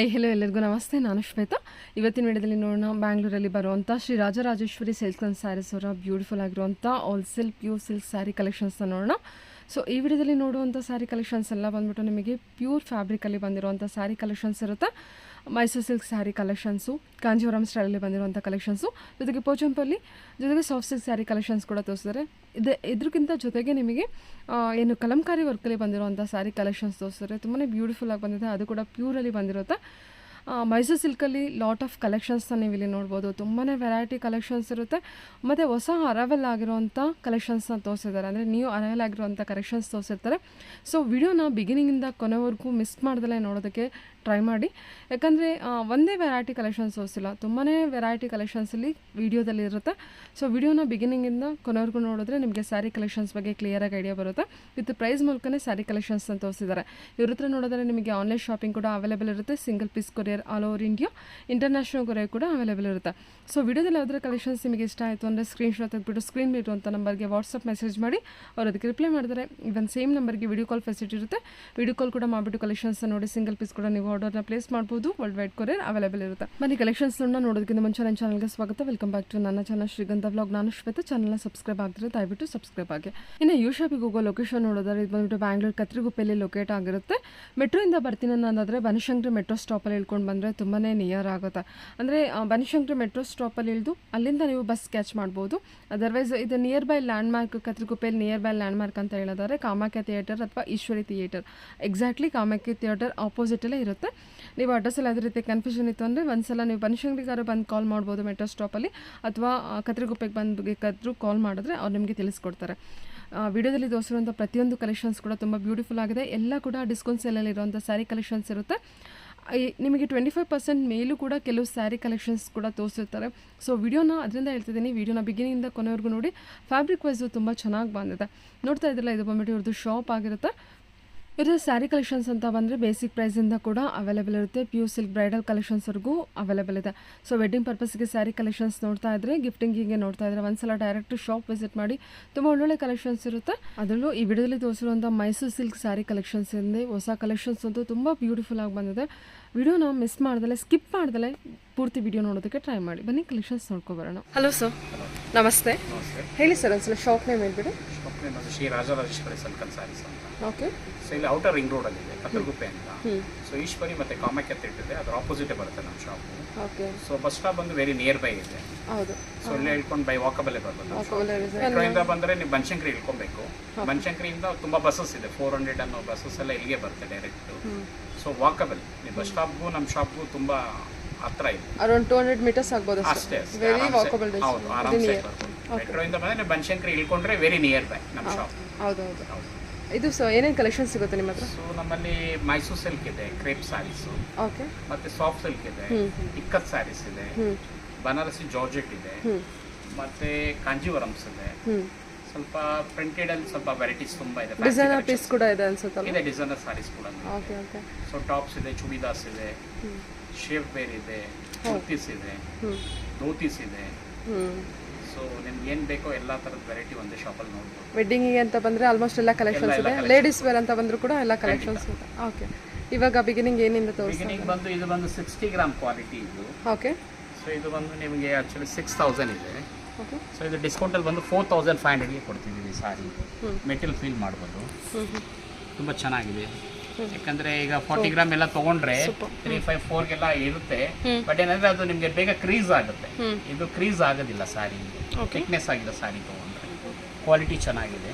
Hello ಎಲ್ಲರಿಗೂ ನಮಸ್ತೆ. ನಾನು ಶ್ವೇತಾ. ಇವತ್ತಿನ ವಿಡಿಯೋದಲ್ಲಿ ನೋಡೋಣ ಬ್ಯಾಂಗ್ಳೂರಲ್ಲಿ ಬರುವಂಥ ಶ್ರೀ ರಾಜರಾಜೇಶ್ವರಿ ಸಿಲ್ಕ್ಸ್ ಆ್ಯಂಡ್ ಸ್ಯಾರೀಸ್ ಅವರ ಬ್ಯೂಟಿಫುಲ್ ಆಗಿರುವಂಥ ಹೋಲ್ಸೇಲ್ ಪ್ಯೂರ್ ಸಿಲ್ಕ್ ಸ್ಯಾರಿ ಕಲೆಕ್ಷನ್ಸ್ನ ನೋಡೋಣ. ಸೊ ಈ ವಿಡಿಯೋದಲ್ಲಿ ನೋಡುವಂಥ ಸ್ಯಾರಿ ಕಲೆಕ್ಷನ್ಸ್ ಎಲ್ಲ ಬಂದ್ಬಿಟ್ಟು ನಿಮಗೆ ಪ್ಯೂರ್ ಫ್ಯಾಬ್ರಿಕಲ್ಲಿ ಬಂದಿರುವಂಥ ಸ್ಯಾರಿ ಕಲೆಕ್ಷನ್ಸ್ ಇರುತ್ತೆ. ಮೈಸೂರು ಸಿಲ್ಕ್ ಸ್ಯಾರಿ ಕಲೆಕ್ಷನ್ಸು, ಕಾಂಜೀವರಂ ಸ್ಟೈಲಲ್ಲಿ ಬಂದಿರುವಂಥ ಕಲೆಕ್ಷನ್ಸು, ಜೊತೆಗೆ ಪೋಚಂಪಲ್ಲಿ, ಜೊತೆಗೆ ಸಾಫ್ಟ್ ಸಿಲ್ಕ್ ಸ್ಯಾರಿ ಕಲೆಕ್ಷನ್ಸ್ ಕೂಡ ತೋರಿಸಿದ್ದಾರೆ. ಇದ್ರಕ್ಕಿಂತ ಜೊತೆಗೆ ನಿಮಗೆ ಏನು ಕಲಂಕಾರಿ ವರ್ಕಲ್ಲಿ ಬಂದಿರುವಂಥ ಸ್ಯಾರಿ ಕಲೆಕ್ಷನ್ಸ್ ತೋರಿಸಿದ್ದಾರೆ. ತುಂಬಾ ಬ್ಯೂಟಿಫುಲ್ಲಾಗಿ ಬಂದಿದೆ, ಅದು ಕೂಡ ಪ್ಯೂರಲ್ಲಿ ಬಂದಿರುತ್ತೆ. ಮೈಸೂರು ಸಿಲ್ಕಲ್ಲಿ ಲಾಟ್ ಆಫ್ ಕಲೆಕ್ಷನ್ಸ್ನ ನೀವು ಇಲ್ಲಿ ನೋಡ್ಬೋದು. ತುಂಬಾ ವೆರೈಟಿ ಕಲೆಕ್ಷನ್ಸ್ ಇರುತ್ತೆ. ಮತ್ತು ಹೊಸ ಅರೈವಲ್ ಆಗಿರೋವಂಥ ಕಲೆಕ್ಷನ್ಸ್ನ ತೋರಿಸಿದ್ದಾರೆ, ಅಂದರೆ ನ್ಯೂ ಅರೈವಲ್ ಆಗಿರೋವಂಥ ಕಲೆಕ್ಷನ್ಸ್ ತೋರಿಸಿರ್ತಾರೆ. ಸೊ ವಿಡಿಯೋನ ಬಿಗಿನಿಂಗಿಂದ ಕೊನೆವರೆಗೂ ಮಿಸ್ ಮಾಡ್ದಲೇ ನೋಡೋದಕ್ಕೆ ಟ್ರೈ ಮಾಡಿ, ಯಾಕಂದರೆ ಒಂದೇ ವೆರೈಟಿ ಕಲೆಕ್ಷನ್ಸ್ ತೋರಿಸಿಲ್ಲ, ತುಂಬಾ ವೆರೈಟಿ ಕಲೆಕ್ಷನ್ಸಲ್ಲಿ ವೀಡಿಯೋದಲ್ಲಿ ಇರುತ್ತೆ. ಸೊ ವಿಡಿಯೋನ ಬಿಗಿನಿಂಗಿಂದ ಕೊನೆವರೆಗೂ ನೋಡಿದ್ರೆ ನಿಮಗೆ ಸ್ಯಾರಿ ಕಲೆಕ್ಷನ್ಸ್ ಬಗ್ಗೆ ಕ್ಲಿಯರಾಗಿ ಐಡಿಯಾ ಬರುತ್ತೆ. ವಿತ್ ಪ್ರೈಸ್ ಮೂಲಕನೇ ಸ್ಯಾರಿ ಕಲೆಕ್ಷನ್ಸ್ನ ತೋರಿಸಿದ್ದಾರೆ. ಇವ್ರ ಹತ್ರ ನೋಡಿದ್ರೆ ನಿಮಗೆ ಆನ್ಲೈನ್ ಶಾಪಿಂಗ್ ಕೂಡ ಅವೈಲೇಬಲ್ ಇರುತ್ತೆ. Single piece courier all over India, international courier ಕೂಡ ಅವೈಲೇಬಲ್ ಇರುತ್ತೆ. ಸೊ ವಿಡಿಯೋದಲ್ಲಿ ಯಾವುದರ ಕಲೆಕ್ಷನ್ಸ್ ನಿಮಗೆ ಇಷ್ಟ ಆಯಿತು ಅಂದರೆ ಸ್ಕ್ರೀನ್ಶಾಟ್ ತೆಗೆದುಬಿಟ್ಟು ಸ್ಕ್ರೀನ್ ಇರುವಂಥ ನಂಬರ್ಗೆ ವಾಟ್ಸಪ್ ಮೆಸೇಜ್ ಮಾಡಿ, ಅವ್ರು ಅದಕ್ಕೆ ರಿಪ್ಲೈ ಮಾಡಿದರೆ ಇವನ್ ಸೇಮ್ ನಂಬರ್ಗೆ ವಿಡಿಯೋ ಕಾಲ್ ಫೆಸಿಲಿಟಿ ಇರುತ್ತೆ. ವಿಡಿಯೋ ಕಾಲ್ ಕೂಡ ಮಾಡಿಬಿಟ್ಟು ಕಲೆಕ್ಷನ್ಸ್ ನೋಡಿ ಸಿಂಗಲ್ ಪೀಸ್ ಕೂಡ ನೀವು ಆರ್ಡರ್ನ ಪ್ಲೇಸ್ ಮಾಡ್ಬೋದು. ವರ್ಲ್ಡ್ ವೈಡ್ ಕೊರಿಯರ್ ಅವೈಲೇಬಲ್ ಇರುತ್ತೆ. ಬನ್ನಿ ಕಲೆಕ್ಷನ್ಸ್ನ ನೋಡೋದಕ್ಕಿಂತ ಮುಂಚೆ ನನ್ನ ಚಾನಲ್ಗೆ ಸ್ವಾಗತ. ವೆಲ್ಕಮ್ ಬ್ಯಾಕ್ ಟು ನನ್ನ ಚಾನಲ್ ಶ್ರೀಗಂಧ ವ್ಲಾಗ್. ನಾನು ಶ್ವೇತಾ. ಚಾನಲ್ನ ಸಬ್ಸ್ಕ್ರೈಬ್ ಆಗಿದ್ರೆ ದಯವಿಟ್ಟು ಸಬ್ಸ್ಕ್ರೈಬ್ ಆಗಿ. ಇನ್ನು ಯು ಶಾಪಿಗೆ ಹೋಗೋ ಲೊಕೇಶನ್ ನೋಡೋದಾದ್ರೆ ಇದು ಬಂದ್ಬಿಟ್ಟು ಬ್ಯಾಂಗ್ಳೂರು ಕತ್ರಿಗುಪ್ಪೆಯಲ್ಲಿ ಲೊಕೇಟ್ ಆಗಿರುತ್ತೆ. ಮೆಟ್ರೋಯಿಂದ ಬರ್ತೀನಿ ಅನ್ನೋದಾದರೆ ಬನಶಂಕರಿ ಮೆಟ್ರೋ ಸ್ಟಾಪಲ್ಲಿ ಇಳ್ಕೊಂಡು ಬಂದರೆ ತುಂಬಾ ನಿಯರ್ ಆಗುತ್ತೆ. ಅಂದರೆ ಬನಶಂಕರಿ ಮೆಟ್ರೋ ಸ್ಟಾಪಲ್ಲಿ ಇಳಿದು ಅಲ್ಲಿಂದ ನೀವು ಬಸ್ ಕ್ಯಾಚ್ ಮಾಡ್ಬೋದು. ಅದರ್ವೈಸ್ ಇದು ನಿಯರ್ ಬೈ ಲ್ಯಾಂಡ್ಮಾರ್ಕ್, ಕತ್ರಿಗುಪ್ಪೆಯಲ್ಲಿ ನಿಯರ್ ಬೈ ಲ್ಯಾಂಡ್ಮಾರ್ಕ್ ಅಂತ ಹೇಳಿದರೆ ಕಾಮಾಖ್ಯ ಥಿಯೇಟರ್ ಅಥವಾ Eshwari theatre, exactly Kamakhya theatre ಆಪೋಸಿಟಲ್ಲೇ ಇರುತ್ತೆ. ನೀವು ಅಡ್ರೆಸ್ ಎಲ್ಲ ಅದೇ ರೀತಿ ಕನ್ಫ್ಯೂಷನ್ ಇತ್ತು ಅಂದರೆ ಒಂದ್ಸಲ ನೀವು ಬನಶಂಕರಿಗಾರು ಬಂದು ಕಾಲ್ ಮಾಡ್ಬೋದು ಮೆಟ್ರೋ ಸ್ಟಾಪಲ್ಲಿ, ಅಥವಾ ಕತ್ರಿಗುಪ್ಪೆಗೆ ಬಂದು ಕಾಲ್ ಮಾಡಿದ್ರೆ ಅವ್ರು ನಿಮಗೆ ತಿಳಿಸ್ಕೊಡ್ತಾರೆ. ವಿಡಿಯೋದಲ್ಲಿ ತೋರಿಸಿರುವಂಥ ಪ್ರತಿಯೊಂದು ಕಲೆಕ್ಷನ್ಸ್ ಕೂಡ ತುಂಬ ಬ್ಯೂಟಿಫುಲ್ ಆಗಿದೆ. ಎಲ್ಲ ಕೂಡ ಡಿಸ್ಕೌಂಟ್ ಸೇಲಲ್ಲಿ ಇರುವಂಥ ಸ್ಯಾರಿ ಕಲೆಕ್ಷನ್ಸ್ ಇರುತ್ತೆ. ನಿಮಗೆ 25% ಮೇಲೂ ಕೂಡ ಕೆಲವು ಸ್ಯಾರಿ ಕಲೆಕ್ಷನ್ಸ್ ಕೂಡ ತೋರಿಸಿರ್ತಾರೆ. ಸೊ ವಿಡಿಯೋನ ಅದರಿಂದ ಹೇಳ್ತಿದ್ದೀನಿ, ವಿಡಿಯೋನ ಬಿಗಿನಿಂದ ಕೊನೆವರೆಗೂ ನೋಡಿ. ಫ್ಯಾಬ್ರಿಕ್ ವೈಸು ತುಂಬ ಚೆನ್ನಾಗಿ ಬಂದಿದೆ. ನೋಡ್ತಾ ಇದ್ದಿಲ್ಲ, ಇದು ಬಂದ್ಬಿಟ್ಟು ಇವ್ರದ್ದು ಶಾಪ್ ಆಗಿರುತ್ತೆ. ಇದ್ರ ಸ್ಯಾರಿ ಕಲೆಕ್ಷನ್ಸ್ ಅಂತ ಬಂದರೆ ಬೇಸಿಕ್ ಪ್ರೈಸಿಂದ ಕೂಡ ಅವೈಲೇಬಲ್ ಇರುತ್ತೆ. ಪ್ಯೂರ್ ಸಿಲ್ಕ್ ಬ್ರೈಡಲ್ ಕಲೆಕ್ಷನ್ಸ್ವರೆಗೂ ಅವೈಲೇಬಲ್ ಇದೆ. ಸೊ ವೆಡ್ಡಿಂಗ್ ಪರ್ಪಸ್ಗೆ ಸ್ಯಾರಿ ಕಲೆಕ್ಷನ್ಸ್ ನೋಡ್ತಾ ಇದ್ದರೆ, ಗಿಫ್ಟಿಂಗಿಗೆ ನೋಡ್ತಾ ಇದ್ದರೆ ಒಂದ್ಸಲ ಡೈರೆಕ್ಟ್ ಶಾಪ್ ವಿಸಿಟ್ ಮಾಡಿ. ತುಂಬ ಒಳ್ಳೊಳ್ಳೆ ಕಲೆಕ್ಷನ್ಸ್ ಇರುತ್ತೆ. ಅದರಲ್ಲೂ ಈ ವಿಡಿಯೋದಲ್ಲಿ ತೋರಿಸಿರುವಂಥ ಮೈಸೂರು ಸಿಲ್ಕ್ ಸ್ಯಾರಿ ಕಲೆಕ್ಷನ್ಸ್ ಇಂದ ಹೊಸ ಕಲೆಕ್ಷನ್ಸ್ ಅಂತೂ ತುಂಬ ಬ್ಯೂಟಿಫುಲ್ ಆಗಿ ಬಂದಿದೆ. ವಿಡಿಯೋನ ಮಿಸ್ ಮಾಡ್ದಲೆ, ಸ್ಕಿಪ್ ಮಾಡ್ದಲೆ ಪೂರ್ತಿ ವಿಡಿಯೋ ನೋಡೋದಕ್ಕೆ ಟ್ರೈ ಮಾಡಿ. ಬನ್ನಿ ಕಲೆಕ್ಷನ್ಸ್ ನೋಡ್ಕೊಬರೋಣ. ಹಲೋ ಸರ್, ನಮಸ್ತೆ. ಹೇಳಿ ಸರ್ ಒಂದ್ಸಲ ಶಾಪ್ ನೇಮ್ ಹೇಳ್ಬಿಡಿ. Shop name Shri Rajarajeshwari silk and saris ಅಂತ. ಓಕೆ. ಸೊ ಇಲ್ಲಿ ಔಟರ್ ರಿಂಗ್ ರೋಡ್ ಅಲ್ಲಿ ಇದೆ, ಕತ್ತಲಗುಪ್ಪೆ ಅಂತ. ಸೊ ಈಶ್ವರಿ ಮತ್ತೆ ಕಾಮಾಖ್ಯ ಥಿಯೇಟರ್ ಇದೆ, ಅದ್ರ ಆಪೋಸಿಟ್ ಬರುತ್ತೆ ನಮ್ಮ shop. Okay. So bus stop ಬಂದು ವೆರಿ ನಿಯರ್ ಬೈ ಇದೆ. ಹೌದು. ಸೊ ಇಲ್ಲೇ ಇಳ್ಕೊಂಡು ಬೈ ವಾಕಬಲ್ ಬರ್ಬೋದು. ಮೆಟ್ರೋಯಿಂದ ಬಂದರೆ ನೀವು ಬನಶಂಕರಿ ಇಳ್ಕೊಬೇಕು. ಬನಶಂಕರಿಯಿಂದ ತುಂಬ ಬಸ್ಸಸ್ ಇದೆ, 400 ಅನ್ನೋ ಬಸ್ಸಸ್ ಎಲ್ಲ ಇಲ್ಲಿಗೆ ಬರುತ್ತೆ ಡೈರೆಕ್ಟ್. ಸೊ ವಾಕಬಲ್, ನೀವು ಬಸ್ ಸ್ಟಾಪ್ಗೂ ನಮ್ಮ ಶಾಪ್ಗೂ ತುಂಬ ಹತ್ರ ಇದೆ. ಅರೌಂಡ್ 200 ಮೀಟರ್ಸ್ ಆಗ್ಬೋದು ಅಷ್ಟೇ. Very walkable distance. ಹೌದು, ಆರಾಮ್ಸೆ ಬರ್ಬೋದು. ಮೆಟ್ರೋಯಿಂದ ಬಂದರೆ ಬನಶಂಕರಿ ಇಳ್ಕೊಂಡ್ರೆ ವೆರಿ ನಿಯರ್ ಬೈ ನಮ್ಮ ಶಾಪ್. ಹೌದು. ಇದು ಸೊ ಏನೇನು ಕಲೆಕ್ಷನ್ ಸಿಗುತ್ತೆ ನಿಮ್ಮ ಹತ್ರ? ಸೊ ನಮ್ಮಲ್ಲಿ ಮೈಸೂರು ಸಿಲ್ಕ್ ಇದೆ, ಕ್ರೇಪ್ ಸ್ಯಾರೀಸು. ಓಕೆ. ಮತ್ತೆ ಸಾಫ್ಟ್ ಸಿಲ್ಕ್ ಇದೆ, ಇಕ್ಕತ್ ಸ್ಯಾರೀಸ್ ಇದೆ, ಬನಾರಸಿ ಜಾರ್ಜೆಟ್ ಇದೆ, ಮತ್ತೆ ಕಾಂಜೀವರಮ್ಸ್ ಇದೆ. ಸ್ವಲ್ಪ ಪ್ರಿಂಟೆಡ್ ಅಲ್ಲಿ ಸ್ವಲ್ಪ ವೆರೈಟೀಸ್ ತುಂಬಾ ಇದೆ. ಡಿಸೈನರ್ ಪೀಸ್ ಕೂಡ ಇದೆ ಅನ್ಸುತ್ತಲ್ಲ? ಇದೆ, ಡಿಸೈನರ್ ಸ್ಯಾರೀಸ್ ಕೂಡ. Okay okay. ಸೊ ಟಾಪ್ಸ್ ಇದೆ, ಚೂಡಿದಾರ್ಸ್ ಇದೆ, ಶೇಪ್ ವೇರ್ ಇದೆ, ಕುರ್ತೀಸ್ ಇದೆ, ಧೋತೀಸ್ ಇದೆ. ಸೊ ನಿಮ್ಗೆ ಏನು ಬೇಕೋ ಎಲ್ಲ ಥರದ ವೆರೈಟಿ ಒಂದೇ ಶಾಪಲ್ಲಿ ನೋಡ್ಬೋದು. ವೆಡ್ಡಿಂಗಿಗೆ ಅಂತ ಬಂದರೆ ಆಲ್ಮೋಸ್ಟ್ ಎಲ್ಲ ಕಲೆಕ್ಷನ್ಸ್ ಇದೆ. ಲೇಡೀಸ್ ವೇರ್ ಅಂತ ಬಂದರೂ ಕೂಡ ಎಲ್ಲ ಕಲೆಕ್ಷನ್ಸ್ ಇದೆ. ಓಕೆ. ಇವಾಗ ಬಿಗಿನಿಂಗ್ ಏನಿಂದ ತೋರಿಸ್ತೀನಿ? ಬಿಗಿನಿಂಗ್ ಬಂದು ಇದು ಬಂದು 60 ಗ್ರಾಮ್ ಕ್ವಾಲಿಟಿ ಇದು. ಓಕೆ. ಸೊ ಇದು ಬಂದು ನಿಮಗೆ ಆ್ಯಕ್ಚುಲಿ 6000 ಇದೆ. ಓಕೆ. ಸೊ ಇದು ಡಿಸ್ಕೌಂಟಲ್ಲಿ ಬಂದು 4500ಗೆ ಕೊಡ್ತಿದ್ದೀವಿ ಸಾರಿ. ಮೆಟೀರಿಯಲ್ ಫೀಲ್ ಮಾಡ್ಬೋದು, ತುಂಬ ಚೆನ್ನಾಗಿದೆ. ಯಾಕಂದರೆ ಈಗ 40 ಗ್ರಾಮ್ ಎಲ್ಲ ತೊಗೊಂಡ್ರೆ 354ಗೆಲ್ಲ ಇರುತ್ತೆ. ಬಟ್ ಏನಂದರೆ ಅದು ನಿಮಗೆ ಬೇಗ ಕ್ರೀಸ್ ಆಗುತ್ತೆ. ಇದು ಕ್ರೀಸ್ ಆಗೋದಿಲ್ಲ ಸಾರಿ, ಥಿಕ್ನೆಸ್ ಆಗಿದೆ ಸಾರಿ ತೊಗೊಂಡ್ರೆ. ಕ್ವಾಲಿಟಿ ಚೆನ್ನಾಗಿದೆ.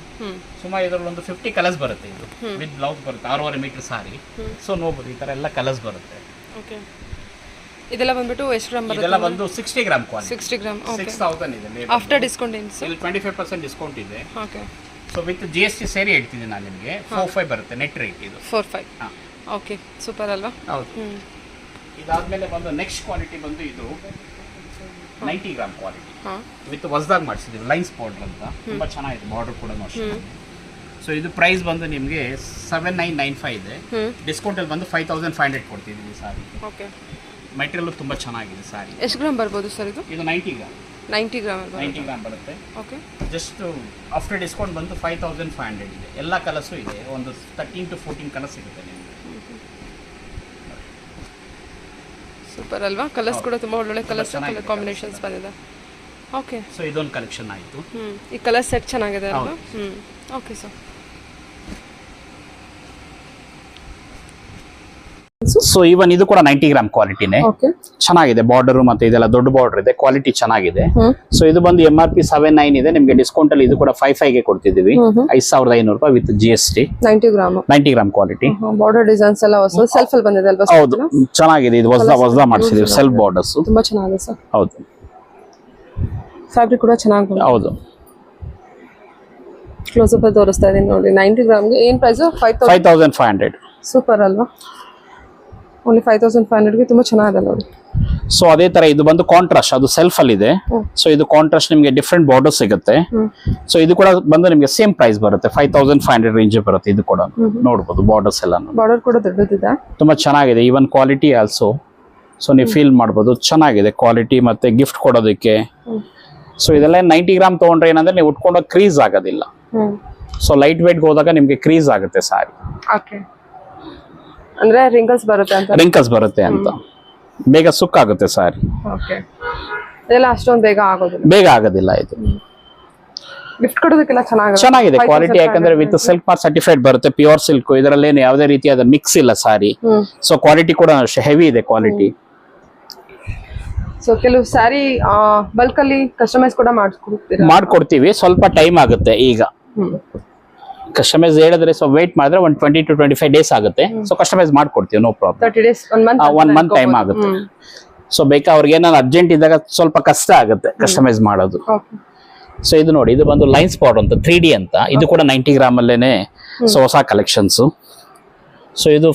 ಸುಮಾರು ಇದರಲ್ಲಿ ಒಂದು 50 ಕಲರ್ಸ್ ಬರುತ್ತೆ. ಇದು ವಿತ್ ಬ್ಲೌಸ್ ಬರುತ್ತೆ, 6.5 ಮೀಟರ್ ಸಾರಿ. ಸೊ ನೋಡ್ಬೋದು, ಈ ಥರ ಎಲ್ಲ ಕಲರ್ಸ್ ಬರುತ್ತೆ. ಓಕೆ. ಇದೆಲ್ಲ ಬಂದ್ಬಿಟ್ಟು ಎಷ್ಟು ಗ್ರಾಮ್ ಬರುತ್ತೆ? ಇದೆಲ್ಲ ಬಂದು 60 ಗ್ರಾಮ್ ಕ್ವಾಲಿಟಿ. 60 ಗ್ರಾಮ್. 6000 ಇದೆ. ಆಫ್ಟರ್ ಡಿಸ್ಕೌಂಟ್ ಏನು ಸರ್? ಇಲ್ಲಿ 25% ಡಿಸ್ಕೌಂಟ್ ಇದೆ. ಓಕೆ. ಸೊ ವಿತ್ GST ಸೇರಿ ಹೇಳ್ತೀನಿ ನಾನು ನಿಮಗೆ 45 ಬರುತ್ತೆ ನೆಟ್ ರೇಟ್ ಇದು. 45. ಹಾಂ. ಓಕೆ, ಸೂಪರ್ ಅಲ್ವಾ? ಹೌದು. ಇದಾದ್ಮೇಲೆ ಬಂದು ನೆಕ್ಸ್ಟ್ ಕ್ವಾಲಿಟಿ ಬಂದು ಇದು 90 ಗ್ರಾಮ್ ಕ್ವಾಲಿಟಿ ವಿತ್ ಹೊಸದಾಗಿ ಮಾಡಿಸಿದ್ದೀವಿ, ಲೈನ್ಸ್ ಬಾರ್ಡರ್ ಅಂತ. ತುಂಬ ಚೆನ್ನಾಗಿದೆ, ಬಾರ್ಡರ್ ಕೂಡ ಅಷ್ಟೇ. ಸೊ ಇದು ಪ್ರೈಸ್ ಬಂದು ನಿಮಗೆ 7995 ಇದೆ. ಡಿಸ್ಕೌಂಟಲ್ಲಿ ಬಂದು 5500 ಕೊಡ್ತಿದ್ದೀವಿ ಸಾರಿ. ಓಕೆ. ಮೆಟೀರಿಯಲ್ ತುಂಬ ಚೆನ್ನಾಗಿದೆ ಸಾರಿ. ಎಷ್ಟು ಗ್ರಾಮ್ ಬರ್ಬೋದು ಸರ್ ಇದು? ಇದು 90 ಗ್ರಾಮ್. 90 ಗ್ರಾಮ್ ಬರುತ್ತೆ. ಓಕೆ. ಜಸ್ಟ್ ಆಫ್ಟರ್ ಡಿಸ್ಕೌಂಟ್ ಬಂದು 5500 ಇದೆ. ಎಲ್ಲ ಕಲರ್ಸು ಇದೆ, ಒಂದು 13 to 14 ಕಲರ್ಸ್ ಸಿಗುತ್ತೆ ನಿಮಗೆ. ಸೂಪರ್ ಅಲ್ವಾ, ಕಲರ್ಸ್ ಕೂಡ ತುಂಬ ಒಳ್ಳೊಳ್ಳೆ ಕಲರ್ಸ್ ಕಲರ್ ಕಾಂಬಿನೇಷನ್ಸ್ ಬಂದಿದೆ. ಓಕೆ, ಸೊ ಇದೊಂದು ಕಲೆಕ್ಷನ್ ಆಯಿತು. ಈ ಕಲರ್ ಸೆಟ್ ಚೆನ್ನಾಗಿದೆ ಅಲ್ವಾ. Okay sir. ಸೊ ಇವನ್ ಇದು ಕೂಡ 90 ಗ್ರಾಮ್ ಕ್ವಾಲಿಟಿನೇ, ಚೆನ್ನಾಗಿದೆ. ಬಾರ್ಡರ್ ಮತ್ತೆ ಇದೆಲ್ಲ ದೊಡ್ಡ ಬಾರ್ಡರ್ ಇದೆ, ಕ್ವಾಲಿಟಿ ಚೆನ್ನಾಗಿದೆ. ಸೊ ಇದು ಬಂದು MRP 79 ಇದೆ, ನಿಮಗೆ ಡಿಸ್ಕೌಂಟ್ ಅಲ್ಲಿ ಇದು ಕೂಡ 55 ಗೆ ಕೊಡ್ತಿದ್ದೀವಿ, 5500 ರೂಪಾಯಿ with GST. 90 gram quality. Border designs ಎಲ್ಲ ಹೊಸ ಸೆಲ್ಫ್ ಅಲ್ಲಿ ಬಂದಿದೆ ಅಲ್ವಾ? ಹೌದು, ಚೆನ್ನಾಗಿದೆ. ಇದು ಹೊಸ ಮಾಡಿಸಿದೀವಿ ಸೆಲ್ಫ್ ಬಾರ್ಡರ್ಸ್, ತುಂಬಾ ಚೆನ್ನಾಗಿದೆ ಸರ್. ಹೌದು, ಫ್ಯಾಬ್ರಿಕ್ ಕೂಡ ಚೆನ್ನಾಗಿದೆ. ಹೌದು. ಕ್ಲೋಸ್ ಅಪ್ ತೋರಿಸ್ತಾ ಇದೀನಿ ನೋಡಿ. 90 ಗ್ರಾಮ್ಗೆ ಏನ್ ಪ್ರೈಸ್? 5500. ಸೂಪರ್ ಅಲ್ವಾ, ಓನ್ಲಿ 5500 ಗೆ ತುಂಬಾ ಚೆನ್ನಾಗಿದೆ ನೋಡಿ. ಸೊ ಅದೇ ತರ ಇದು ಬಂದು ಕಾಂಟ್ರಾಸ್ಟ್, ಅದು ಸೆಲ್ಫ್ ಅಲ್ಲಿ ಇದೆ. ಸೊ ಇದು ಕಾಂಟ್ರಾಸ್ಟ್ ನಿಮಗೆ ಡಿಫ್ರೆಂಟ್ ಬಾರ್ಡರ್ ಸಿಗುತ್ತೆ. ಸೊ ಇದು ಕೂಡ ಬಂದು ನಿಮಗೆ ಸೇಮ್ ಪ್ರೈಸ್ ಬರುತ್ತೆ, 5500 ರೇಂಜ್ ಬರುತ್ತೆ. ಇದು ಕೂಡ ನೋಡಬಹುದು, ಬಾರ್ಡರ್ಸ್ ಎಲ್ಲ ಬಾರ್ಡರ್ ಕೂಡ ದೊಡ್ಡದಿದೆ, ತುಂಬಾ ಚೆನ್ನಾಗಿದೆ. ಈವನ್ ಕ್ವಾಲಿಟಿ ಆಲ್ಸೋ, ಸೊ ನೀವು ಫೀಲ್ ಮಾಡಬಹುದು, ಚೆನ್ನಾಗಿದೆ ಕ್ವಾಲಿಟಿ ಮತ್ತೆ ಗಿಫ್ಟ್ ಕೊಡೋದಕ್ಕೆ. ಸೊ ಇದೆಲ್ಲ 90 ಗ್ರಾಮ್ ತಗೊಂಡ್ರೆ ಏನಂದ್ರೆ ನೀವು ಉಟ್ಕೊಂಡೋಗಿ ಕ್ರೀಸ್ ಆಗೋದಿಲ್ಲ. ಸೊ ಲೈಟ್ ವೇಟ್ ಹೋದಾಗ ನಿಮ್ಗೆ ಕ್ರೀಸ್ ಆಗುತ್ತೆ ಸಾರಿ. ಅಂದ್ರೆ ರಿಂಕಲ್ಸ್ ಬರುತ್ತೆ ಅಂತ ಬೇಗ ಸುಕ್ಕಾಗುತ್ತೆ ಸಾರಿ. ಇದೆಲ್ಲ ಅಷ್ಟೊಂದು ಬೇಗ ಆಗೋದಿಲ್ಲ. ಇದು ಗಿಫ್ಟ್ ಕೊಡೋದಕ್ಕೆಲ್ಲ ಚೆನ್ನಾಗಿದೆ ಕ್ವಾಲಿಟಿ, ಯಾಕಂದ್ರೆ ವಿತ್ ಸಿಲ್ಕ್ ಮಾರ್ಕ್ ಸರ್ಟಿಫೈಡ್ ಬರುತ್ತೆ, ಪ್ಯೂರ್ ಸಿಲ್ಕ್. ಇದರಲ್ಲಿ ಯಾವುದೇ ರೀತಿಯಾದ ಮಿಕ್ಸ್ ಇಲ್ಲ ಸಾರಿ. ಸೊ ಕ್ವಾಲಿಟಿ ಕೂಡ ಹೆವಿ ಇದೆ ಕ್ವಾಲಿಟಿ. ಸೊ ಕೆಲವು ಸ್ಯಾರಿ ಬಲ್ಕ್ ಅಲ್ಲಿ ಕಸ್ಟಮೈಸ್ ಕೂಡ ಮಾಡ್ಕೊಡ್ತೀವಿ, ಸ್ವಲ್ಪ ಟೈಮ್ ಆಗುತ್ತೆ. ಈಗ ಕಸ್ಟಮೈಸ್ ಹೇಳಿದ್ರೆ ಸೊ ವೇಟ್ ಮಾಡಿದ್ರೆ 20 to 25 ಡೇಸ್ ಆಗುತ್ತೆ. ಸೊ ಕಸ್ಟಮೈಸ್ ಮಾಡ್ಕೊಡ್ತೀವಿ, no problem. 30 days, 1 month time ಆಗುತ್ತೆ. ಸೊ ಬೇಕಾ ಅವ್ರಿಗೆ ಏನಾದ್ರು ಅರ್ಜೆಂಟ್ ಇದ್ದಾಗ ಸ್ವಲ್ಪ ಕಷ್ಟ ಆಗುತ್ತೆ ಕಸ್ಟಮೈಸ್ ಮಾಡೋದು. ಸೊ ಇದು ನೋಡಿ, ಇದು ಬಂದು ಲೈನ್ಸ್ ಬಾರ್ಡರ್ ಅಂತ 3D ಅಂತ, ಇದು ಕೂಡ 90 ಗ್ರಾಮ್ ಅಲ್ಲೇನೆ. ಸೊ ಹೊಸ ಕಲೆಕ್ಷನ್ಸ್. ಸೊ ಇದು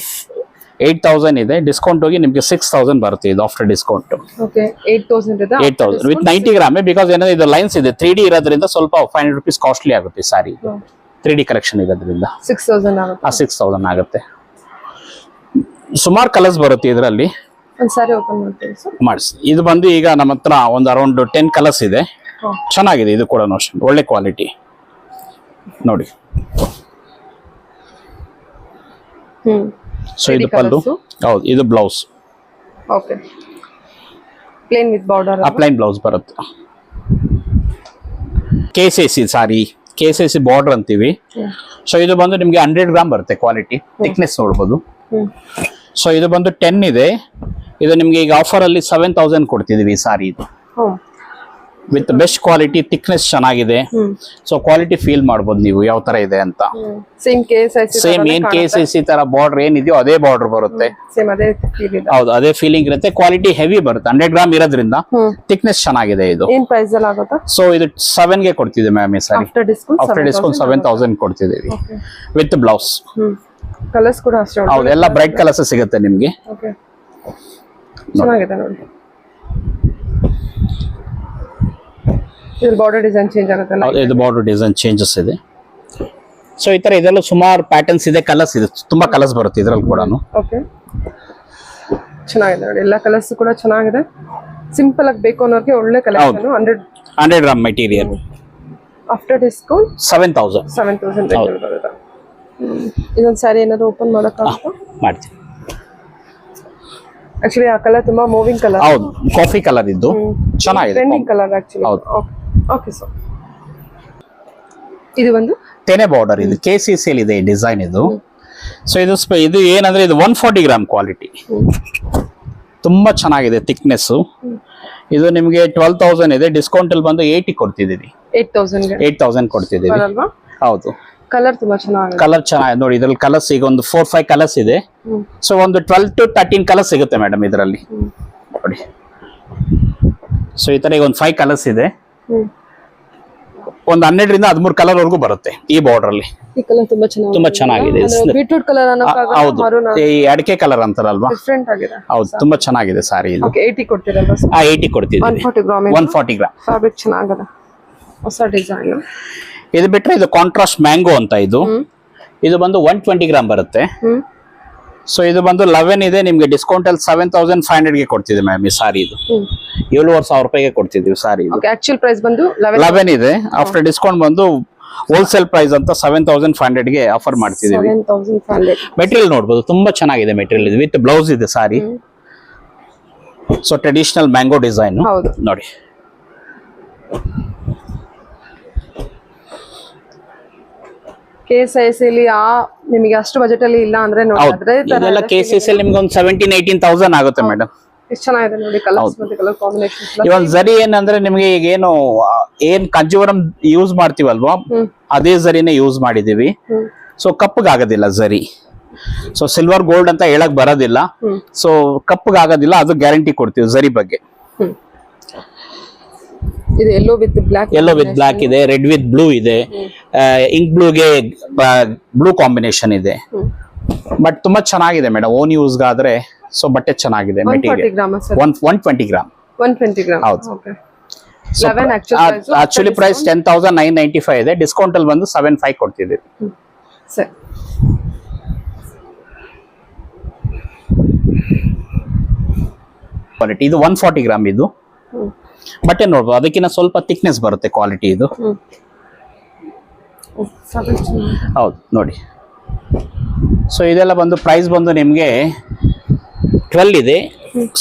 8000 ಇದೆ, ಡಿಸ್ಕೌಂಟ್ ಹೋಗಿ ನಿಮ್ಗೆ 6000 ಬರುತ್ತೆ ಇದು after discount. 8000 with 90 gram. Because ಏನಂದ್ರೆ ಇದು ಲೈನ್ಸ್ ಇದೆ, 3D ಇರೋದ್ರಿಂದ ಸ್ವಲ್ಪ 500 ರೂಪೀಸ್ ಕಾಸ್ಟ್ಲಿ ಆಗುತ್ತೆ ಸಾರಿ. 3D ಕಲೆಕ್ಷನ್ ಇರೋದ್ರಿಂದ 6000 ಆಗುತ್ತೆ. ಸುಮಾರು ಕಲರ್ಸ್ ಬರುತ್ತೆ ಇದರಲ್ಲಿ, ಮಾಡಿಸಿ. ಇದು ಬಂದು ಈಗ ನಮ್ಮ ಹತ್ರ ಒಂದು ಅರೌಂಡ್ 10 ಕಲರ್ಸ್ ಇದೆ. ಚೆನ್ನಾಗಿದೆ, ಇದು ಕೂಡ ಒಳ್ಳೆ ಕ್ವಾಲಿಟಿ ನೋಡಿ. ಸೊ ಇದು ಪಲ್ಲು, ಹೌದು. ಇದು blouse, plane with border, plain blouse ಬರುತ್ತೆ. KCC ಸಾರಿ, KCC ಬಾರ್ಡರ್ ಅಂತೀವಿ. ಸೊ ಇದು ಬಂದು ನಿಮ್ಗೆ 100 ಗ್ರಾಮ್ ಬರುತ್ತೆ ಕ್ವಾಲಿಟಿ, ಥಿಕ್ನೆಸ್ ನೋಡ್ಬೋದು. ಸೊ ಇದು ಬಂದು 10 ಇದೆ. ಇದು ನಿಮ್ಗೆ ಈಗ ಆಫರ್ ಅಲ್ಲಿ 7000 ಕೊಡ್ತಿದೀವಿ ಸಾರಿ. ಇದು ವಿತ್ ಬೆಸ್ಟ್ ಕ್ವಾಲಿಟಿ, ಥಿಕ್ನೆಸ್ ಚೆನ್ನಾಗಿದೆ. ಸೊ ಕ್ವಾಲಿಟಿ ಫೀಲ್ ಮಾಡಬಹುದು ನೀವು ಯಾವ ತರ ಇದೆ ಅಂತ. ಸೇಮ್ ಏನ್ KCC ತರ ಬಾರ್ಡರ್ ಏನಿದೆಯೋ ಅದೇ ಬಾರ್ಡರ್ ಬರುತ್ತೆ. ಹೌದು, ಅದೇ ಫೀಲಿಂಗ್ ಇರುತ್ತೆ. ಕ್ವಾಲಿಟಿ ಹೆವಿ ಬರುತ್ತೆ, 100 ಗ್ರಾಮ್ ಇರೋದ್ರಿಂದ ಥಿಕ್ನೆಸ್ ಚೆನ್ನಾಗಿದೆ. ಇದು ಸೊ ಇದು 7 ಗೆ ಕೊಡ್ತಿದ್ದೆ ಮ್ಯಾಮ್ ಈ ಸಾರಿ. ಆಫ್ಟರ್ ಡಿಸ್ಕೌಂಟ್ 7000 ಕೊಡ್ತಿದ್ದೀವಿ ವಿತ್ ಬ್ಲೌಸ್. ಕಲರ್ಸ್ ಕೂಡ ಅಷ್ಟೇ, ಹೌದು. ಎಲ್ಲ ಬ್ರೈಟ್ ಕಲರ್ಸ್ ಸಿಗುತ್ತೆ ನಿಮ್ಗೆ. ಚೆನ್ನಾಗಿದೆ ನೋಡಿ. ಇದು ಬಾರ್ಡರ್ ಡಿಸೈನ್ ಚೇಂಜ್ ಆಗುತ್ತಲ್ಲ, ಇದು ಬಾರ್ಡರ್ ಡಿಸೈನ್ ಚೇಂಜಸ್ ಇದೆ. ಸೊ ಈ ತರ ಇದೆಲ್ಲ ಸುಮಾರು ಪ್ಯಾಟರ್ನ್ಸ್ ಇದೆ, ಕಲರ್ಸ್ ಇದೆ, ತುಂಬಾ ಕಲರ್ಸ್ ಬರುತ್ತೆ ಇದ್ರಲ್ಲಿ ಕೂಡ. ಓಕೆ, ಚೆನ್ನಾಗಿದೆ ನೋಡಿ. ಎಲ್ಲ ಕಲರ್ಸ್ ಕೂಡ ಚೆನ್ನಾಗಿದೆ. ಸಿಂಪಲ್ ಆಗಿ ಬೇಕು ಅನ್ನೋರಿಗೆ ಒಳ್ಳೆ collection. 100 gram material. After discount 7000 ಬರುತ್ತೆ. ಇದೊಂದು ಸಾರಿ ಏನಾದ್ರು ಓಪನ್ ಮಾಡೋಕ್ಕಾಗುತ್ತಾ? ಮಾಡ್ತೀನಿ. ಆಕ್ಚುಲಿ ಆ ಕಲರ್ ತುಂಬಾ ಮೂವಿಂಗ್ ಕಲರ್. ಹೌದು, ಕಾಫಿ ಕಲರ್ ಇದ್ದು ಚೆನ್ನಾಗಿದೆ, ಟ್ರೆಂಡಿಂಗ್ ಕಲರ್ ಆಕ್ಚುಲಿ. ಹೌದು. Okay sir. ಇದು ಒಂದು ತೆನೆ ಬಾರ್ಡರ್, ಇದು KCC ಅಲ್ಲಿ ಇದೆ ಡಿಸೈನ್ ಇದು. ಸೊ ಇದು ಏನಂದ್ರೆ ಇದು 140 ಗ್ರಾಮ್ ಕ್ವಾಲಿಟಿ, ತುಂಬಾ ಚೆನ್ನಾಗಿದೆ ಥಿಕ್ನೆಸ್. ಇದು ನಿಮಗೆ 12000 ಇದೆ, ಡಿಸ್ಕೌಂಟ್ ಅಲ್ಲಿ ಬಂದು 80 ಕೊಡ್ತಿದ್ದೀವಿ. 8000 ಕೊಡ್ತಿದ್ದೀವಿ. ಹೌದು. ಕಲರ್ ತುಂಬಾ ಚೆನ್ನಾಗಿದೆ. ಕಲರ್ ಚೆನ್ನಾಗಿದೆ ನೋಡಿ. ಇದ್ರಲ್ಲಿ ಕಲರ್ಸ್ ಈಗ ಒಂದು 4-5 ಕಲರ್ಸ್ ಇದೆ. ಸೊ ಒಂದು 12 to 13 ಕಲರ್ಸ್ ಸಿಗುತ್ತೆ ಮೇಡಮ್ ಇದರಲ್ಲಿ ನೋಡಿ. ಸೊ ಈ ತರ ಈಗ ಒಂದು 5 ಕಲರ್ಸ್ ಇದೆ. ಒಂದು 12 ರಿಂದ 13 ಕಲರ್ ವರೆಗೂ ಬರುತ್ತೆ ಈ ಬಾರ್ಡರ್ ಅಲ್ಲಿ. ಈ ಕಲರ್ ತುಂಬಾ ಚೆನ್ನಾಗಿದೆ. ಬೀಟ್ರೂಟ್ ಕಲರ್ ಅನ್ನೋಕ್ಕಾಗಲ್ಲ, ಹೌದು. ಈ ಅಡಿಕೆ ಕಲರ್ ಅಂತಾರಲ್ವಾ, ಡಿಫರೆಂಟ್ ಆಗಿದೆ. ಹೌದು, ತುಂಬಾ ಚೆನ್ನಾಗಿದೆ ಸಾರಿ ಇದು. ಓಕೆ, 80 ಕೊಡ್ತೀರಲ್ವಾ? 80 ಕೊಡ್ತೀವಿ. 140 ಗ್ರಾಮ್. ಫ್ಯಾಬ್ರಿಕ್ ಚೆನ್ನಾಗಿದೆ, ಹೊಸ ಡಿಸೈನ್. ಇದು ಬಿಟ್ರೆ ಇದು ಕಾಂಟ್ರಾಸ್ಟ್ ಮ್ಯಾಂಗೋ ಅಂತ, ಇದು ಬಂದು 120 ಗ್ರಾಮ್ ಬರುತ್ತೆ. ಸೊ ಇದು ಬಂದು 11 ಇದೆ, ನಿಮ್ಗೆ ಡಿಸ್ಕೌಂಟ್ ಅಲ್ಲಿ 7500 ಗೆ ಕೊಡ್ತಿದ್ವಿ ಮ್ಯಾಮ್ ಈ ಸಾರಿ. ಇದು 7500 ರೂಪಾಯಿಗೆ ಕೊಡ್ತಿದ್ವಿ ಸಾರಿ. ಆಕ್ಚುಯಲ್ ಪ್ರೈಸ್ ಬಂದು 11 ಇದೆ, ಆಫ್ಟರ್ ಡಿಸ್ಕೌಂಟ್ ಬಂದು ಹೋಲ್ಸೇಲ್ ಪ್ರೈಸ್ ಅಂತ 7500 ಗೆ ಆಫರ್ ಮಾಡ್ತಿದೀವಿ. ಮೆಟೀರಿಯಲ್ ನೋಡ್ಬೋದು, ತುಂಬಾ ಚೆನ್ನಾಗಿದೆ ಮೆಟೀರಿಯಲ್. ವಿತ್ ಬ್ಲೌಸ್ ಇದೆ ಸಾರಿ. ಸೊ ಟ್ರೆಡಿಷನಲ್ ಮ್ಯಾಂಗೋ ಡಿಸೈನ್ ಹೌದು. ನೋಡಿ. KSIC ನಿಮಗೆ ಅಷ್ಟು ಬಜೆಟ್ ಅಲ್ಲಿ ಇಲ್ಲ ಅಂದ್ರೆ ನೋಡಿದ್ರೆ ಇದೆಲ್ಲ KSIC ನಿಮ್ಗೆ ಒಂದು 17,000-18,000 ಆಗುತ್ತೆ ಮೇಡಮ್. ಎಷ್ಟು ಚೆನ್ನಾಗಿದೆ ನೋಡಿ ಕಲರ್ಸ್ ಮತ್ತೆ ಕಲರ್ ಕಾಂಬಿನೇಷನ್. ಇವಾಗ ಝರಿ ಏನಂದ್ರೆ ನಿಮ್ಗೆ ಈಗ ಏನು ಕಂಜೂವರಂ ಯೂಸ್ ಮಾಡ್ತೀವಲ್ವಾ ಅದೇ ಝರಿನೇ ಯೂಸ್ ಮಾಡಿದೀವಿ. ಸೊ ಕಪ್ಪಗಾಗೋದಿಲ್ಲ ಝರಿ. ಸೊ ಸಿಲ್ವರ್ ಗೋಲ್ಡ್ ಅಂತ ಹೇಳಕ್ ಬರೋದಿಲ್ಲ. ಸೊ ಕಪ್ಪಗಾಗೋದಿಲ್ಲ, ಅದು ಗ್ಯಾರಂಟಿ ಕೊಡ್ತೀವಿ ಝರಿ ಬಗ್ಗೆ. ಇದು ಯೆಲ್ಲೋ ವಿತ್ ಬ್ಲಾಕ್ ಇದೆ, ರೆಡ್ ವಿತ್ ಬ್ಲೂ ಇದೆ, ಇಂಕ್ ಬ್ಲೂಗೆ ಬ್ಲೂ ಕಾಂಬಿನೇಷನ್ ಇದೆ. ಬಟ್ ತುಂಬಾ ಚೆನ್ನಾಗಿದೆ ಮೇಡಮ್, ಓನ್ ಯೂಸ್ಗಾದ್ರೆ. ಸೊ ಬಟ್ಟೆ ಚೆನ್ನಾಗಿದೆ. Material 120 gram. 120 ಗ್ರಾಮ್. ಹೌದು. Okay. ಆಕ್ಚುಲಿ ಪ್ರೈಸ್ 10,995 ಇದೆ. ಡಿಸ್ಕೌಂಟ್ ಅಲ್ಲಿ ಬಂದು 7,500 ಕೊಡ್ತಿದ್ದೀವಿ. ಸರಿ. ಕ್ವಾಲಿಟಿ ಇದು 140 ಗ್ರಾಮ್. ಇದು ಬಟ್ಟೆ ನೋಡ್ಬೋದು, ಅದಕ್ಕಿಂತ ಸ್ವಲ್ಪ ಥಿಕ್ನೆಸ್ ಬರುತ್ತೆ ಕ್ವಾಲಿಟಿ ಇದು. ಹೌದು ನೋಡಿ. ಸೊ ಇದೆಲ್ಲ ಬಂದು ಪ್ರೈಸ್ ಬಂದು ನಿಮ್ಗೆ 12 ಇದೆ.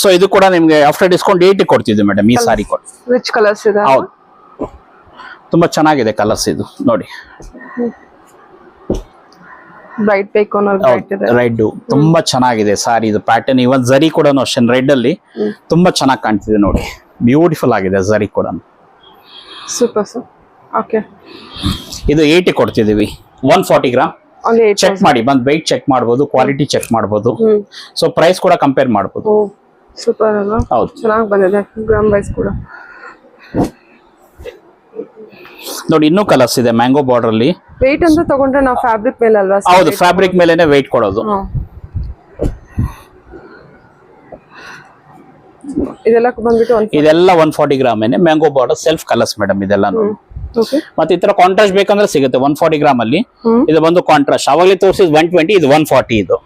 ಸೊ ಇದು ಕೂಡ ನಿಮ್ಗೆ ಆಫ್ಟರ್ ಡಿಸ್ಕೌಂಟ್ 80 ಕೊಡ್ತಿದ್ವಿ ಮೇಡಮ್. ಈ ಸಾರಿ ಕೊಟ್ಟು ರಿಚ್ ಕಲರ್ಸ್ ಇದೆ. ಹೌದು, ತುಂಬಾ ಚೆನ್ನಾಗಿದೆ ಕಲರ್ಸ್ ಇದು ನೋಡಿ. ಬ್ರೈಟ್ ಬೇಕು ರೆಡ್ ತುಂಬಾ ಚೆನ್ನಾಗಿದೆ ಸಾರಿ ಇದು ಪ್ಯಾಟರ್ನ್. ಇವನ್ ಝರಿ ಕೂಡ ಅಷ್ಟೇ ರೆಡ್ ಅಲ್ಲಿ ತುಂಬಾ ಚೆನ್ನಾಗಿ ಕಾಣ್ತಿದೆ ನೋಡಿ. ಬ್ಯೂಟಿಫುಲ್ ಆಗಿದೆ ಝರಿ ಕೂಡ. Super sir. ಓಕೆ, ಇದು 80 ಕೊಡ್ತಿದೀವಿ. 140 ಗ್ರಾಮ್. ಚೆಕ್ ಮಾಡಿ ಬಂದು ವೆಯ್ಟ್ ಚೆಕ್ ಮಾಡಬಹುದು, ಕ್ವಾಲಿಟಿ ಚೆಕ್ ಮಾಡಬಹುದು. ಸೊ ಪ್ರೈಸ್ ಕೂಡ ಕಂಪೇರ್ ಮಾಡಬಹುದು. ಸೂಪರ್ ಅಲ್ಲ? ಹೌದು, ಚೆನ್ನಾಗಿ ಬಂದಿದೆ ಗ್ರಾಮ್ ವೈಸ್ ಕೂಡ. ನೋಡಿ ಇನ್ನೂ ಕಲರ್ಸ್ ಇದೆ ಮ್ಯಾಂಗೋ ಬಾರ್ಡರ್ ಅಲ್ಲಿ. ವೆಯ್ಟ್ ಅಂತ ತಗೊಂಡ್ರೆ ನಾವು ಫ್ಯಾಬ್ರಿಕ್ ಮೇಲೆ ಅಲ್ವಾ? ಹೌದು, ಫ್ಯಾಬ್ರಿಕ್ ಮೇಲೆನೆ ವೆಯ್ಟ್ ಕೊಡೋದು. ಇದೆಲ್ಲ ಬಂದ್ಬಿಟ್ಟು ಇದೆಲ್ಲ 140 ಗ್ರಾಮ್ ಏನೆ mango border self colours madam ಇದೆಲ್ಲ. ಮತ್ತೆ ಈ ತರ ಕಾಂಟ್ರಾಸ್ಟ್ ಬೇಕಂದ್ರೆ ಸಿಗುತ್ತೆ 140 ಗ್ರಾಮ್ ಅಲ್ಲಿ. ಇದು ಬಂದು ಕಾಂಟ್ರಾಸ್ಟ್ ಅವಾಗಲೇ ತೋರಿಸಿದ್ 120, ಇದು 140. ಇದು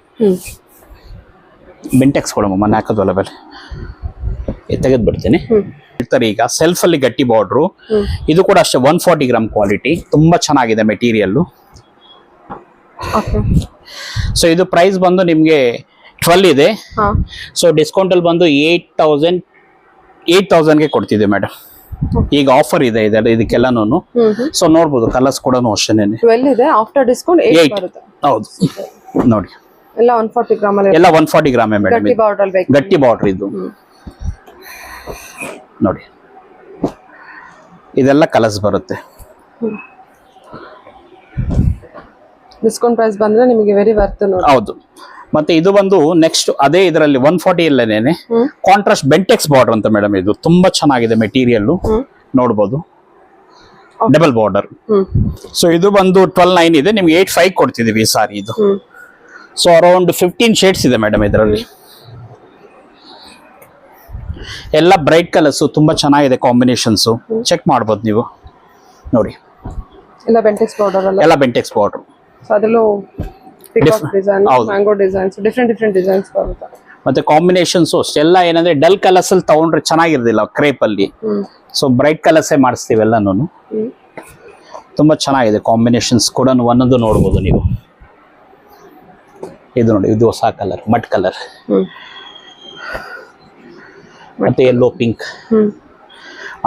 ಬಿಂಟೆಕ್ಸ್ ಕೊಡಮ್ಮ, ಮನೆ ಹಾಕೋದ್ವಲ್ಲ ಬೆಲೆ ತೆಗೆದು ಬಿಡ್ತೀನಿ. ಈಗ ಸೆಲ್ಫ್ ಅಲ್ಲಿ ಗಟ್ಟಿ ಬಾರ್ಡ್ರು. ಇದು ಕೂಡ ಅಷ್ಟೇ 140 ಗ್ರಾಮ್ ಕ್ವಾಲಿಟಿ, ತುಂಬಾ ಚೆನ್ನಾಗಿದೆ ಮೆಟೀರಿಯಲ್. ಸೊ ಇದು ಪ್ರೈಸ್ ಬಂದು ನಿಮ್ಗೆ 12 ಇದೆ. ಸೊ ಡಿಸ್ಕೌಂಟ್ ಅಲ್ಲಿ ಬಂದು 8,000ಗೆ ಕೊಡ್ತಿದ್ದೆ ಮೇಡಮ್. ಈಗ ಆಫರ್ ಇದೆ ಇದಕ್ಕೆಲ್ಲಾನು. ಸೊ ನೋಡ್ಬೋದು ಕಲರ್ಸ್ ಕೂಡ ಅಷ್ಟೇನೆ. 12 ಇದೆ, ಆಫ್ಟರ್ ಡಿಸ್ಕೌಂಟ್ 8 ಬರುತ್ತೆ. ಹೌದು ನೋಡಿ, ಎಲ್ಲ 140 ಗ್ರಾಮ್ ಅಲ್ಲಿ. ಎಲ್ಲ 140 ಗ್ರಾಮ್ ಮೇಡಮ್. ಗಟ್ಟಿ ಬಾರ್ಡರ್ ಇದು ನೋಡಿ. ಇದೆಲ್ಲ ಕಲರ್ಸ್ ಬರುತ್ತೆ. ಡಿಸ್ಕೌಂಟ್ ಪ್ರೈಸ್ ಬಂದ್ರೆ ನಿಮಗೆ ವೆರಿ ವರ್ತ್ ನೋಡಿ. ಹೌದು. ಮತ್ತೆ ಇದು ಬಂದು ನೆಕ್ಸ್ಟ್ ಅದೇ ಇದರಲ್ಲಿ 140 ಅಲ್ಲೇನೆ ಕಾಂಟ್ರಾಸ್ಟ್ ಬೆಂಟೆಕ್ಸ್ ಬಾರ್ಡರ್ ಅಂತ ಮೇಡಮ್. ಇದು ತುಂಬಾ ಚೆನ್ನಾಗಿದೆ ಮೆಟೀರಿಯಲ್, ನೋಡ್ಬೋದು. Double border. ಸೊ ಇದು ಬಂದು 12,900 ಇದೆ, ನಿಮ್ಗೆ 8,500 ಕೊಡ್ತಿದೀವಿ ಈ ಸಾರಿ ಇದು. ಸೊ ಅರೌಂಡ್ 15 ಶೇಡ್ಸ್ ಇದೆ ಮೇಡಮ್ ಇದರಲ್ಲಿ. ಎಲ್ಲ ಬ್ರೈಟ್ ಕಲರ್ಸ್, ತುಂಬಾ ಚೆನ್ನಾಗಿದೆ ಕಾಂಬಿನೇಷನ್ಸ್. ಚೆಕ್ ಮಾಡ್ಬೋದು ನೀವು ನೋಡಿ. ಎಲ್ಲ ಬೆಂಟೆಕ್ಸ್ ಬಾರ್ಡರ್ ಅಲ್ಲ? ಎಲ್ಲ ಬೆಂಟೆಕ್ಸ್ ಬಾರ್ಡರ್. ಸೊ ಅದರಲ್ಲೂ design, mango designs, different designs ಬರುತ್ತೆ. ಮತ್ತೆ ಕಾಂಬಿನೇಷನ್ಸ್ ಅಷ್ಟೆಲ್ಲ ಏನಂದ್ರೆ ಡಲ್ ಕಲರ್ಸ್ ಅಲ್ಲಿ ತಗೊಂಡ್ರೆ ಚೆನ್ನಾಗಿರ್ದಿಲ್ಲ ಕ್ರೇಪ್ ಅಲ್ಲಿ. ಸೊ ಬ್ರೈಟ್ ಕಲರ್ಸೇ ಮಾಡಿಸ್ತೀವಿ ಎಲ್ಲಾನು. ತುಂಬಾ ಚೆನ್ನಾಗಿದೆ ಕಾಂಬಿನೇಷನ್ಸ್ ಕೂಡ, ಒಂದೊಂದು ನೋಡ್ಬೋದು ನೀವು. ಇದು ನೋಡಿ, ಇದು ಹೊಸ ಕಲರ್ ಮಡ್ ಕಲರ್, ಮತ್ತೆ ಯೆಲ್ಲೋ ಪಿಂಕ್,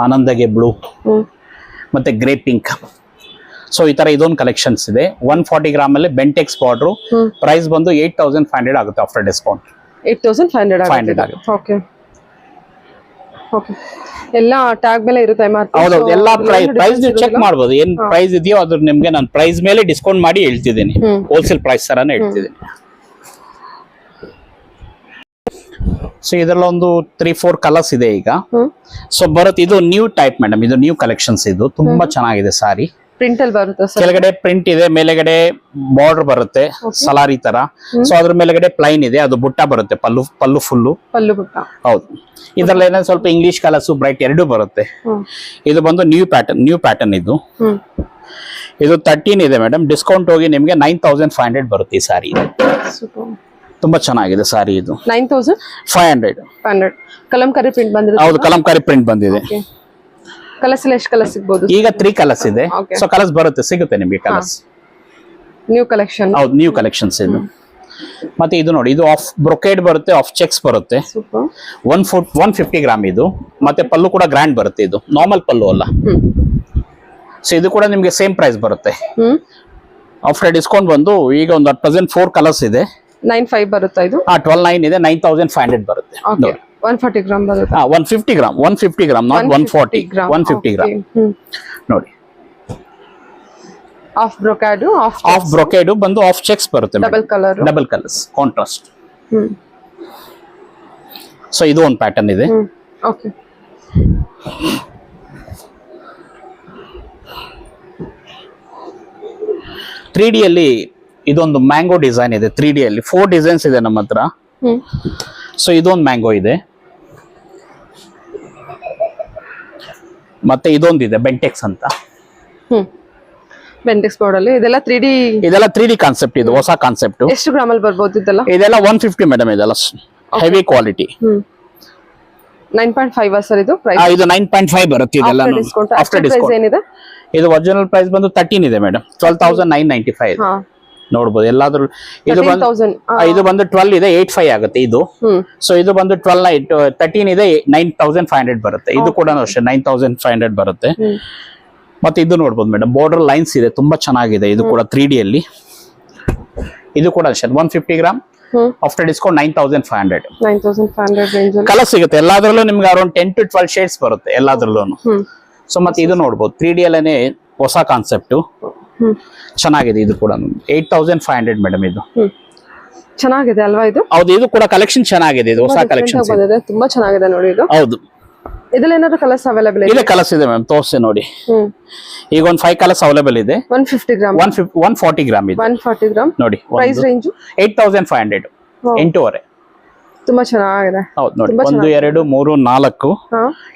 ಆನಂದಗೆ ಬ್ಲೂ, ಮತ್ತೆ ಗ್ರೇ ಪಿಂಕ್. ಸೊ ಈ ತರ ಇದೊಂದು ಕಲೆಕ್ಷನ್ಸ್ ಇದೆ. 140 ಗ್ರಾಮ್ ಅಲ್ಲಿ ಬೆಂಟೆಕ್ಸ್ ಬಾರ್ಡರ್. ಪ್ರೈಸ್ ಬಂದು 8,500 ಆಗುತ್ತೆ ಆಫ್ಟರ್ ಡಿಸ್ಕೌಂಟ್. 8,500 ಆಗುತ್ತೆ. Okay okay. ಎಲ್ಲ ಟ್ಯಾಗ್ ಮೇಲೆ ಇರುತ್ತೆ. ಹೌದು, ಎಲ್ಲ ಪ್ರೈಸ್ ನೀವು ಚೆಕ್ ಮಾಡಬಹುದು. ಏನ್ ಪ್ರೈಸ್ ಇದೆಯೋ ಅದ್ರ ನಿಮ್ಗೆ ನಾನು ಪ್ರೈಸ್ ಮೇಲೆ ಡಿಸ್ಕೌಂಟ್ ಮಾಡಿ ಹೇಳ್ತಿದ್ದೀನಿ. ಹೋಲ್ಸೇಲ್ ಪ್ರೈಸ್ ತರಾನೇ ಹೇಳ್ತಿದ್ದೀನಿ. ಸೊ ಇದೆಲ್ಲ ಒಂದು 3-4 ಕಲರ್ಸ್ ಇದೆ ಈಗ. ಸೊ ಬರುತ್ತೆ, ಇದು ನ್ಯೂ ಟೈಪ್ ಮೇಡಮ್. ಇದು ನ್ಯೂ ಕಲೆಕ್ಷನ್ಸ್. ಇದು ತುಂಬಾ ಚೆನ್ನಾಗಿದೆ ಸಾರಿ. ಪ್ರಿಂಟ್ ಅಲ್ಲಿ ಬರುತ್ತೆ ಸರ್. ಕೆಳಗಡೆ ಪ್ರಿಂಟ್ ಇದೆ, ಮೇಲೆಗಡೆ ಬಾರ್ಡರ್ ಬರುತ್ತೆ ಸಲಾರಿ ತರ. ಸೊ ಅದ್ರ ಮೇಲೆಗಡೆ ಪ್ಲೈನ್ ಇದೆ, ಅದು ಬುಟ್ಟ ಬರುತ್ತೆ. ಪಲ್ಲು ಫುಲ್ಲು ಪಲ್ಲು ಬುಟ್ಟ. ಹೌದು. ಇದ್ರಲ್ಲಿ ಏನೋ ಸ್ವಲ್ಪ ಇಂಗ್ಲಿಷ್ ಕಲರ್ಸ್ ಬ್ರೈಟ್ ಎರಡೂ ಬರುತ್ತೆ. ಇದು ಬಂದು ನ್ಯೂ ಪ್ಯಾಟರ್ನ್. ಇದು 13 ಇದೆ ಮೇಡಮ್. ಡಿಸ್ಕೌಂಟ್ ಹೋಗಿ ನಿಮ್ಗೆ 9,500 ಬರುತ್ತೆ ಈ ಸಾರಿ. ತುಂಬಾ ಚೆನ್ನಾಗಿದೆ ಸಾರಿ ಇದು. 9,500. ಕಲಂಕಾರಿ ಪ್ರಿಂಟ್ ಬಂದಿದೆ. ಹೌದು, ಕಲಂಕಾರಿ ಪ್ರಿಂಟ್ ಬಂದಿದೆ. ಕಲರ್ಸ್ ಎಷ್ಟು ಕಲರ್ಸ್ ಸಿಗಬಹುದು? ಈಗ 3 ಕಲರ್ಸ್ ಇದೆ. ಸೊ ಕಲರ್ಸ್ ಸಿಗುತ್ತೆ ನಿಮಗೆ ಕಲರ್ಸ್. New collection. ಹೌದು, ನ್ಯೂ ಕಲೆಕ್ಷನ್ಸ್ ಇದು. ಮತ್ತೆ ಇದು ನೋಡಿ, ಇದು ಆಫ್ ಬ್ರೊಕೇಡ್ ಬರುತ್ತೆ, ಆಫ್ ಚೆಕ್ಸ್ ಬರುತ್ತೆ. ಸೂಪರ್. 150 ಗ್ರಾಮ್ ಇದು. ಮತ್ತೆ ಪಲ್ಲು ಕೂಡ ಗ್ರ್ಯಾಂಡ್ ಬರುತ್ತೆ, ಇದು ನಾರ್ಮಲ್ ಪಲ್ಲು ಅಲ್ಲ. ಸೊ ಇದು ಕೂಡ ನಿಮ್ಗೆ ಸೇಮ್ ಪ್ರೈಸ್ ಬರುತ್ತೆ. ಆಫ್ಟರ್ ಡಿಸ್ಕೌಂಟ್ ಬಂದು ಈಗ ಒಂದು ಅಟ್ ಪ್ರೆಸೆಂಟ್ 4 ಕಲರ್ಸ್ ಇದೆ. 95 ಬರುತ್ತಾ ಇದು? 12,900 ಇದೆ, 9,500 ಬರುತ್ತೆ. 140 ಗ್ರಾಮ್ ಬರುತ್ತೆ. 150 ಗ್ರಾಮ್, 150 ಗ್ರಾಮ್, ನಾಟ್ 140. 150 ಗ್ರಾಮ್ ನೋಡಿ. ಆಫ್ ಬ್ರೊಕಾಡು, ಆಫ್ ಬ್ರೊಕೇಡು ಬಂದು ಆಫ್ ಚೆಕ್ಸ್ ಬರುತ್ತೆ, ಡಬಲ್ ಕಲರ್ಸ್ ಕಾಂಟ್ರಾಸ್ಟ್. ಸೊ ಇದು ಒಂದು ಪ್ಯಾಟರ್ನ್ ಇದೆ. ಓಕೆ. ತ್ರೀ ಡಿ ಅಲ್ಲಿ ಇದೊಂದು ಮ್ಯಾಂಗೋ ಡಿಸೈನ್ ಇದೆ. 3D ಅಲ್ಲಿ 4 ಡಿಸೈನ್ಸ್ ಇದೆ ನಮ್ಮ ಹತ್ರ. ಸೊ ಇದೊಂದು ಮ್ಯಾಂಗೋ ಇದೆ, ಮತ್ತೆ ಇದೊಂದಿದೆ ಬೆಂಟೆಕ್ಸ್ ಅಂತ. ಬೆಂಟೆಕ್ಸ್ ಬೋರ್ಡ್ ಅಲ್ಲಿ ಇದೆಲ್ಲ 3D ಕಾನ್ಸೆಪ್ಟ್. ಇದು ಹೊಸ ಕಾನ್ಸೆಪ್ಟ್. ಎಷ್ಟು ಗ್ರಾಮ್ ಅಲ್ಲಿ ಬರ್ಬೋದು ಇದೆಲ್ಲ 150 ಮೇಡಮ್. ಇದೆಲ್ಲ ಹೆವಿ ಕ್ವಾಲಿಟಿ. 9.5 ಸರ್ ಇದು ಪ್ರೈಸ್? ಇದು 9.5 ಬರುತ್ತೆ ಇದೆಲ್ಲ. ಆಫ್ಟರ್ ಡಿಸ್ಕೌಂಟ್ ಏನಿದೆ? ಇದು ಒರಿಜಿನಲ್ ಪ್ರೈಸ್ ಬಂದು 13 ಇದೆ ಮೇಡಮ್. 12,995 ನೋಡಬಹುದು ಎಲ್ಲಾದ್ರೂ. ಇದು ಬಂದು 12 ಇದೆ, 85 ಆಗುತ್ತೆ ಇದು. ಸೊ ಇದು ಬಂದು 13 ಇದೆ, 9,500 ಬರುತ್ತೆ. ಇದು ಕೂಡ ಅಷ್ಟೇ 9,500 ಬರುತ್ತೆ. ಮತ್ತೆ ಇದು ನೋಡ್ಬೋದು ಮೇಡಮ್, ಬಾರ್ಡರ್ ಲೈನ್ಸ್ ಇದೆ, ತುಂಬಾ ಚೆನ್ನಾಗಿದೆ. ಇದು ಕೂಡ 3D ಅಲ್ಲಿ. ಇದು ಕೂಡ ಅಷ್ಟೇ 150 ಗ್ರಾಮ್. After discount 9,500. 9,500 ರೇಂಜ್ ಅಲ್ಲಿ ಕಲರ್ ಸಿಗುತ್ತೆ. ಎಲ್ಲಾದ್ರಲ್ಲೂ ನಿಮ್ಗೆ ಅರೌಂಡ್ 10 to 12 ಶೇಡ್ಸ್ ಬರುತ್ತೆ ಎಲ್ಲಾದ್ರಲ್ಲೂ. ಸೊ ಮತ್ತೆ ಇದು ನೋಡ್ಬೋದು 3D ಅಲ್ಲೇನೆ ಹೊಸ ಕಾನ್ಸೆಪ್ಟ್, ಚೆನ್ನಾಗಿದೆ. ಇದು ಕೂಡ 8,500 ಮೇಡಮ್. ಇದು ಚೆನ್ನಾಗಿದೆ ಅಲ್ವಾ ಇದು? ಹೌದು, ಇದು ಕೂಡ ಕಲೆಕ್ಷನ್ ಚೆನ್ನಾಗಿದೆ. ಇದು ಹೊಸ ಕಲೆಕ್ಷನ್ ತುಂಬಾ ಚೆನ್ನಾಗಿದೆ ನೋಡಿ ಇದು. ಹೌದು. ಇದ್ರಲ್ಲಿ ಏನಾದ್ರು ಕಲರ್ಸ್ ಅವೈಲೇಬಲ್ ಇದೆ? ಕಲರ್ಸ್ ಇದೆ ಮ್ಯಾಮ್, ತೋರಿಸಿ ನೋಡಿ. ಈಗ ಒಂದು 5 ಕಲರ್ಸ್ ಅವೈಲೇಬಲ್ ಇದೆ. 150 ಗ್ರಾಮ್, 140 ಗ್ರಾಮ್ ಇದೆ. 140 ಗ್ರಾಮ್ ನೋಡಿ. Price range 8,500. 8.5. ತುಂಬಾ ಚೆನ್ನಾಗಿದೆ. ಹೌದು ನೋಡಿ, 1 2 3 4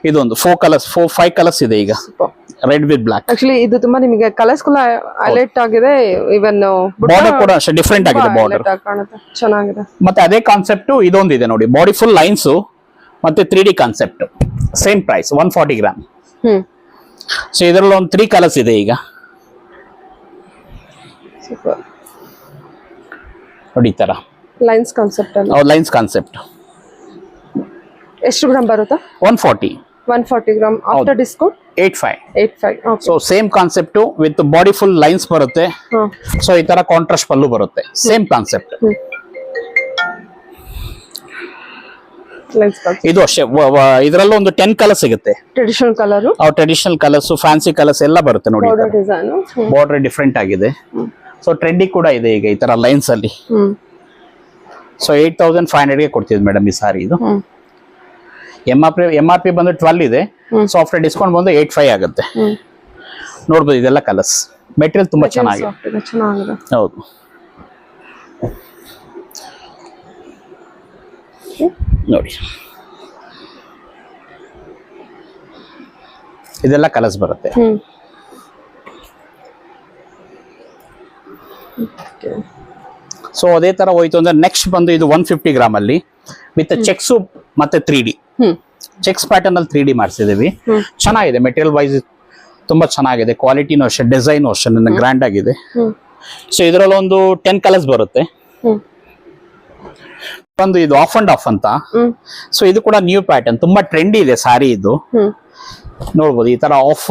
ಇದೊಂದು 5 ಕಲರ್ಸ್ ಇದೆ ಈಗ. Red with block. ಆಕ್ಚುಲಿ ಇದು ತುಂಬಾ ನಿಮಗೆ ಕಲರ್ಸ್ ಕೂಡ ಹೈಲೈಟ್ ಆಗಿದೆ. ಇವನ್ ಬಾರ್ಡರ್ ಕೂಡ ಅಷ್ಟೇ ಡಿಫರೆಂಟ್ ಆಗಿದೆ. ಬಾರ್ಡರ್ ಕಾಣುತ್ತೆ, ಚೆನ್ನಾಗಿದೆ. ಮತ್ತೆ ಅದೇ ಕಾನ್ಸೆಪ್ಟ್ ಇದೊಂದು ಇದೆ ನೋಡಿ, ಬಾಡಿ ಫುಲ್ ಲೈನ್ಸ್ ಮತ್ತೆ 3D concept. Same price 140 gram. So ಇದರಲ್ಲಿ ಒಂದು 3 ಕಲರ್ಸ್ ಇದೆ ಈಗ. ಸೂಪರ್ ನೋಡಿ, ಈ ತರ ಲೈನ್ಸ್ ಕಾನ್ಸೆಪ್ಟ್ ಅಲ್ಲಿ. Lines concept. ಎಷ್ಟು ಗ್ರಾಮ್ ಬರುತ್ತಾ? 140 gram. After discount 85. So same concept with body full lines ಬರುತ್ತೆ. ಸೊ ಈ ತರ ಕಾಂಟ್ರಾಸ್ಟ್ ಪಲ್ಲು ಬರುತ್ತೆ. Same concept. ಇದು ಅಷ್ಟೇ. ಇದರಲ್ಲೂ ಒಂದು 10 ಕಲರ್ ಸಿಗುತ್ತೆ. ಟ್ರೆಡಿಷನಲ್ ಕಲರ್ಸ್, ಫ್ಯಾನ್ಸಿ ಕಲರ್ಸ್ ಎಲ್ಲ ಬರುತ್ತೆ ನೋಡಿ. ಬಾರ್ಡರ್ ಡಿಫ್ರೆಂಟ್ ಆಗಿದೆ. ಸೊ ಟ್ರೆಂಡಿ ಕೂಡ ಇದೆ ಈಗ ಈ ತರ ಲೈನ್ಸ್ ಅಲ್ಲಿ. ಸೊ 8,500 ಗೆ ಕೊಡ್ತಿದ್ವಿ ಮೇಡಮ್ ಈ ಸಾರಿ. ಇದು MRP ಬಂದು 12 ಇದೆ. ಸೊ ಆಫ್ಟರ್ ಡಿಸ್ಕೌಂಟ್ ಬಂದು 85 ಆಗುತ್ತೆ. ನೋಡ್ಬೋದು ಇದೆಲ್ಲ ಕಲರ್ಸ್. ಮೆಟೀರಿಯಲ್ ತುಂಬಾ ಚೆನ್ನಾಗಿದೆ. ಹೌದು. ನೋಡಿ, ಇದೆಲ್ಲ ಕಲರ್ಸ್ ಬರುತ್ತೆ. ಸೊ ಅದೇ ತರ ಹೋಯ್ತು ಅಂದ್ರೆ ನೆಕ್ಸ್ಟ್ ಬಂದು ಇದು 150 ಗ್ರಾಮ್ ಅಲ್ಲಿ ವಿತ್ ಚೆಕ್ಸ್ ಮತ್ತೆ 3D ಚೆಕ್ಸ್ ಪ್ಯಾಟರ್ನ್ ಅಲ್ಲಿ 3D ಮಾಡಿಸಿದೀವಿ. ಚೆನ್ನಾಗಿದೆ. ಮೆಟೀರಿಯಲ್ ವೈಸ್ ತುಂಬಾ ಚೆನ್ನಾಗಿದೆ. ಕ್ವಾಲಿಟಿನೂ ಅಷ್ಟೇ, ಡಿಸೈನ್ ಅಷ್ಟೇ ಗ್ರ್ಯಾಂಡ್ ಆಗಿದೆ. ಸೊ ಇದರಲ್ಲಿ ಒಂದು 10 ಕಲರ್ಸ್ ಬರುತ್ತೆ. ಒಂದು ಇದು ಆಫ್ ಅಂಡ್ ಆಫ್ ಅಂತ. ಸೊ ಇದು ಕೂಡ ನ್ಯೂ ಪ್ಯಾಟರ್ನ್, ತುಂಬಾ ಟ್ರೆಂಡಿ ಇದೆ ಸಾರಿ. ಇದು ನೋಡ್ಬೋದು ಈ ತರ ಆಫ್.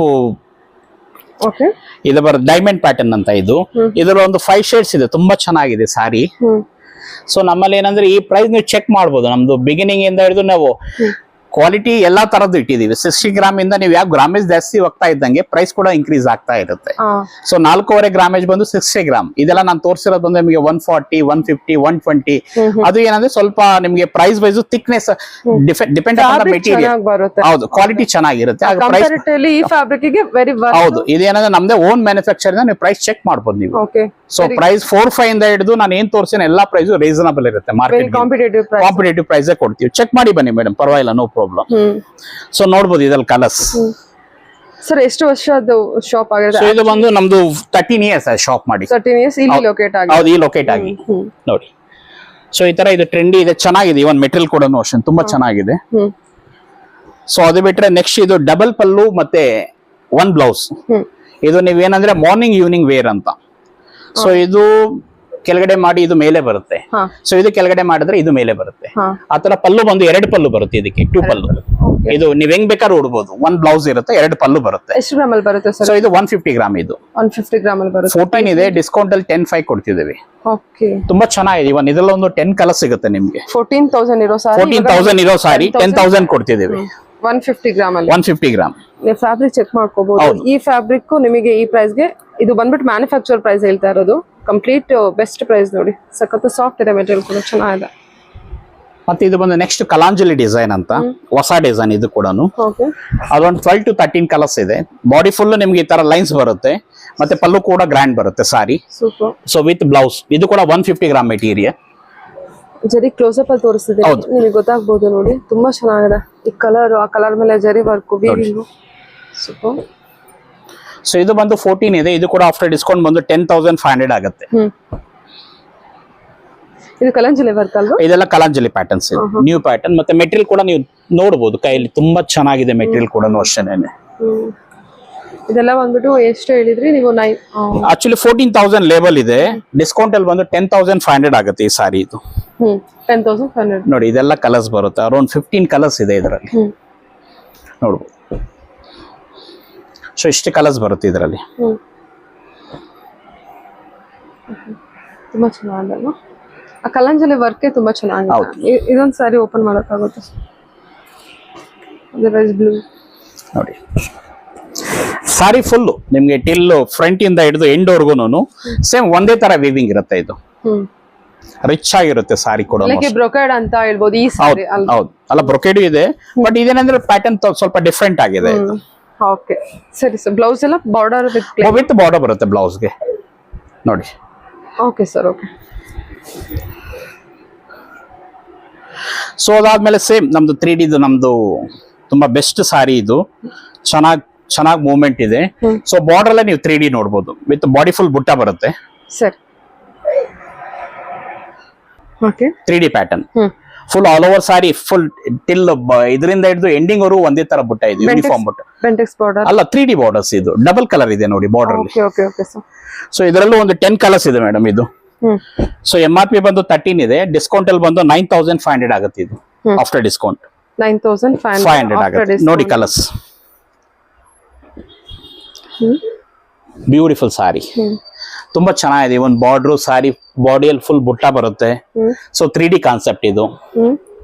ಇದು ಬರ ಡೈಮಂಡ್ ಪ್ಯಾಟರ್ನ್ ಅಂತ. ಇದು ಇದರ ಒಂದು 5 ಶೇಡ್ಸ್ ಇದೆ. ತುಂಬಾ ಚೆನ್ನಾಗಿದೆ ಸಾರಿ. ಸೊ ನಮ್ಮಲ್ಲಿ ಏನಂದ್ರೆ ಈ ಪ್ರೈಸ್ ನೀವು ಚೆಕ್ ಮಾಡ್ಬೋದು. ನಮ್ದು ಬಿಗಿನಿಂಗ್ ಇಂದ ಹಿಡಿದು ನಾವು ಕ್ವಾಲಿಟಿ ಎಲ್ಲಾ ತರದ್ದು ಇಟ್ಟಿದೀವಿ. 60 ಗ್ರಾಮ್ ಇಂದ ನೀವು ಯಾವ ಗ್ರಾಮೇಜ್ ಜಾಸ್ತಿ ಹೋಗ್ತಾ ಇದ್ದಂಗೆ ಪ್ರೈಸ್ ಕೂಡ ಇನ್ಕ್ರೀಸ್ ಆಗ್ತಾ ಇರುತ್ತೆ. ಸೊ 4.5 ಗ್ರಾಮೇಜ್ ಬಂದು 60 ಗ್ರಾಮ್. ಇದೆಲ್ಲ ನಾನು ತೋರಿಸಿರೋದು ಬಂದು ನಿಮಗೆ 140, 150, 120. ಅದು ಏನಂದ್ರೆ ಸ್ವಲ್ಪ ನಿಮಗೆ price wise thickness depend on the material. ಹೌದು, ಕ್ವಾಲಿಟಿ ಚೆನ್ನಾಗಿರುತ್ತೆ. ಹೌದು, ಇದೇನಂದ್ರೆ ನಮ್ದೇ ಓನ್ ಮ್ಯಾನುಫ್ಯಾಕ್ಚರ್ ನೀವು ಪ್ರೈಸ್ ಚೆಕ್ ಮಾಡ್ಬೋದು ನೀವು. ಸೊ ಪ್ರೈಸ್ 4-5 ಇಂದ ಹಿಡಿದು ನಾನು ಏನ್ ತೋರಿಸಿನ ಎಲ್ಲಾ ಪ್ರೈಸ್ ರೀಸನಬಲ್ ಇರುತ್ತೆ. ಮಾರ್ಕೆಟ್ ಕಾಂಪಿಟೇಟಿವ್ ಪ್ರೈಸ್ ಕೊಡ್ತೀವಿ. ಚೆಕ್ ಮಾಡಿ ಬನ್ನಿ ಮೇಡಮ್, ಪರವಾಗಿಲ್ಲ, ನೋ ಪ್ರಾಬ್ಲಮ್. ಸೊ ನೋಡ್ಬೋದು ಇದ್ರಲ್ಲಿ ಕಲರ್ಸ್. ಸರ್ ಎಷ್ಟು ವರ್ಷದ ಶಾಪ್ ಆಗಿದೆ? ಇದು ಬಂದು ನಮ್ದು 13 ಇಯರ್ಸ್ ಶಾಪ್ ಮಾಡಿ. 13 ಇಯರ್ಸ್ ಇಲ್ಲಿ ಲೊಕೇಟ್ ಆಗಿ. ಹೌದು, ಈ ಲೊಕೇಟ್ ಆಗಿ ನೋಡಿ. ಸೊ ಈ ತರ ಇದು ಟ್ರೆಂಡಿ ಇದೆ, ಚೆನ್ನಾಗಿದೆ. ಇವನ್ ಮೆಟೀರಿಯಲ್ ಕೂಡ ಅಷ್ಟೇ ತುಂಬಾ ಚೆನ್ನಾಗಿದೆ. ಸೊ ಅದು ಬಿಟ್ರೆ ನೆಕ್ಸ್ಟ್ ಇದು ಡಬಲ್ ಪಲ್ಲು ಮತ್ತೆ 1 ಬ್ಲೌಸ್. ಇದು ನೀವೇನಂದ್ರೆ ಮಾರ್ನಿಂಗ್ ಈವ್ನಿಂಗ್ ವೇರ್ ಅಂತ. ಸೊ ಇದು ಕೆಳಗಡೆ ಮಾಡಿ ಇದು ಮೇಲೆ ಬರುತ್ತೆ. ಹಾ ಸೊ ಇದು ಕೆಳಗಡೆ ಮಾಡಿದ್ರೆ ಇದು ಮೇಲೆ ಬರುತ್ತೆ. ಹಾ ಆ ತರ ಪಲ್ಲು ಬಂದು 2 ಪಲ್ಲು ಬರುತ್ತೆ ಇದಕ್ಕೆ, 2 ಪಲ್ಲು. ಇದು ನೀವ್ ಹೆಂಗ್ ಬೇಕಾದ್ರೂ ಉಡ್ಬೋದು. 1 ಬ್ಲೌಸ್ ಇರುತ್ತೆ, 2 ಪಲ್ಲು ಬರುತ್ತೆ. ಎಷ್ಟು ಗ್ರಾಮ್ ಅಲ್ಲಿ ಬರುತ್ತೆ ಸರ್? ಸೊ ಇದು 150 ಗ್ರಾಮ್, ಇದು 150 ಗ್ರಾಮ್ ಅಲ್ಲಿ ಬರುತ್ತೆ. 14 ಇದೆ, ಡಿಸ್ಕೌಂಟ್ ಅಲ್ಲಿ 10.5 ಕೊಡ್ತಿದ್ದೀವಿ. ಓಕೆ, ತುಂಬಾ ಚೆನ್ನಾಗಿದೆ. ಇವನ್ ಇದ್ರಲ್ಲಿ ಒಂದು 10 ಕಲರ್ ಸಿಗುತ್ತೆ ನಿಮ್ಗೆ. 14,000 ಇರೋ ಸಾರಿ 14,000 ಇರೋ ಸಾರಿ 10,000 ಕೊಡ್ತಿದ್ದೀವಿ. 150 ಗ್ರಾಮ್ ಅಲ್ಲಿ 150 ಗ್ರಾಮ್. ನೀವು ಫ್ಯಾಬ್ರಿಕ್ ಚೆಕ್ ಮಾಡ್ಕೋಬಹುದು. ಈ ಫ್ಯಾಬ್ರಿಕ್ ನಿಮಗೆ ಈ ಪ್ರೈಸ್ ಗೆ, ಇದು ಬಂದ್ಬಿಟ್ಟು ಮ್ಯಾನುಫ್ಯಾಕ್ಚರ್ ಪ್ರೈಸ್ ಹೇಳ್ತಾ ಇರೋದು. ಕಂಪ್ಲೀಟ್ ಬೆಸ್ಟ್ ಪ್ರೈಸ್ ನೋಡಿ, ಸಖತ್ ಸಾಫ್ಟ್ ಇದೆ, ಮೆಟೀರಿಯಲ್ ಕೂಡ ಚೆನ್ನಾಗಿದೆ. ಮತ್ತೆ ಇದು ಬಂದು ನೆಕ್ಸ್ಟ್ ಕಲಾಂಜಲಿ ಡಿಸೈನ್ ಅಂತ, ಹೊಸ ಡಿಸೈನ್ ಇದು ಕೂಡ. ಓಕೆ, ಅದೊಂದು 12 to 13 ಕಲರ್ಸ್ ಇದೆ. ಬಾಡಿ ಫುಲ್ ನಿಮ್ಗೆ ಈ ತರ ಲೈನ್ಸ್ ಬರುತ್ತೆ, ಮತ್ತೆ ಪಲ್ಲು ಕೂಡ ಗ್ರ್ಯಾಂಡ್ ಬರುತ್ತೆ ಸಾರಿ. ಸೂಪರ್. So with blouse. ಇದು ಕೂಡ 150 ಗ್ರಾಮ್ ಮೆಟೀರಿಯಲ್. ಜರಿ ಕ್ಲೋಸ್ ಅಪ್ ಅಲ್ಲಿ ತೋರಿಸ್ತಿದೆ, ನಿಮಗೆ ಗೊತ್ತಾಗ್ಬೋದು ನೋಡಿ. ತುಂಬಾ ಚೆನ್ನಾಗಿದೆ ಈ ಕಲರ್, ಆ ಕಲರ್ ಮೇಲೆ ಜರಿ ವರ್ಕ್, ವೀವಿಂಗ್. ಸೂಪರ್. ಸೊ ಇದು ಬಂದು 14 ಇದೆ. ಇದು ಕೂಡ ಆಫ್ಟರ್ ಡಿಸ್ಕೌಂಟ್ ಬಂದು 10,500 ಆಗುತ್ತೆ. ಇದು ಕಲಂಜಲಿ ವರ್ಕ್ ಅಲ್ವಾ? ಇದೆಲ್ಲ ಕಲಾಂಜಲಿ ಪ್ಯಾಟರ್ನ್ಸ್, ನ್ಯೂ ಪ್ಯಾಟರ್ನ್. ಮತ್ತೆ ಮೆಟೀರಿಯಲ್ ಕೂಡ ನೀವು ನೋಡಬಹುದು ಕೈಯಲ್ಲಿ, ತುಂಬಾ ಚೆನ್ನಾಗಿದೆ ಮೆಟೀರಿಯಲ್ ಕೂಡ ಅಷ್ಟೇನೆ. ಇದೆಲ್ಲ ಬಂದ್ಬಿಟ್ಟು ಎಷ್ಟು ಹೇಳಿದ್ರಿ ನೀವು? ಆಕ್ಚುಲಿ 14,000 ಲೇಬಲ್ ಇದೆ, ಡಿಸ್ಕೌಂಟ್ ಅಲ್ಲಿ ಬಂದು 10,500 ಆಗುತ್ತೆ ಈ ಸಾರಿ. ಇದು 10,500 ನೋಡಿ. ಇದೆಲ್ಲ ಕಲರ್ಸ್ ಬರುತ್ತೆ, ಅರೌಂಡ್ 15 ಕಲರ್ಸ್ ಇದೆ ಇದರಲ್ಲಿ, ನೋಡ್ಬೋದು. ಸೊ ಇಷ್ಟು ಕಲರ್ಸ್ ಬರುತ್ತೆ ಇದರಲ್ಲಿ. ತುಂಬಾ ಚೆನ್ನಾಗಲ್ಲ ಆ ಕಲಂಜಲಿ ವರ್ಕ್ ತುಂಬಾ ಚೆನ್ನಾಗಿದೆ. ಇದೊಂದು ಸಾರಿ ಓಪನ್ ಮಾಡೋಕ್ಕಾಗುತ್ತೆ. ಅದರ್ವೈಸ್ ಬ್ಲೂ ನೋಡಿ. ಸಾರಿ ಫುಲ್ ನಿಮ್ಗೆ ಟಿಲ್ ಫ್ರಂಟ್ ಇಂದ ಹಿಡಿದು ಎಂಡ್ ವರ್ಗೂನು ಸೇಮ್ ಒಂದೇ ತರ ವೀವಿಂಗ್ ಇರುತ್ತೆ. ಇದು ರಿಚ್ ಆಗಿರುತ್ತೆ ಸಾರಿ ಕೂಡ. ಬ್ರೊಕೇಡ್ ಅಂತ ಹೇಳ್ಬೋದು ಈ ಸಾರಿ. ಹೌದು, ಅಲ್ಲ ಬ್ರೊಕೇಡ್ ಇದೆ, ಬಟ್ ಇದೇನಂದ್ರೆ ಪ್ಯಾಟರ್ನ್ ಸ್ವಲ್ಪ ಡಿಫ್ರೆಂಟ್ ಆಗಿದೆ. ಓಕೆ, ಸರಿ ಸರ್. ಬ್ಲೌಸ್ ಎಲ್ಲ ಬಾರ್ಡರ್ ವಿತ್ ಬಾರ್ಡರ್ ಬರುತ್ತೆ ಬ್ಲೌಸ್ಗೆ ನೋಡಿ. Okay sir, okay. ಸೊ ಅದಾದ್ಮೇಲೆ ಸೇಮ್ ನಮ್ದು 3D ನಮ್ದು ತುಂಬಾ ಬೆಸ್ಟ್ ಸಾರಿ. ಇದು ಚೆನ್ನಾಗಿ ಮೂವ್ಮೆಂಟ್ ಇದೆ. ಸೊ ಬಾರ್ಡರ್ ಅಲ್ಲೇ ನೀವು 3D ನೋಡ್ಬೋದು, ವಿತ್ ಬಾಡಿ ಫುಲ್ ಬುಟ್ಟ ಬರುತ್ತೆ sir. Okay, 3D pattern full all over sari, full till ಇದರಿಂದ ಹಿಡಿದು ಎಂಡಿಂಗ್ ವರೆಗೂ ಒಂದೇ ತರ ಬುಟ್ಟ ಇದೆ, ಯೂನಿಫಾರ್ಮ್ ಬುಟ್ಟ. ಬೆಂಟೆಕ್ಸ್ ಬಾರ್ಡರ್ ಅಲ್ಲ, 3D ಬಾರ್ಡರ್ಸ್. ಇದು ಡಬಲ್ ಕಲರ್ ಇದೆ ನೋಡಿ ಬಾರ್ಡರ್ ಅಲ್ಲಿ. Okay okay sir. ಸೊ ಇದರಲ್ಲೂ ಒಂದು 10 ಕಲರ್ಸ್ ಇದೆ ಮೇಡಮ್ ಇದು. ಸೊ MRP ಬಂದು 13 ಇದೆ, ಡಿಸ್ಕೌಂಟ್ ಅಲ್ಲಿ ಬಂದು 9,500 ಆಗುತ್ತೆ. ಇದು ಆಫ್ಟರ್ ಡಿಸ್ಕೌಂಟ್ 9,500 ಆಗುತ್ತೆ. ನೋಡಿ ಕಲರ್ಸ್, ಬ್ಯೂಟಿಫುಲ್ ಸಾರಿ, ತುಂಬಾ ಚೆನ್ನಾಗಿದೆ. ಒಂದು ಬಾರ್ಡರ್ ಸಾರಿ ಬಾಡಿಯಲ್ಲಿ ಫುಲ್ ಬುಟ್ಟ ಬರುತ್ತೆ. ಸೊ 3D ಕಾನ್ಸೆಪ್ಟ್ ಇದು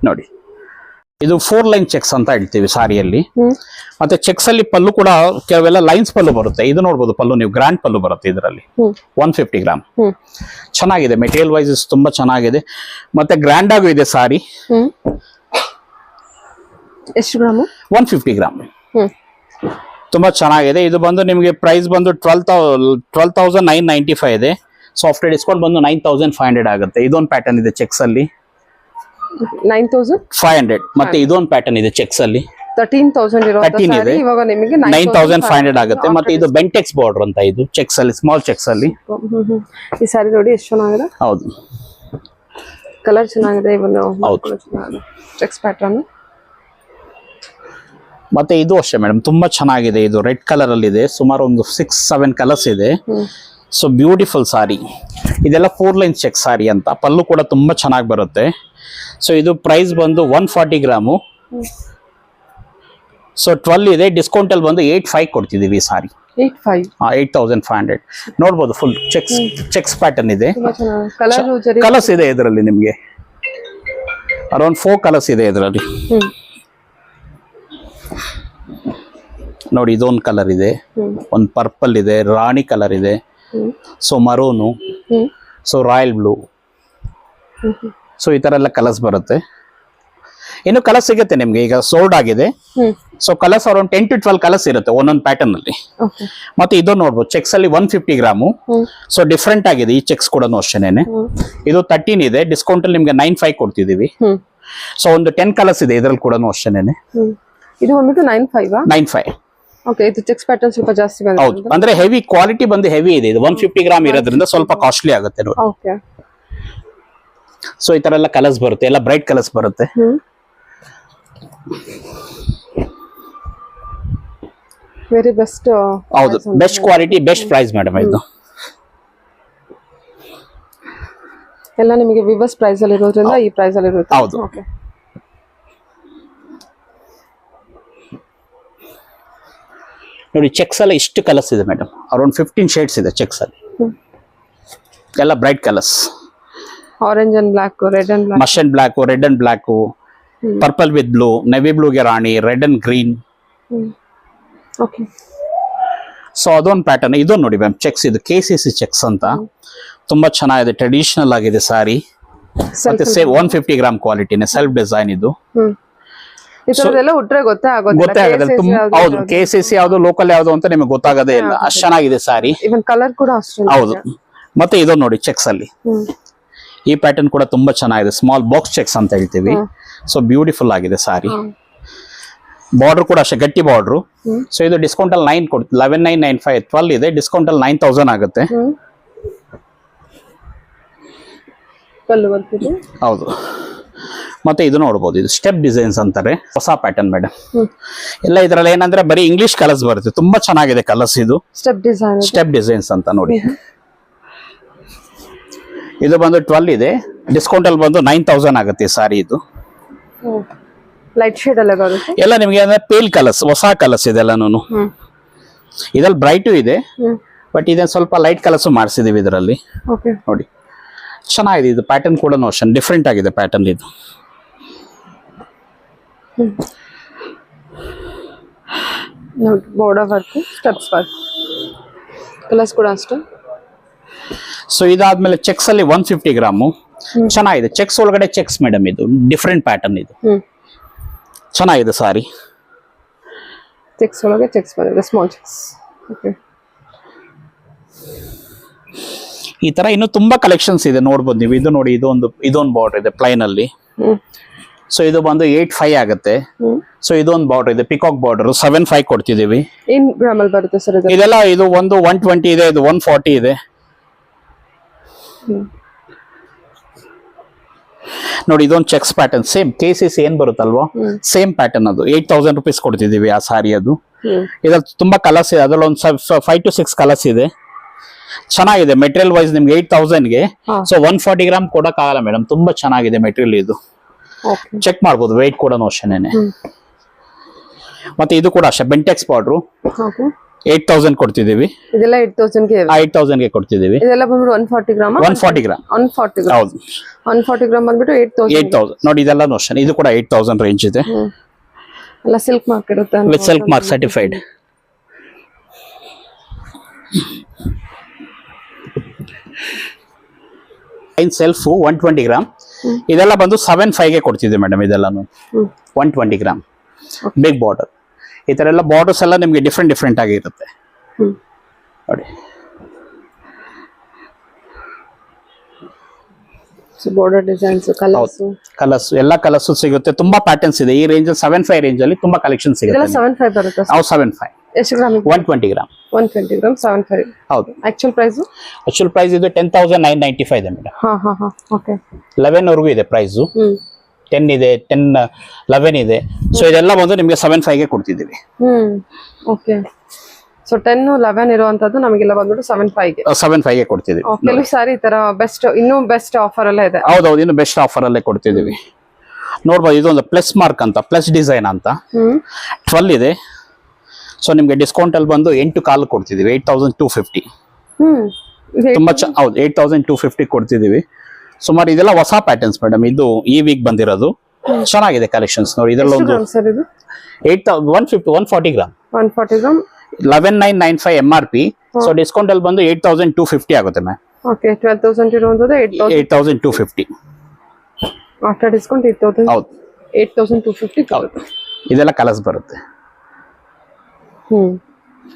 ನೋಡಿ. ಇದು 4 ಲೈನ್ ಚೆಕ್ಸ್ ಅಂತ ಹೇಳ್ತೀವಿ ಸಾರಿಯಲ್ಲಿ. ಮತ್ತೆ ಚೆಕ್ಸ್ ಅಲ್ಲಿ ಪಲ್ಲು ಕೂಡ ಕೆಲವೆಲ್ಲ ಲೈನ್ಸ್ ಪಲ್ಲು ಬರುತ್ತೆ. ಇದು ನೋಡ್ಬೋದು ಪಲ್ಲು, ನೀವು ಗ್ರ್ಯಾಂಡ್ ಪಲ್ಲು ಬರುತ್ತೆ ಇದರಲ್ಲಿ. 150 ಗ್ರಾಮ್. ಚೆನ್ನಾಗಿದೆ ಮೆಟೀರಿಯಲ್ ವೈಸ್, ತುಂಬಾ ಚೆನ್ನಾಗಿದೆ. ಮತ್ತೆ ಗ್ರ್ಯಾಂಡ್ ಆಗೂ ಇದೆ ಸಾರಿ. ಎಷ್ಟು ಗ್ರಾಮ್? 150 ಗ್ರಾಮ್. ತುಂಬಾ ಚೆನ್ನಾಗಿದೆ. ಇದು ಬಂದು ನಿಮಗೆ ಪ್ರೈಸ್ ಬಂದು 12,995 ಇದೆ. ಸೊ ಆಫ್ಟರ್ ಡಿಸ್ಕೌಂಟ್ ಬಂದು 9,500 ಆಗುತ್ತೆ. ಇದೊಂದು ಪ್ಯಾಟರ್ನ್ ಇದೆ ಚೆಕ್ಸ್ ಅಲ್ಲಿ, 9,500. ಮತ್ತೆ ಇದೊಂದು ಪ್ಯಾಟರ್ನ್ ಇದೆ ಚೆಕ್ಸ್ ಅಲ್ಲಿ, 13,000 ಇದೆ. ಇವಾಗ ನಿಮಗೆ 9,500 ಆಗುತ್ತೆ. ಮತ್ತೆ ಇದು ಬೆಂಟೆಕ್ಸ್ ಬಾರ್ಡರ್ ಅಂತ, ಇದು ಚೆಕ್ಸ್ ಅಲ್ಲಿ, ಸ್ಮಾಲ್ ಚೆಕ್ಸ್ ಅಲ್ಲಿ. ಈ ಸಾರಿ ನೋಡಿ ಎಷ್ಟು ಚೆನ್ನಾಗಿದೆ. ಹೌದು, ಕಲರ್ ಚೆನ್ನಾಗಿದೆ. ಇವನು ಹೌದು, ಚೆಕ್ಸ್ ಪ್ಯಾಟರ್ನ್. ಮತ್ತೆ ಇದು ಅಷ್ಟೇ ಮೇಡಮ್, ತುಂಬಾ ಚೆನ್ನಾಗಿದೆ. ಇದು ರೆಡ್ ಕಲರ್ ಅಲ್ಲಿ ಇದೆ, ಸುಮಾರು ಒಂದು 6-7 ಕಲರ್ಸ್ ಇದೆ. ಸೊ ಬ್ಯೂಟಿಫುಲ್ ಸಾರಿ. ಇದೆಲ್ಲ 4 ಲೈನ್ ಚೆಕ್ ಸಾರಿ ಅಂತ. ಪಲ್ಲು ಕೂಡ ತುಂಬಾ ಚೆನ್ನಾಗಿ ಬರುತ್ತೆ. ಸೊ ಇದು ಪ್ರೈಸ್ ಬಂದು 140 ಗ್ರಾಮು. ಸೊ 12 ಇದೆ, ಡಿಸ್ಕೌಂಟ್ ಅಲ್ಲಿ ಬಂದು 8,500 ಕೊಡ್ತಿದೀವಿ ಈ ಸಾರಿ. 8,500 ನೋಡ್ಬೋದು. ಫುಲ್ ಚೆಕ್ಸ್ ಪ್ಯಾಟರ್ನ್ ಇದೆ. ಕಲರ್ಸ್ ಇದೆ ಇದರಲ್ಲಿ, ನಿಮ್ಗೆ ಅರೌಂಡ್ 4 ಕಲರ್ಸ್ ಇದೆ ಇದರಲ್ಲಿ. ನೋಡಿ, ಇದೊಂದು ಕಲರ್ ಇದೆ, ಒಂದು ಪರ್ಪಲ್ ಇದೆ, ರಾಣಿ ಕಲರ್ ಇದೆ, so ಮರೂನು, so royal blue. So ಈ ತರ ಎಲ್ಲ ಕಲರ್ಸ್ ಬರುತ್ತೆ. ಇನ್ನು ಕಲರ್ಸ್ ಸಿಗುತ್ತೆ ನಿಮ್ಗೆ, ಈಗ ಸೋಲ್ಡ್ ಆಗಿದೆ. So colours around 10 to 12 colours ಇರುತ್ತೆ ಒಂದೊಂದು ಪ್ಯಾಟರ್ನ್ ಅಲ್ಲಿ. ಮತ್ತೆ ಇದು ನೋಡ್ಬೋದು ಚೆಕ್ಸ್ ಅಲ್ಲಿ 150 ಗ್ರಾಮು. ಸೊ ಡಿಫ್ರೆಂಟ್ ಆಗಿದೆ ಈ ಚೆಕ್ಸ್ ಕೂಡ ಅಷ್ಟೇನೆ. ಇದು 13 ಇದೆ, ಡಿಸ್ಕೌಂಟ್ ಅಲ್ಲಿ ನಿಮ್ಗೆ 9,500 ಕೊಡ್ತಿದೀವಿ. ಸೊ ಒಂದು 10 ಕಲರ್ಸ್ ಇದೆ ಇದ್ರಲ್ಲಿ ಕೂಡ ಅಷ್ಟೇನೆ. ಇದು ಬಂದ್ಬಿಟ್ಟು 9,500. ಓಕೆ, ಇದು ಚೆಕ್ಸ್ ಪ್ಯಾಟರ್ನ್ ಸ್ವಲ್ಪ ಜಾಸ್ತಿ ಬಂದಿದೆ. ಹೌದು, ಅಂದ್ರೆ ಹೆವಿ ಕ್ವಾಲಿಟಿ ಬಂದು ಹೆವಿ ಇದೆ. ಇದು 150 ಗ್ರಾಮ್ ಇರೋದ್ರಿಂದ ಸ್ವಲ್ಪ ಕಾಸ್ಟ್ಲಿ ಆಗುತ್ತೆ ನೋಡಿ. ಓಕೆ. ಸೊ ಈ ತರ ಎಲ್ಲ ಕಲರ್ಸ್ ಬರುತ್ತೆ, ಎಲ್ಲ ಬ್ರೈಟ್ ಕಲರ್ಸ್ ಬರುತ್ತೆ. Very best. ಹೌದು, best quality, best price madam ಇದು. ಎಲ್ಲ ನಿಮಗೆ ವಿವಸ್ ಪ್ರೈಸ್ ಅಲ್ಲಿ ಇರೋದ್ರಿಂದ ಈ ಪ್ರೈಸ್ ಅಲ್ಲಿ ಇರುತ್ತೆ. ಹೌದು. ಓಕೆ. ನೋಡಿ ಚೆಕ್ಸ್ ಎಲ್ಲ ಇಷ್ಟು ಕಲರ್ಸ್ ಇದೆ ಮೇಡಮ್, ಅರೌಂಡ್ 15 ಶೇಡ್ಸ್ ಇದೆ ಚೆಕ್ಸ್ ಅಲ್ಲಿ. ಎಲ್ಲ bright colours, orange and black, red and black, must and black, red and black, purple with blue, navy ಬ್ಲೂಗೆ ರಾಣಿ, red and green. Okay. So ಅದೊಂದು ಪ್ಯಾಟರ್ನ್. ಇದೊಂದು ನೋಡಿ ಮ್ಯಾಮ್ ಚೆಕ್ಸ್, ಇದು KCC ಚೆಕ್ಸ್ ಅಂತ, ತುಂಬಾ ಚೆನ್ನಾಗಿದೆ, ಟ್ರೆಡಿಷನಲ್ ಆಗಿದೆ ಸಾರಿ. ಮತ್ತೆ 150 ಗ್ರಾಮ್ ಕ್ವಾಲಿಟಿನೇ, ಸೆಲ್ಫ್ ಡಿಸೈನ್ ಇದು. ಇದೆಲ್ಲ ಉಟ್ರೆ ಗೊತ್ತೇ ಆಗೋದಿಲ್ಲ. ಹೌದು, KCC ಯಾವ್ದು ಲೋಕಲ್ ಯಾವ್ದು ಅಂತ ನಿಮಗೆ ಗೊತ್ತಾಗದೇ ಇಲ್ಲ, ಅಷ್ಟು ಚೆನ್ನಾಗಿದೆ ಸಾರಿ. ಇವನ್ ಕಲರ್ ಕೂಡ ಅಷ್ಟೇ. ಹೌದು. ಮತ್ತೆ ಇದು ನೋಡಿ ಚೆಕ್ಸ್ ಅಲ್ಲಿ ಈ ಪ್ಯಾಟರ್ನ್ ಕೂಡ ತುಂಬಾ ಚೆನ್ನಾಗಿದೆ, ಸ್ಮಾಲ್ ಬಾಕ್ಸ್ ಚೆಕ್ಸ್ ಅಂತ ಹೇಳ್ತೀವಿ. ಸೊ ಬ್ಯೂಟಿಫುಲ್ ಆಗಿದೆ ಸಾರಿ. ಬಾರ್ಡರ್ ಕೂಡ ಅಷ್ಟೇ ಗಟ್ಟಿ ಬಾರ್ಡರ್. ಸೊ ಇದು ಡಿಸ್ಕೌಂಟ್ ಅಲ್ಲಿ 9 ಕೊಡ್ತೀವಿ, 11,995, 12 ಇದೆ, ಡಿಸ್ಕೌಂಟ್ ಅಲ್ಲಿ 9,000 ಆಗುತ್ತೆ. ಹೌದು. ಮತ್ತೆ ಇದು ನೋಡಬಹುದು, ಇದು ಸ್ಟೆಪ್ ಡಿಸೈನ್ಸ್ ಅಂತಾರೆ, ಹೊಸ ಪ್ಯಾಟರ್ನ್ ಮೇಡಮ್. ಎಲ್ಲ ಇದ್ರಲ್ಲಿ ಏನಂದ್ರೆ ಬರೀ ಇಂಗ್ಲಿಷ್ ಕಲರ್ಸ್ ಬರುತ್ತೆ, ತುಂಬಾ ಚೆನ್ನಾಗಿದೆ ಕಲರ್ಸ್. ಇದು ಸ್ಟೆಪ್ ಡಿಸೈನ್ಸ್ ಅಂತ ನೋಡಿ. ಇದು ಬಂದು 12 ಇದೆ, ಡಿಸ್ಕೌಂಟ್ ಅಲ್ಲಿ ಬಂದು 9,000 ಆಗುತ್ತೆ ಸಾರಿ. ಇದು ಲೈಟ್ ಶೇಡ್ ಎಲ್ಲ ಬರುತ್ತೆ. ಎಲ್ಲ ನಿಮಗೆ ಅಂದ್ರೆ ಪೇಲ್ ಕಲರ್ಸ್, ಹೊಸ ಕಲರ್ಸ್ ಇದೆಲ್ಲನೂ. ಇದ್ರಲ್ಲಿ ಬ್ರೈಟು ಇದೆ, ಬಟ್ ಇದನ್ನ ಸ್ವಲ್ಪ ಲೈಟ್ ಕಲರ್ಸ್ ಮಾಡಿಸಿದೀವಿ ಇದರಲ್ಲಿ. ನೋಡಿ ಚೆನ್ನಾಗಿದೆ, ಇದು ಪ್ಯಾಟರ್ನ್ ಕೂಡ ನೋಷನ್ ಡಿಫ್ರೆಂಟ್ ಆಗಿದೆ ಪ್ಯಾಟರ್ನ್ ಇದು. Border work, steps work, colours ಕೂಡ ಅಷ್ಟೇ. ಸೊ ಇದಾದ್ಮೇಲೆ ಚೆಕ್ಸ್ ಅಲ್ಲಿ 150 ಗ್ರಾಮು ಚೆನ್ನಾಗಿದೆ. ಚೆಕ್ಸ್ ಒಳಗಡೆ ಚೆಕ್ಸ್ ಮೇಡಮ್, ಇದು ಡಿಫ್ರೆಂಟ್ ಪ್ಯಾಟರ್ನ್, ಇದು ಚೆನ್ನಾಗಿದೆ ಸಾರಿ. ಚೆಕ್ಸ್ ಒಳಗೆ ಚೆಕ್ಸ್ ಬಂದಿದೆ, ಸ್ಮಾಲ್ ಚೆಕ್ಸ್. ಓಕೆ. ಈ ತರ ಇನ್ನು ತುಂಬಾ ಕಲೆಕ್ಷನ್ಸ್ ಇದೆ, ನೋಡ್ಬೋದು ನೀವು. ಇದು ನೋಡಿ, ಇದೊಂದು ಬಾರ್ಡರ್ ಇದೆ ಪ್ಲೈನ್ ಅಲ್ಲಿ. ಸೊ ಇದು ಬಂದು 8,500 ಆಗುತ್ತೆ. ಸೊ ಇದೊಂದು ಬಾರ್ಡರ್ ಇದೆ, ಪಿಕಾಕ್ ಬಾರ್ಡರ್, 7,500 ಕೊಡ್ತಿದೀವಿ. ಇನ್ ಗ್ರಾಮ್ ಅಲ್ಲಿ ಬರುತ್ತೆ ಸರ್ ಇದೆಲ್ಲ. ಇದು ಒಂದು 120 ಇದೆ, ಇದು 140 ಇದೆ. ನೋಡಿ ಇದೊಂದು ಚೆಕ್ಸ್ ಪ್ಯಾಟರ್ನ್, ಸೇಮ್ KCC ಏನ್ ಬರುತ್ತಲ್ವಾ ಸೇಮ್ ಪ್ಯಾಟರ್ನ್, ಅದು 8,000 ರೂಪೀಸ್ ಕೊಡ್ತಿದೀವಿ ಆ ಸಾರಿ. ಅದು ಇದ್ರಲ್ಲಿ ತುಂಬಾ ಕಲರ್ಸ್ ಇದೆ, ಅದ್ರಲ್ಲಿ ಒಂದು 5 to 6 ಕಲರ್ಸ್ ಇದೆ. ಚೆನ್ನಾಗಿದೆ ಮೆಟೀರಿಯಲ್ ವೈಸ್ ನಿಮ್ಗೆ 8,000ಗೆ. ಸೊ 140 ಗ್ರಾಮ್ ಕೊಡಕ್ ಆಗಲ್ಲ ಮೇಡಮ್, ತುಂಬಾ ಚೆನ್ನಾಗಿದೆ ಮೆಟೀರಿಯಲ್ ಇದು. ಚೆಕ್ ಮಾಡ್ಬೋದು, ವೆಯ್ಟ್ ಕೂಡ ನೋಷನೇನೆ. ಮತ್ತೆ ಇದು ಕೂಡ ಅಷ್ಟೇ ಬೆಂಟೆಕ್ಸ್ ಬಾರ್ಡ್ರು, 8,000 ಕೊಡ್ತಿದೀವಿ. ಇದೆಲ್ಲ 8,000ಗೆ ಕೊಡ್ತಿದೀವಿ. ಇದೆಲ್ಲ ಬಂದ್ಬಿಟ್ಟು 140 ಗ್ರಾಮ್. 140 ಗ್ರಾಮ್. ಹೌದು, 140 ಗ್ರಾಮ್ ಬಂದ್ಬಿಟ್ಟು 8,000. ನೋಡಿ ಇದೆಲ್ಲ ನೋಷನ್, ಇದು ಕೂಡ 8,000 ರೇಂಜ್ ಇದೆ. ಎಲ್ಲ ಸಿಲ್ಕ್ ಮಾರ್ಕ್ ಇರುತ್ತೆ, with silk mark certified. Self 120 gram. ಇದೆಲ್ಲ ಬಂದು 7,500ಗೆ ಕೊಡ್ತಿದ್ದೆ ಮೇಡಮ್. ಇದೆಲ್ಲಾನು 120 ಗ್ರಾಮ್ ಬಿಗ್ ಬಾರ್ಡರ್. ಈ ತರ ಎಲ್ಲ ಬಾರ್ಡರ್ಸ್ ಎಲ್ಲ ನಿಮ್ಗೆ ಡಿಫ್ರೆಂಟ್ ಆಗಿರುತ್ತೆ ನೋಡಿ. ಬಾರ್ಡರ್ ಡಿಸೈನ್ಸ್, ಕಲರ್ಸ್ ಎಲ್ಲ ಕಲರ್ಸ್ ಸಿಗುತ್ತೆ, ತುಂಬಾ ಪ್ಯಾಟರ್ನ್ಸ್ ಇದೆ ಈ ರೇಂಜ್. 7,500 ರೇಂಜ್ ಅಲ್ಲಿ ತುಂಬಾ ಕಲೆಕ್ಷನ್ ಸಿಗುತ್ತೆ. 7,500 ಬರುತ್ತೆ. 7,500. ಎಷ್ಟು ಗ್ರಾಮ್? 120 ಗ್ರಾಮ್. 120 ಗ್ರಾಮ್ 7,500. ಹೌದು. ಆಕ್ಚುಯಲ್ ಪ್ರೈಸ್ ಇದು 10,995 ಇದೆ ಮೇಡಮ್. ಓಕೆ. 11 ವರೆಗೂ ಇದೆ ಪ್ರೈಸ್. 10 ಇದೆ, 10, 11 ಇದೆ. ಸೊ ಇದೆಲ್ಲ ಬಂದು ನಿಮಗೆ 7,500ಗೆ ಕೊಡ್ತಿದ್ದೀವಿ. ಓಕೆ. ಸೊ 10, 11 ಇರುವಂತದ್ದು ನಮಗೆಲ್ಲ ಬಂದ್ಬಿಟ್ಟು 7,500ಗೆ ಕೊಡ್ತಿದ್ದೀವಿ. ಕೆಲವು ಸಾರಿ ಈ ತರ ಇನ್ನೂ ಬೆಸ್ಟ್ ಆಫರ್ ಎಲ್ಲ ಇದೆ. ಹೌದೌದು, ಇನ್ನು ಬೆಸ್ಟ್ ಆಫರ್ ಅಲ್ಲೇ ಕೊಡ್ತಿದ್ದೀವಿ. ನೋಡ್ಬೋದು, ಇದೊಂದು ಪ್ಲಸ್ ಮಾರ್ಕ್ ಅಂತ, ಪ್ಲಸ್ ಡಿಸೈನ್ ಅಂತ 12 ಇದೆ. ಸೊ ನಿಮ್ಗೆ ಡಿಸ್ಕೌಂಟ್ ಅಲ್ಲಿ ಬಂದು 8 ಕಾಲ್ ಕೊಡ್ತಿದ್ದೀವಿ, 8,250. ತುಂಬಾ ಹೌದು, 8,250 ಕೊಡ್ತಿದ್ದೀವಿ. ಸುಮಾರು ಇದೆಲ್ಲ ಹೊಸ ಪ್ಯಾಟರ್ನ್ಸ್ ಮೇಡಮ್, ಇದು ಈ ವೀಕ್ ಬಂದಿರೋದು. ಚೆನ್ನಾಗಿದೆ ಕಲೆಕ್ಷನ್ಸ್ ನೋಡಿ. ಇದೆಲ್ಲ ಒಂದು 140 ಗ್ರಾಮ್. 11,995 MRP. ಸೊ ಡಿಸ್ಕೌಂಟ್ ಅಲ್ಲಿ ಬಂದು 8,250 ಆಗುತ್ತೆ ಮ್ಯಾಮ್. ಓಕೆ. 12,000 ಇರುವಂತದ್ದು 8,250. After discount 8,000. ಹೌದು, 8,250 ಹೌದು. ಇದೆಲ್ಲ ಕಲರ್ಸ್ ಬರುತ್ತೆ.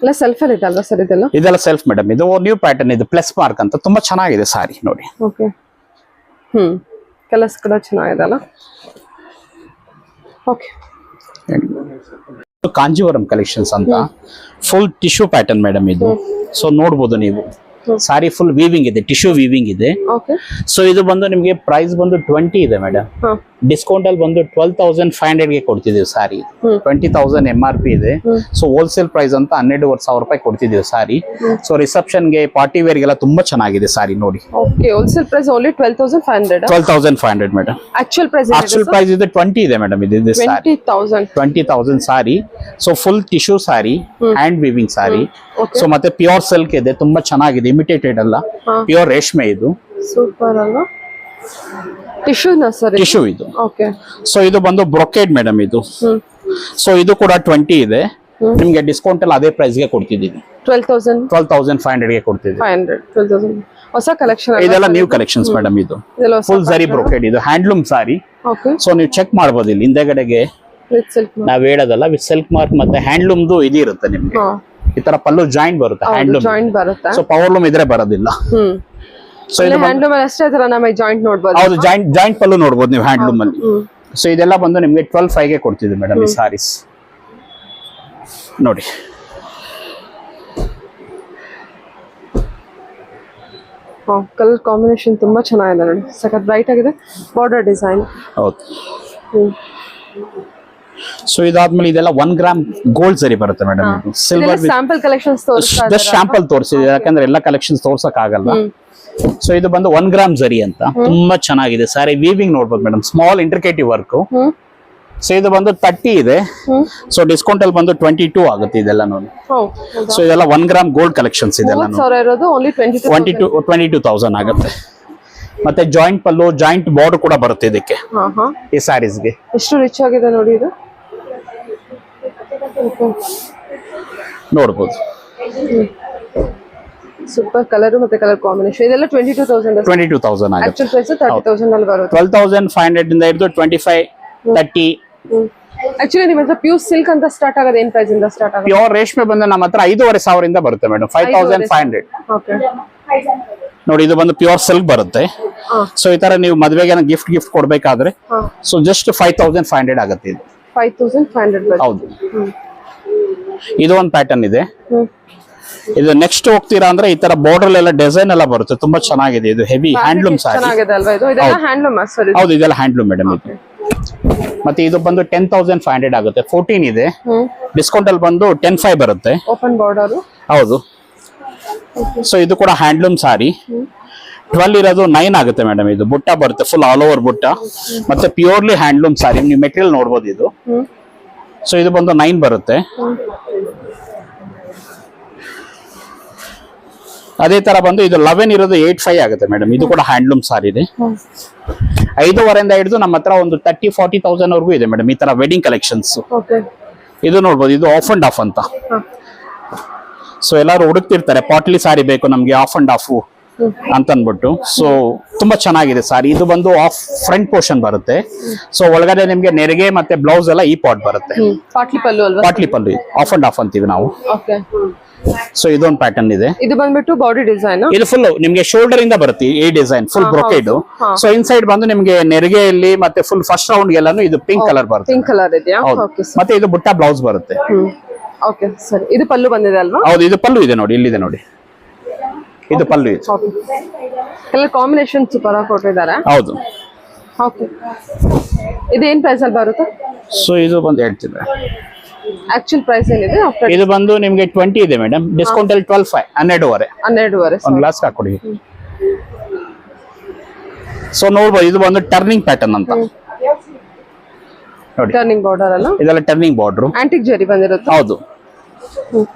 ಎಲ್ಲ ಸೆಲ್ಫ್ ಅಲ್ಲಿ ಇದೆ ಅಲ್ವಾ ಸರ್? ಇದೆಲ್ಲ ಸೆಲ್ಫ್ ಮೇಡಮ್. ಇದು ನ್ಯೂ ಪ್ಯಾಟರ್ನ್, ಇದು ಪ್ಲಸ್ ಮಾರ್ಕ್ ಅಂತ, ತುಂಬಾ ಚೆನ್ನಾಗಿದೆ ಸಾರಿ ನೋಡಿ. ಓಕೆ. ಕಲರ್ಸ್ ಕೂಡ ಚೆನ್ನಾಗಿದೆ ಅಲ್ಲ? ಓಕೆ. ಕಾಂಜೀವರಂ ಕಲೆಕ್ಷನ್ಸ್ ಅಂತ ಫುಲ್ ಟಿಶ್ಯೂ ಪ್ಯಾಟರ್ನ್ ಮೇಡಮ್ ಇದು. ಸೊ ನೋಡ್ಬೋದು ನೀವು, ಸಾರಿ ಫುಲ್ ವೀವಿಂಗ್ ಇದೆ, ಟಿಶ್ಯೂ ವೀವಿಂಗ್ ಇದೆ. ಸೊ ಇದು ಬಂದು ನಿಮಗೆ ಪ್ರೈಸ್ ಬಂದು 20 ಇದೆ ಮೇಡಮ್. ಡಿಸ್ಕೌಂಟ್ ಅಲ್ಲಿ ಬಂದು 12,500ಗೆ ಕೊಡ್ತಿದೀವಿ ಸಾರಿ. 20,000 MRP ಇದೆ. ಸೊ ಹೋಲ್ಸೇಲ್ ಪ್ರೈಸ್ ಅಂತ 12,500 ರೂಪಾಯಿ ಕೊಡ್ತಿದೀವಿ ಸಾರಿ. ಸೊ ರಿಸೆಪ್ಷನ್ಗೆ ಪಾರ್ಟಿ ವೇರ್ಗೆಲ್ಲ ತುಂಬಾ ಚೆನ್ನಾಗಿದೆ ಸಾರಿ ನೋಡಿ. Okay, wholesale price only 12,500. 12,500 madam. Actual price ಇದೆ 20 ಇದೆ ಮೇಡಮ್. ಇದು sari 20,000 sari. So full tissue sari, hand weaving sari. So ಮತ್ತೆ ಪ್ಯೂರ್ ಸಿಲ್ಕ್ ಇದೆ, ತುಂಬಾ ಚೆನ್ನಾಗಿದೆ, ಇಮಿಟೇಟೆಡ್ ಅಲ್ಲ, ಪ್ಯೂರ್ ರೇಷ್ಮೆ ಇದು. ಸೂಪರ್ ಅಲ್ವಾ? ಟಿಶ್ಯೂ ಇದು. ಸೊ ಇದು ಬಂದು ಬ್ರೊಕೇಡ್ ಮೇಡಮ್ ಇದು. ಸೊ ಇದು ಕೂಡ 20 ಇದೆ. ನಿಮ್ಗೆ ಡಿಸ್ಕೌಂಟ್ ಅಲ್ಲಿ ಅದೇ ಪ್ರೈಸ್ ಗೆ ಕೊಡ್ತಿದ್ದೀವಿ. 12,500ಗೆ ಕೊಡ್ತಿದ್ದೀವಿ. ಹೊಸ ಕಲೆಕ್ಷನ್ ಇದೆಲ್ಲ ನ್ಯೂ ಕಲೆಕ್ಷನ್ಸ್ ಮೇಡಮ್. ಇದು ಫುಲ್ ಜರಿ ಬ್ರೊಕೇಡ್, ಇದು ಹ್ಯಾಂಡ್ಲೂಮ್ ಸಾರಿ. ಸೊ ನೀವು ಚೆಕ್ ಮಾಡಬಹುದು ಇಲ್ಲಿ ಹಿಂದೆಗಡೆಗೆ ನಾವ್ ಹೇಳೋದಲ್ಲ, ವಿತ್ ಸಿಲ್ಕ್ ಮಾರ್ಕ್ ಮತ್ತೆ ಹ್ಯಾಂಡ್ಲೂಮ್ದು ಇದು ಇರುತ್ತೆ ನಿಮ್ಗೆ. ಈ ತರ ಪಲ್ಲು ಜಾಯಿಂಟ್ ಬರುತ್ತೆ, ಹ್ಯಾಂಡ್ಲೂಮ್. ಸೊ ಪವರ್ಲೂಮ್ ಇದ್ರೆ ಬರೋದಿಲ್ಲ. ಸೊ ಇದು ಹ್ಯಾಂಡ್ಲೂಮ್ ಅಷ್ಟೇ ತರ ನಮಗೆ ಜಾಯಿಂಟ್ ನೋಡಬಹುದು. ಹೌದು, ಜಾಯಿಂಟ್ ಪಲ್ಲು ನೋಡಬಹುದು ನೀವು ಹ್ಯಾಂಡ್ಲೂಮ್ ಅಲ್ಲಿ. ಸೊ ಇದೆಲ್ಲ ಬಂದು ನಿಮ್ಗೆ 12,500ಗೆ ಕೊಡ್ತಿದ್ವಿ ಮೇಡಮ್ ಈ ಸಾರೀಸ್ ನೋಡಿ. ಕಲರ್ ಕಾಂಬಿನೇಷನ್ ತುಂಬಾ ಚೆನ್ನಾಗಿದೆ ನೋಡಿ, ಸಖತ್ ಬ್ರೈಟ್ ಆಗಿದೆ. Border design. ಹೌದು. ಸೊ ಇದಾದ್ಮೇಲೆ ಇದೆಲ್ಲ 1 ಗ್ರಾಮ್ ಗೋಲ್ಡ್ ಸರಿ ಬರುತ್ತೆ madam. Silver sample collections just sample ತೋರಿಸಿದೆ, ಯಾಕಂದ್ರೆ ಎಲ್ಲ ಕಲೆಕ್ಷನ್ಸ್ ತೋರ್ಸಕ್ ಆಗಲ್ಲ. ಸೊ ಇದು ಬಂದು 1 ಗ್ರಾಮ್ ಜರಿ ಅಂತ, ತುಂಬಾ ಚೆನ್ನಾಗಿದೆ ಸಾರಿ. ವೀವಿಂಗ್ ನೋಡ್ಬೋದು ಮೇಡಮ್, ಸ್ಮಾಲ್ ಇಂಟ್ರಿಕೇಟಿವ್ ವರ್ಕ್. ಸೊ ಇದು ಬಂದು 30 ಇದೆ. ಸೊ ಡಿಸ್ಕೌಂಟ್ ಅಲ್ಲಿ ಬಂದು 22 ಆಗುತ್ತೆ ಇದೆಲ್ಲ ನೋಡಿ. ಸೊ ಇದೆಲ್ಲ 1 ಗ್ರಾಮ್ ಗೋಲ್ಡ್ ಕಲೆಕ್ಷನ್ಸ್ ಇದೆಲ್ಲ 22,000 ಆಗುತ್ತೆ. ಮತ್ತೆ ಜಾಯಿಂಟ್ ಪಲ್ಲು, ಜಾಯಿಂಟ್ ಬಾರ್ಡರ್ ಕೂಡ ಬರುತ್ತೆ ಇದಕ್ಕೆ ಈ ಸ್ಯಾರೀಸ್ಗೆ. ಎಷ್ಟು ರಿಚ್ ಆಗಿದೆ ನೋಡಿ ಇದು, ನೋಡ್ಬೋದು. ಸೂಪರ್ ಕಲರ್ ಮತ್ತೆ ಕಲರ್ ಕಾಂಬಿನೇಷನ್. ಇದೆಲ್ಲ 22,000 ಆಗುತ್ತೆ. ಆಕ್ಚುअल ಪ್ರೈಸ್ 30,000 ಅಲ್ಲಿ ಬರುತ್ತೆ. 12,500 ಇಂದ ಹಿಡಿದು 25, 30. ಆಕ್ಚುಲಿ ನಿಮ್ಮ ಹತ್ರ ಪ್ಯೂರ್ ಸಿಲ್ಕ್ ಅಂತ ಸ್ಟಾರ್ಟ್ ಆಗೋದು ಏನ್ ಪ್ರೈಸ್ ಇಂದ ಸ್ಟಾರ್ಟ್ ಆಗುತ್ತೆ? ಪ್ಯೂರ್ ರೇಷ್ಮೆ ಬಂದು ನಮ್ಮ ಹತ್ರ 5,500 ಇಂದ ಬರುತ್ತೆ ಮೇಡಮ್. 5,500. ಓಕೆ ನೋಡಿ, ಇದು ಬಂದು ಪ್ಯೂರ್ ಸಿಲ್ಕ್ ಬರುತ್ತೆ. ಸೊ ಈ ತರ ನೀವು ಮದುವೆಗೆ ಗಿಫ್ಟ್ ಕೊಡ್ಬೇಕಾದ್ರೆ ಸೊ ಜಸ್ಟ್ 5,500 ಆಗುತ್ತೆ ಇದು. 5,500. ಹೌದು. ಇದು ಒಂದು ಪ್ಯಾಟರ್ನ್ ಇದೆ. ಇದು ನೆಕ್ಸ್ಟ್ ಹೋಗ್ತೀರಾ ಅಂದ್ರೆ ಈ ತರ ಬಾರ್ಡರ್ ಎಲ್ಲ ಡಿಸೈನ್ ಎಲ್ಲ ಬರುತ್ತೆ, ತುಂಬಾ ಚೆನ್ನಾಗಿದೆ. ಇದು ಹೆವಿ ಹ್ಯಾಂಡ್ಲೂಮ್ ಸಾರಿ. ಚೆನ್ನಾಗಿದೆ ಅಲ್ವಾ ಇದು? ಇದೆಲ್ಲ ಹ್ಯಾಂಡ್ಲೂಮ್ ಸರ್? ಹೌದು, ಇದೆಲ್ಲ ಹ್ಯಾಂಡ್ಲೂಮ್ ಮೇಡಮ್ ಇದು. ಮತ್ತೆ ಇದು ಬಂದು 10,500 ಆಗುತ್ತೆ. 14 ಇದೆ, ಡಿಸ್ಕೌಂಟ್ ಅಲ್ಲಿ ಬಂದು 10,500 ಬರುತ್ತೆ. Open border. ಹೌದು. ಸೊ ಇದು ಕೂಡ ಹ್ಯಾಂಡ್ಲೂಮ್ ಸಾರಿ. 12 ಇರೋದು 9 ಆಗುತ್ತೆ ಮೇಡಮ್. ಇದು ಬುಟ್ಟ ಬರುತ್ತೆ, ಫುಲ್ ಆಲ್ ಓವರ್ ಬುಟ್ಟ. ಮತ್ತೆ ಪ್ಯೂರ್ಲಿ ಹ್ಯಾಂಡ್ಲೂಮ್ ಸಾರಿ, ನೀವು ಮೆಟೀರಿಯಲ್ ನೋಡ್ಬೋದು ಇದು. ಸೊ ಇದು ಬಂದು 9 ಬರುತ್ತೆ. ಅದೇ ತರ ಬಂದು ಇದು 11 ಇರೋದು 8,500 ಆಗುತ್ತೆ ಮೇಡಮ್. ಇದು ಕೂಡ ಹ್ಯಾಂಡ್ಲೂಮ್ ಸಾರಿ ಇದೆ. 5,500 ಹಿಡಿದು ನಮ್ಮ ಹತ್ರ ಒಂದು 30,000-40,000 ವರೆಗೂ ಇದೆ ಮೇಡಮ್ ಈ ತರ ವೆಡ್ಡಿಂಗ್ ಕಲೆಕ್ಷನ್ಸ್. ಇದು ನೋಡ್ಬೋದು, ಇದು ಆಫ್ ಅಂಡ್ ಆಫ್ ಅಂತ. ಸೊ ಎಲ್ಲರೂ ಹುಡುಕ್ತಿರ್ತಾರೆ ಪಾಟ್ಲಿ ಸಾರಿ ಬೇಕು ನಮ್ಗೆ ಆಫ್ ಅಂಡ್ ಆಫ್ ಅಂತ ಅನ್ಬಿಟ್ಟು. ಸೊ ತುಂಬಾ ಚೆನ್ನಾಗಿದೆ ಸಾರಿ. ಇದು ಬಂದು ಆಫ್ ಫ್ರಂಟ್ ಪೋರ್ಷನ್ ಬರುತ್ತೆ. ಸೊ ಒಳಗಡೆ ನಿಮ್ಗೆ ನೆರಿಗೆ ಮತ್ತೆ ಬ್ಲೌಸ್ ಎಲ್ಲ ಈ ಪಾಟ್ ಬರುತ್ತೆ. ಪಾಟ್ಲಿ ಪಲ್ಲು ಅಲ್ವಾ? ಪಾಟ್ಲಿ ಪಲ್ಲು, ಆಫ್ ಅಂಡ್ ಆಫ್ ಅಂತೀವಿ ನಾವು. ಸೊ ಇದೊಂದು ಪ್ಯಾಟರ್ನ್ ಇದೆ. ಇದು ಬಂದ್ಬಿಟ್ಟು ಬಾಡಿ ಡಿಸೈನ್. ಇದು ಫುಲ್ ನಿಮ್ಗೆ ಶೋಲ್ಡರ್ ಇಂದ ಬರುತ್ತೆ ಈ design, full brocade. So inside ಬಂದು ನಿಮ್ಗೆ ನೆರಿಗೆಯಲ್ಲಿ ಮತ್ತೆ ಫುಲ್ ಫಸ್ಟ್ ರೌಂಡ್ ಗೆಲ್ಲಾನು ಇದು ಪಿಂಕ್ ಕಲರ್ ಬರುತ್ತೆ. ಪಿಂಕ್ ಕಲರ್ ಇದೆಯಾ? ಮತ್ತೆ ಇದು ಬುಟ್ಟ ಬ್ಲೌಸ್ ಬರುತ್ತೆ. ಓಕೆ ಸರಿ. ಇದು ಪಲ್ಲು ಬಂದಿದೆ ಅಲ್ವಾ? ಹೌದು, ಇದು ಪಲ್ಲು ಇದೆ ನೋಡಿ, ಇಲ್ಲಿದೆ ನೋಡಿ, ಇದು ಪಲ್ಲು ಇದೆ. ಕಲರ್ ಕಾಂಬಿನೇಷನ್ ಸೂಪರ್ ಆಗಿ ಕೊಟ್ಟಿದ್ದಾರೆ. ಹೌದು. ಓಕೆ, ಇದು ಏನ್ ಪ್ರೈಸ್ ಅಲ್ಲಿ ಬರುತ್ತೆ? ಸೊ ಇದು ಬಂದು ಹೇಳ್ತಿದ್ರೆ ಆಕ್ಚುअल ಪ್ರೈಸ್ ಏನಿದೆ? ಇದು ಬಂದು ನಿಮ್ಗೆ 20 ಇದೆ ಮೇಡಮ್, ಡಿಸ್ಕೌಂಟ್ ಅಲ್ಲಿ 12,500 12,500 ಒಂದು ಗ್ಲಾಸ್ ಹಾಕೊಡಿ. ಸೊ ನೋಡ್ಬೋದು, ಇದು ಬಂದು ಟರ್ನಿಂಗ್ ಪ್ಯಾಟರ್ನ್ ಅಂತ ನೋಡಿ. ಟರ್ನಿಂಗ್ ಬಾರ್ಡರ್ ಅಲ್ಲ, ಇದೆಲ್ಲ ಟರ್ನಿಂಗ್ ಬಾರ್ಡರ್. ಆಂಟಿಕ್ ಜರಿ ಬಂದಿರುತ್ತೆ. ಹೌದು,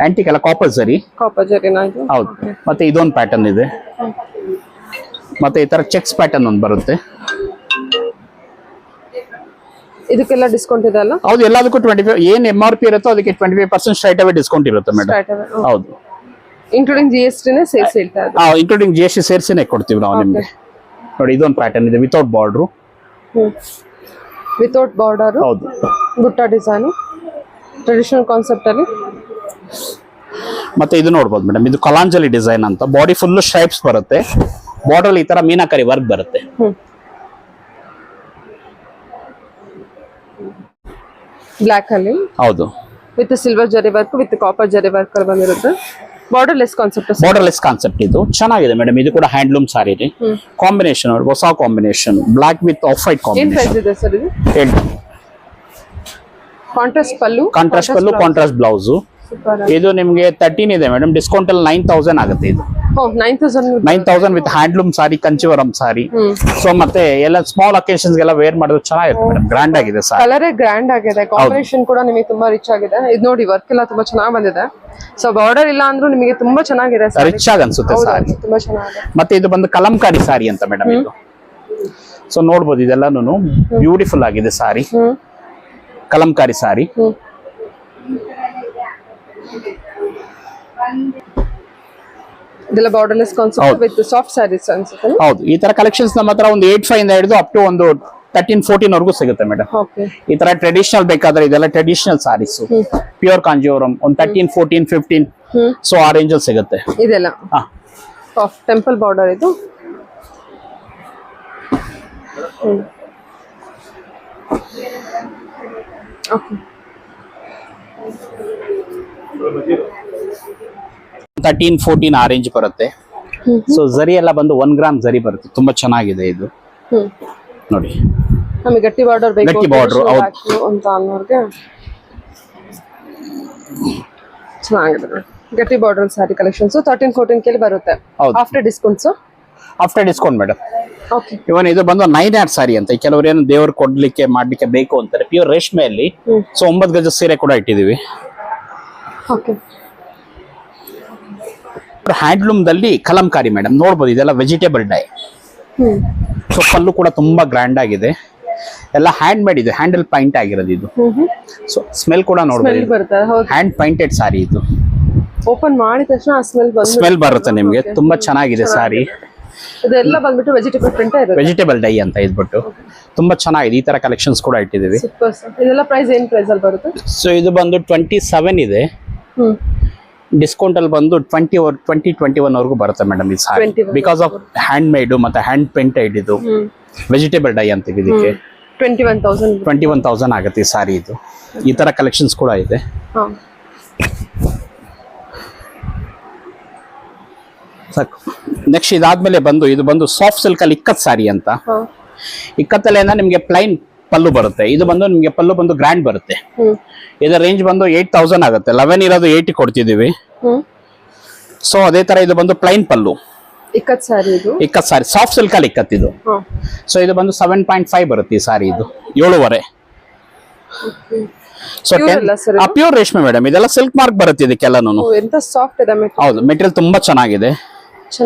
ಆಂಟಿಕ್ ಅಲ್ಲ, ಕಾಪರ್ ಜರಿ. ಕಾಪರ್ ಜರಿನಾ ಇದು? ಹೌದು. ಮತ್ತೆ ಇದೊಂದು ಪ್ಯಾಟರ್ನ್ ಇದೆ. ಮತ್ತೆ ಈ ತರ ಚೆಕ್ಸ್ ಪ್ಯಾಟರ್ನ್ ಒಂದು ಬರುತ್ತೆ. ಇದಕ್ಕೆಲ್ಲ ಡಿಸ್ಕೌಂಟ್ ಇದೆ ಅಲ್ಲ? ಹೌದು, ಎಲ್ಲದಕ್ಕೂ 25 ಏನ್ MRP ಇರುತ್ತೋ ಅದಕ್ಕೆ 25% ಸ್ಟ್ರೈಟ್ ಅವೇ ಡಿಸ್ಕೌಂಟ್ ಇರುತ್ತೆ ಮೇಡಮ್. ಹೌದು, ಇನ್ಕ್ಲೂಡಿಂಗ್ GST ನೇ ಸೇರಿಸಿ ಹೇಳ್ತಾ ಇದ್ದಾರೆ. ಇನ್ಕ್ಲೂಡಿಂಗ್ GST ಸೇರಿಸಿನೇ ಕೊಡ್ತೀವಿ ನಾವು ನಿಮ್ಗೆ. ನೋಡಿ, ಇದೊಂದು ಪ್ಯಾಟರ್ನ್ ಇದೆ ವಿತೌಟ್ ಬಾರ್ಡರ್. Without border. ಹೌದು, ಬುಟ್ಟ ಡಿಸೈನ್ ಟ್ರೆಡಿಷನಲ್ ಕಾನ್ಸೆಪ್ಟ್ ಅಲ್ಲಿ. ಮತ್ತೆ ಇದು ನೋಡ್ಬೋದು ಮೇಡಮ್, ಇದು ಕಲಾಂಜಲಿ ಡಿಸೈನ್ ಅಂತ. ಬಾಡಿ ಫುಲ್ ಸ್ಟ್ರೈಪ್ಸ್ ಬರುತ್ತೆ, ಬಾರ್ಡರ್ ಈ ತರ ಮೀನಾಕರಿ ವರ್ಕ್ ಬರುತ್ತೆ. ಬ್ಲಾಕ್ ಅಲ್ಲಿ. ಹೌದು, ವಿತ್ ಸಿಲ್ವರ್ ಜರಿ ವರ್ಕ್ ವಿತ್ ಕಾಪರ್ ಜರಿ ವರ್ಕ್ ಅಲ್ಲಿ ಬಂದಿರುತ್ತೆ. Borderless concept. ಬಾರ್ಡರ್ಲೆಸ್ ಕಾನ್ಸೆಪ್ಟ್ ಇದು ಚೆನ್ನಾಗಿದೆ ಮೇಡಮ್. ಇದು ಕೂಡ ಹ್ಯಾಂಡ್ಲೂಮ್ ಸಾರಿನೇ. ಕಾಂಬಿನೇಷನ್ ಹೊಸ combination block with of white ಏನ್ ಪ್ರೈಸ್ ಇದೆ ಸರ್ ಇದು? ಕಾಂಟ್ರಾಸ್ಟ್ ಪಲ್ಲು, ಕಾಂಟ್ರಾಸ್ಟ್ ಬ್ಲೌಸ್. ಇದು ನಿಮ್ಗೆ 13 ಇದೆ ಮೇಡಮ್. ಡಿಸ್ಕೌಂಟ್ ಅಲ್ಲಿ 9000 ಆಗುತ್ತೆ ಇದು. 9000 with handloom sari, Kanchivaram sari. So ಮತ್ತೆ ಎಲ್ಲ ಸ್ಮಾಲ್ ಅಕೇಶನ್ಸ್ ಗೆಲ್ಲ ವೇರ್ ಮಾಡೋದು ಚೆನ್ನಾಗಿರುತ್ತೆ ಮೇಡಮ್. ಗ್ರ್ಯಾಂಡ್ ಆಗಿದೆ ಸಾರಿ. ಕಲರ್ ಗ್ರ್ಯಾಂಡ್ ಆಗಿದೆ, ಕಾಂಬಿನೇಷನ್ ಕೂಡ ನಿಮಗೆ ತುಂಬಾ ರಿಚ್ ಆಗಿದೆ. ಇದು ನೋಡಿ ವರ್ಕ್ ಎಲ್ಲ ತುಂಬಾ ಚೆನ್ನಾಗಿ ಬಂದಿದೆ. ಸೊ ಬಾರ್ಡರ್ ಇಲ್ಲ ಅಂದ್ರೂ ನಿಮಗೆ ತುಂಬಾ ಚೆನ್ನಾಗಿದೆ, ರಿಚ್ ಆಗಿ ಅನ್ಸುತ್ತೆ ಸಾರಿ. ತುಂಬಾ ಚೆನ್ನಾಗಿದೆ. ಮತ್ತೆ ಇದು ಬಂದು ಕಲಂಕಾರಿ ಸಾರಿ ಅಂತ ಮೇಡಮ್ ಇದು. ಸೊ ನೋಡ್ಬೋದು ಇದೆಲ್ಲಾನು ಬ್ಯೂಟಿಫುಲ್ ಆಗಿದೆ ಸಾರಿ. ಕಲಂಕಾರಿ ಸಾರಿ. ಇದೆಲ್ಲ borderless concept with soft sarees ಅನ್ಸುತ್ತೆ. ಹೌದು, ಈ ತರ ಕಲೆಕ್ಷನ್ಸ್ ನಮ್ಮ ಹತ್ರ ಒಂದು 85 ಇಂದ ಹಿಡಿದು ಅಪ್ ಟು ಒಂದು 13-14 ವರೆಗೂ ಸಿಗುತ್ತೆ ಮೇಡಮ್. ಓಕೆ. ಈ ತರ ಟ್ರೆಡಿಷನಲ್ ಬೇಕಾದ್ರೆ ಇದೆಲ್ಲ ಟ್ರೆಡಿಷನಲ್ ಸಾರೀಸ್, ಪ್ಯೂರ್ ಕಾಂಜೀವರಂ ಒಂದು 13, 14, 15. ಸೊ ಆ ರೇಂಜ್ ಅಲ್ಲಿ ಸಿಗುತ್ತೆ ಇದೆಲ್ಲ. ಟೆಂಪಲ್ ಬಾರ್ಡರ್ ಇದು. ಓಕೆ. 13-14 ಆ ರೇಂಜ್ ಬರುತ್ತೆ. ಸೊ ಜರಿ ಎಲ್ಲ ಬಂದು 1 ಗ್ರಾಮ್ ಜರಿ ಬರುತ್ತೆ. ತುಂಬಾ ಚೆನ್ನಾಗಿದೆ ಇದು ನೋಡಿ. ನಮಗೆ ಗಟ್ಟಿ ಬಾರ್ಡರ್ ಬೇಕು, ಗಟ್ಟಿ ಬಾರ್ಡರ್ ಅಂತ ಅನ್ನೋರ್ಗೆ ಚೆನ್ನಾಗಿದೆ. ಗಟ್ಟಿ ಬಾರ್ಡರ್ ಸಾರಿ ಕಲೆಕ್ಷನ್ಸ್ 13-14 ಕೆ ಬರುತ್ತೆ after discounts. After discount madam. Okay. Even ಇದು ಬಂದು 9 ಯಾರ್ಡ್ ಸಾರಿ ಅಂತ. ಕೆಲವರು ಏನು ದೇವ್ರು ಕೊಡ್ಲಿಕ್ಕೆ ಮಾಡ್ಲಿಕ್ಕೆ ಬೇಕು ಅಂತಾರೆ. ಪ್ಯೂರ್ ರೇಷ್ಮೆಯಲ್ಲಿ. ಸೊ 9 ಗಜ ಸೀರೆ ಕೂಡ ಇಟ್ಟಿದೀವಿ. ಓಕೆ. ಹ್ಯಾಂಡ್ಲೂಮ್ ದಲ್ಲಿ ಕಲಂಕಾರಿ ಮೇಡಮ್ ನೋಡ್ಬೋದು. ಇದೆಲ್ಲ ವೆಜಿಟೇಬಲ್ ಡೈ. ಸೊ ಪಲ್ಲು ಕೂಡ ತುಂಬಾ ಗ್ರ್ಯಾಂಡ್ ಆಗಿದೆ. ಎಲ್ಲ ಹ್ಯಾಂಡ್ ಮೇಡ್ ಇದೆ, ಹ್ಯಾಂಡಲ್ ಪೈಂಟ್ ಆಗಿರೋದು ಇದು. ಸೊ ಸ್ಮೆಲ್ ಕೂಡ ನೋಡ್ಬೋದು. ಹ್ಯಾಂಡ್ ಪೈಂಟೆಡ್ ಸಾರಿ ಇದು. ಓಪನ್ ಮಾಡಿದ ತಕ್ಷಣ ಸ್ಮೆಲ್ ಬರುತ್ತೆ ನಿಮ್ಗೆ. ತುಂಬಾ ಚೆನ್ನಾಗಿದೆ ಸಾರಿ. ಇದೆಲ್ಲ ಬಂದ್ಬಿಟ್ಟು ವೆಜಿಟೇಬಲ್ ಪ್ರಿಂಟ್ ಇರುತ್ತೆ. ವೆಜಿಟೇಬಲ್ ಡೈ ಅಂತ ಇದ್ಬಿಟ್ಟು ತುಂಬಾ ಚೆನ್ನಾಗಿದೆ. ಈ ತರ ಕಲೆಕ್ಷನ್ಸ್ ಕೂಡ ಇಟ್ಟಿದೀವಿ. ಇದೆಲ್ಲ ಪ್ರೈಸ್ ಏನ್ ಪ್ರೈಸ್ ಅಲ್ಲಿ ಬರುತ್ತೆ? ಸೊ ಇದು ಬಂದು 27 ಇದೆ. ಡಿಸ್ಕೌಂಟ್ ಅಲ್ಲಿ ಬಂದು 20-21 ವರೆಗೂ ಬರುತ್ತೆ ಮೇಡಮ್ ಈ ಸಾರಿ. ಬಿಕಾಸ್ ಆಫ್ ಹ್ಯಾಂಡ್ ಮೇಡ್ ಮತ್ತೆ ಹ್ಯಾಂಡ್ ಪೇಂಟೆಡ್ ಇದು ವೆಜಿಟೇಬಲ್ ಡೈ ಅಂತೀವಿ ಇದಕ್ಕೆ. 21,000 ಆಗುತ್ತೆ ಈ ಸಾರಿ ಇದು. ಈ ತರ ಕಲೆಕ್ಷನ್ಸ್ ಕೂಡ ಇದೆ. ನೆಕ್ಸ್ಟ್ ಇದಾದ್ಮೇಲೆ ಇದು ಬಂದು ಸಾಫ್ಟ್ ಸಿಲ್ಕ್ ಅಲ್ಲಿ ಇಕ್ಕತ್ ಸಾರಿ ಅಂತ. ಇಕ್ಕತ್ತಲ್ಲಿ ನಿಮ್ಗೆ ಪ್ಲೈನ್ ಪಲ್ಲು ಬರುತ್ತೆ. ಇದು ಬಂದು ನಿಮ್ಗೆ ಪಲ್ಲು ಬಂದು ಗ್ರ್ಯಾಂಡ್ ಬರುತ್ತೆ. ಇದರ ರೇಂಜ್ ಬಂದು 8,000 ಆಗುತ್ತೆ. 11 ಇರೋದು 8 ಕೊಡ್ತಿದೀವಿ. ಸೊ ಅದೇ ತರ ಇದು ಬಂದು ಪ್ಲೈನ್ ಪಲ್ಲು ಇಕ್ಕತ್ ಸಾರಿ ಸಾಫ್ಟ್ ಸಿಲ್ಕ್ ಅಲ್ಲಿ ಇಕ್ಕತ್ ಇದು. ಸೊ ಇದು ಬಂದು 7.5 ಬರುತ್ತೆ ಈ ಸಾರಿ. ಇದು 7.5. ಸೊ ಪ್ಯೂರ್ ರೇಷ್ಮೆ ಮೇಡಮ್. ಇದೆಲ್ಲ ಸಿಲ್ಕ್ ಮಾರ್ಕ್ ಬರುತ್ತೆ ಇದಕ್ಕೆಲ್ಲನೂ. ಹೌದು, ಮೆಟೀರಿಯಲ್ ತುಂಬಾ ಚೆನ್ನಾಗಿದೆ.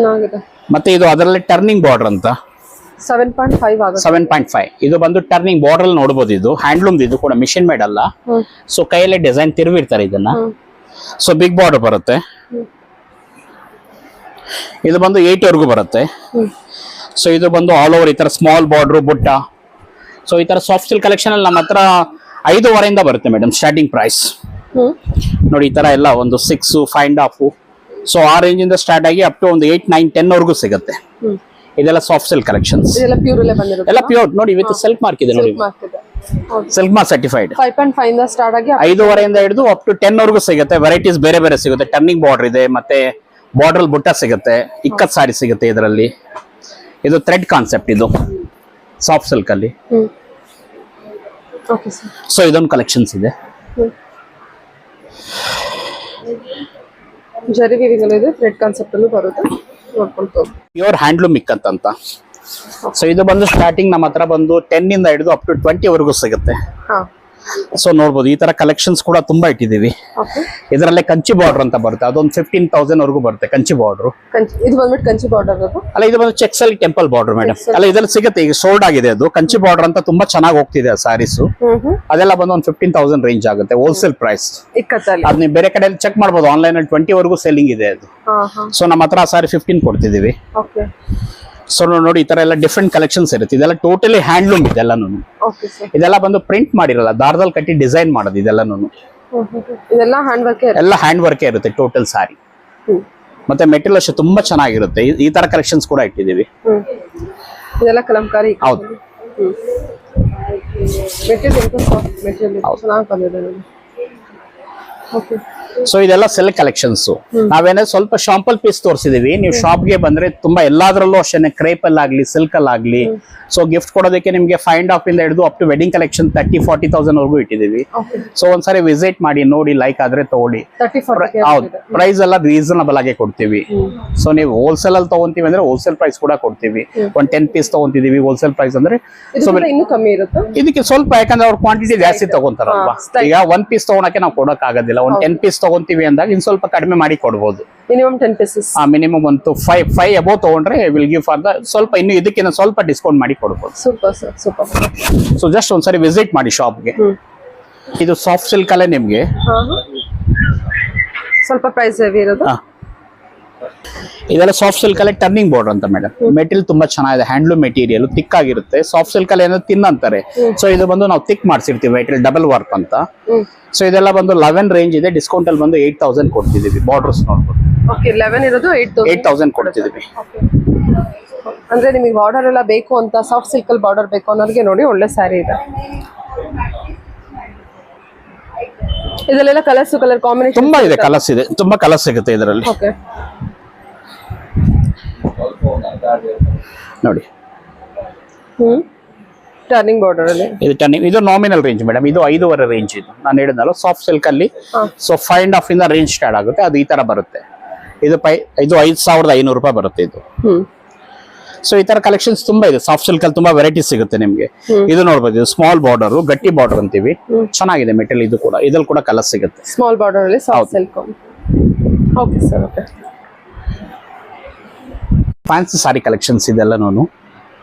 ಮತ್ತೆ ಇದು ಅದರಲ್ಲಿ ಟರ್ನಿಂಗ್ ಬಾರ್ಡರ್ ಅಂತ 7.5 ಇದು ಬಂದು ಟರ್ನಿಂಗ್ ಬಾರ್ಡರ್ ನೋಡಬಹುದು. ಇದು ಹ್ಯಾಂಡ್ಲೂಮ್ ಇದು ಕೂಡ ಮಿಷಿನ್ ಮೇಡ್ ಅಲ್ಲ. ಸೊ ಕೈಯಲ್ಲೇ ಡಿಸೈನ್ ತಿರುವಿರ್ತಾರೆ ಇದನ್ನ. ಸೊ ಬಿಗ್ ಬಾರ್ಡರ್ ಬರುತ್ತೆ. ಇದು ಬಂದು 8 ವರೆಗೂ ಬರುತ್ತೆ. ಸೊ ಇದು ಬಂದು ಆಲ್ ಓವರ್ ಈ ತರ ಸ್ಮಾಲ್ ಬಾರ್ಡರ್ ಬುಟ್ಟ. ಸೊ ಈ ತರ ಸಾಫ್ಟ್ ಸಿಲ್ಕ್ ಕಲೆಕ್ಷನ್ ಅಲ್ಲಿ ನಮ್ಮ ಹತ್ರ 5.5 ಇಂದ ಬರುತ್ತೆ ಮೇಡಮ್ ಸ್ಟಾರ್ಟಿಂಗ್ ಪ್ರೈಸ್. ನೋಡಿ ಈ ತರ ಎಲ್ಲ ಒಂದು 6, 5.5. ಸೊ ಆ ರೇಂಜ್ ಇಂದ ಸ್ಟಾರ್ಟ್ ಆಗಿ ಅಪ್ ಟು ಒಂದು 8, 9, 10 ವರೆಗೂ ಸಿಗುತ್ತೆ. ಇದೆಲ್ಲ ಸಾಫ್ಟ್ ಸಿಲ್ಕ್ ಕಲೆಕ್ಷನ್ಸ್. ಎಲ್ಲ ಪ್ಯೂರ್ ನೋಡಿ ವಿತ್ ಸಿಲ್ಕ್ ಮಾರ್ಕ್ ಇದೆ ನೋಡಿ. Silk mark certified. 5.5 ಇಂದ ಸ್ಟಾರ್ಟ್ ಆಗಿ 5.5 ಇಂದ ಹಿಡಿದು ಅಪ್ ಟು 10 ವರೆಗೂ ಸಿಗುತ್ತೆ. ವೆರೈಟೀಸ್ ಬೇರೆ ಬೇರೆ ಸಿಗುತ್ತೆ. ಟರ್ನಿಂಗ್ ಬಾರ್ಡರ್ ಇದೆ, ಮತ್ತೆ ಬಾರ್ಡರ್ ಬುಟ್ಟ ಸಿಗುತ್ತೆ, ಇಕ್ಕತ್ ಸಾರಿ ಸಿಗುತ್ತೆ ಇದರಲ್ಲಿ. ಇದು ಥ್ರೆಡ್ ಕಾನ್ಸೆಪ್ಟ್ ಇದು ಸಾಫ್ಟ್ ಸಿಲ್ಕ್ ಅಲ್ಲಿ. ಸೊ ಇದೊಂದು ಕಲೆಕ್ಷನ್ಸ್ ಇದೆ. ಜರಿ ವೀವಿಂಗ್ ಇದೆ, ಥ್ರೆಡ್ ಕಾನ್ಸೆಪ್ಟ್ ಅಲ್ಲೂ ಬರುತ್ತೆ. ಪ್ಯೂರ್ ಹ್ಯಾಂಡ್ಲೂಮ್ ಇಕ್ಕತ್ ಅಂತ. ಸೊ ಇದು ಬಂದು ಸ್ಟಾರ್ಟಿಂಗ್ ನಮ್ಮ ಹತ್ರ ಬಂದು 10 ಇಂದ ಹಿಡಿದು ಅಪ್ ಟು 20 ವರೆಗೂ ಸಿಗುತ್ತೆ. ಸೊ ನೋಡ್ಬೋದು ಈ ತರ ಕಲೆಕ್ಷನ್ಸ್ ಕೂಡ ತುಂಬಾ ಇಟ್ಟಿದೀವಿ. ಇದರಲ್ಲೇ ಕಂಚಿ ಬಾರ್ಡರ್ ಅಂತ ಬರುತ್ತೆ. ಅದೊಂದು 15,000 ವರೆಗೂ ಬರುತ್ತೆ ಕಂಚಿ ಬಾರ್ಡರ್. ಇದು ಬಂದ್ಬಿಟ್ಟು ಕಂಚಿ ಬಾರ್ಡರ್ ಅಲ್ಲ, ಇದು ಬಂದು ಚೆಕ್ಸ್ ಅಲ್ಲಿ ಟೆಂಪಲ್ ಬಾರ್ಡರ್ ಮೇಡಮ್. ಅಲ್ಲ, ಇದ್ರಲ್ಲಿ ಸಿಗುತ್ತೆ. ಈಗ ಸೋಲ್ಡ್ ಆಗಿದೆ ಅದು ಕಂಚಿ ಬಾರ್ಡರ್ ಅಂತ. ತುಂಬಾ ಚೆನ್ನಾಗಿ ಹೋಗ್ತಿದೆ ಸಾರೀಸ್. ಅದೆಲ್ಲ ಬಂದು ಒಂದು 15,000 ರೇಂಜ್ ಆಗುತ್ತೆ ಹೋಲ್ಸೇಲ್ ಪ್ರೈಸ್. ಅದ್ ನೀವು ಬೇರೆ ಕಡೆ ಚೆಕ್ ಮಾಡ್ಬೋದು. ಆನ್ಲೈನ್ ಅಲ್ಲಿ 20 ವರೆಗೂ ಸೆಲ್ಲಿಂಗ್ ಇದೆ ಅದು. ಸೊ ನಮ್ಮ ಹತ್ರ ಆ ಸಾರಿ 15 ಕೊಡ್ತಿದೀವಿ. ಸೊ ನೋಡಿ ಈ ತರ ಎಲ್ಲ ಡಿಫ್ರೆಂಟ್ ಕಲೆಕ್ಷನ್ಸ್ ಇರುತ್ತೆ. ಇದೆಲ್ಲ ಟೋಟಲಿ ಹ್ಯಾಂಡ್ಲೂಮ್ ಇದೆಲ್ಲಾನು. ಇದೆಲ್ಲ ಬಂದು ಪ್ರಿಂಟ್ ಮಾಡಿರಲ್ಲ, ದಾರದಲ್ಲಿ ಕಟ್ಟಿ ಡಿಸೈನ್ ಮಾಡೋದು ಇದೆಲ್ಲಾನು. ಎಲ್ಲ ಹ್ಯಾಂಡ್ ವರ್ಕ್ ಇರುತ್ತೆ ಟೋಟಲ್ ಸಾರಿ. ಮತ್ತೆ ಮೆಟೀರಿಯಲ್ ಅಷ್ಟೇ ತುಂಬಾ ಚೆನ್ನಾಗಿರುತ್ತೆ. ಈ ತರ ಕಲೆಕ್ಷನ್ಸ್ ಕೂಡ ಇಟ್ಟಿದೀವಿ. ಇದೆಲ್ಲ ಕಲಂಕಾರಿ. ಹೌದು, ಮೆಟೀರಿಯಲ್ ಚೆನ್ನಾಗಿ ಬಂದಿದೆ. ಓಕೆ. ಸೊ ಇದೆಲ್ಲ ಸಿಲ್ಕ್ ಕಲೆಕ್ಷನ್ಸ್. ನಾವೇನಾದ್ರು ಸ್ವಲ್ಪ ಶಾಂಪಲ್ ಪೀಸ್ ತೋರಿಸಿದೀವಿ. ನೀವು ಶಾಪ್ಗೆ ಬಂದ್ರೆ ತುಂಬಾ ಎಲ್ಲಾದ್ರಲ್ಲೂ ಅಷ್ಟೇ ಕ್ರೇಪ್ ಅಲ್ಲಿ ಆಗ್ಲಿ ಸಿಲ್ಕ್ ಅಲ್ಲಿ ಆಗ್ಲಿ. ಸೊ ಗಿಫ್ಟ್ ಕೊಡೋದಕ್ಕೆ ನಿಮ್ಗೆ 5.5 ಇಂದ ಹಿಡಿದು ಅಪ್ ಟು ವೆಡ್ಡಿಂಗ್ ಕಲೆಕ್ಷನ್ 30,000-40,000 ವರೆಗೂ ಇಟ್ಟಿದೀವಿ. ಸೊ ಒಂದ್ಸರಿ ವಿಸಿಟ್ ಮಾಡಿ ನೋಡಿ, ಲೈಕ್ ಆದ್ರೆ ತಗೊಳ್ಳಿ. ಹೌದು, ಪ್ರೈಸ್ ಎಲ್ಲ ರೀಸನಬಲ್ ಆಗಿ ಕೊಡ್ತೀವಿ. ಸೊ ನೀವು ಹೋಲ್ಸೇಲ್ ಅಲ್ಲಿ ತಗೊಂತೀವಿ ಅಂದ್ರೆ ಹೋಲ್ಸೇಲ್ ಪ್ರೈಸ್ ಕೂಡ ಕೊಡ್ತೀವಿ. ಒಂದ್ 10 ಪೀಸ್ ತಗೊಂತಿದೀವಿ ಹೋಲ್ಸೇಲ್ ಪ್ರೈಸ್ ಅಂದ್ರೆ ಇನ್ನೂ ಕಮ್ಮಿ ಇರುತ್ತೆ. ಇದಕ್ಕೆ ಸ್ವಲ್ಪ ಯಾಕಂದ್ರೆ ಅವ್ರ ಕ್ವಾಂಟಿಟಿ ಜಾಸ್ತಿ ತಗೊಂತಾರಲ್ವಾ. ಈಗ 1 ಪೀಸ್ ತಗೊಳಕ್ಕೆ ನಾವು ಕೊಡಕ್ ಆಗೋದಿಲ್ಲ. ಒಂದ್ 10 ಪೀಸ್ ತಗೊಂತೀವಿ ಅಂದಾಗ ಇನ್ ಸ್ವಲ್ಪ ಕಡಿಮೆ ಮಾಡಿ ಕೊಡ್ಬೋದು. Minimum 10 pieces. ಮಿನಿಮಮ್ ಒಂದು 5 ಅಬೌವ್ ತಗೊಂಡ್ರೆ ವಿಲ್ ಗಿವ್ ಫಾರ್ ದ ಸ್ವಲ್ಪ ಇನ್ನು ಇದಕ್ಕಿಂತ ಸ್ವಲ್ಪ ಡಿಸ್ಕೌಂಟ್ ಮಾಡಿ ಕೊಡ್ಬೋದು. Super sir, super. So just ಒಂದ್ಸರಿ ವಿಸಿಟ್ ಮಾಡಿ ಶಾಪ್ಗೆ. ಇದು ಸಾಫ್ಟ್ ಸಿಲ್ಕ್ ಅಲ್ಲೇ ನಿಮ್ಗೆ ಸ್ವಲ್ಪ ಪ್ರೈಸ್ ಹೆವಿ ಇರೋದು. ಇದೆಲ್ಲ ಸಾಫ್ಟ್ ಸಿಲ್ಕ್ ಅಲ್ಲೇ ಟರ್ನಿಂಗ್ ಬಾರ್ಡರ್ ಅಂತ ಮೇಡಮ್. ಮೆಟೀರಿಯಲ್ ತುಂಬಾ ಚೆನ್ನಾಗಿದೆ, ಹ್ಯಾಂಡ್ಲೂಮ್ ಮೆಟೀರಿಯಲ್ ತಿಕ್ ಆಗಿರುತ್ತೆ. ಸಾಫ್ಟ್ ಸಿಲ್ಕ್ ಅಲ್ಲಿ ಏನೋ ತಿನ್ ಅಂತಾರೆ. ಸೊ ಇದು ಬಂದು ನಾವು ತಿಕ್ ಮಾಡ್ಸಿರ್ತೀವಿ ಮೆಟೀರಿಯಲ್ ಡಬಲ್ ವರ್ಕ್ ಅಂತ. ಸೊ ಇದೆಲ್ಲ ಬಂದು 11 ರೇಂಜ್ ಇದೆ. ಡಿಸ್ಕೌಂಟ್ ಅಲ್ಲಿ ಬಂದು 8,000 ಕೊಡ್ತಿದೀವಿ. ಬಾರ್ಡರ್ಸ್ ನೋಡ್ಬೋದು. ಓಕೆ, 11 ಇರೋದು 8,000 ಕೊಡ್ತಿದೀವಿ. ಅಂದ್ರೆ ನಿಮಗೆ ಬಾರ್ಡರ್ ಎಲ್ಲ ಬೇಕು ಅಂತ, ಸಾಫ್ಟ್ ಸಿಲ್ಕ್ ಅಲ್ಲಿ ಬಾರ್ಡರ್ ಬೇಕು ಅನ್ನೋರಿಗೆ ನೋಡಿ ಒಳ್ಳೆ ಸ್ಯಾರಿ ಇದೆ. ಇದರಲ್ಲೆಲ್ಲ ಕಲರ್ ಕಾಂಬಿನೇಷನ್ ತುಂಬಾ ಇದೆ, ಕಲರ್ಸ್ ಇದೆ, ತುಂಬಾ ಕಲರ್ಸ್ ಸಿಗುತ್ತೆ ಇದರಲ್ಲಿ. ಓಕೆ, ನೋಡಿ ಟರ್ನಿಂಗ್ ಬಾರ್ಡರ್ ಅಲ್ಲಿ ಇದು ಟರ್ನಿಂಗ್. ಇದು ನಾಮಿನಲ್ ರೇಂಜ್ ಮೇಡಮ್. ಇದು 5,500 ರೇಂಜ್. ಇದು ನಾನು ಹೇಳಿದ್ನಲ್ಲ ಸಾಫ್ಟ್ ಸಿಲ್ಕ್ ಅಲ್ಲಿ. ಸೊ 5.5 ಇಂದ ರೇಂಜ್ ಸ್ಟಾರ್ಟ್ ಆಗುತ್ತೆ. ಅದು ಈ ತರ ಬರುತ್ತೆ. ಇದು 5,500 ರೂಪಾಯಿ ಬರುತ್ತೆ ಇದು. ಸೊ ಈ ತರ ಕಲೆಕ್ಷನ್ಸ್ ತುಂಬಾ ಇದೆ. ಸಾಫ್ಟ್ ಸಿಲ್ಕ್ ಅಲ್ಲಿ ತುಂಬಾ ವೆರೈಟೀಸ್ ಸಿಗುತ್ತೆ ನಿಮ್ಗೆ. ಇದು ನೋಡ್ಬೋದು, ಇದು ಸ್ಮಾಲ್ ಬಾರ್ಡರ್, ಗಟ್ಟಿ ಬಾರ್ಡರ್ ಅಂತೀವಿ. ಚೆನ್ನಾಗಿದೆ ಮೆಟೀರಿಯಲ್. ಇದು ಕೂಡ ಇದ್ರಲ್ಲಿ ಕೂಡ ಕಲರ್ ಸಿಗುತ್ತೆ. ಸ್ಮಾಲ್ ಬಾರ್ಡರ್ ಅಲ್ಲಿ soft silk. Okay sir, okay. Fancy sari collections ಇದೆಲ್ಲ ನಾನು.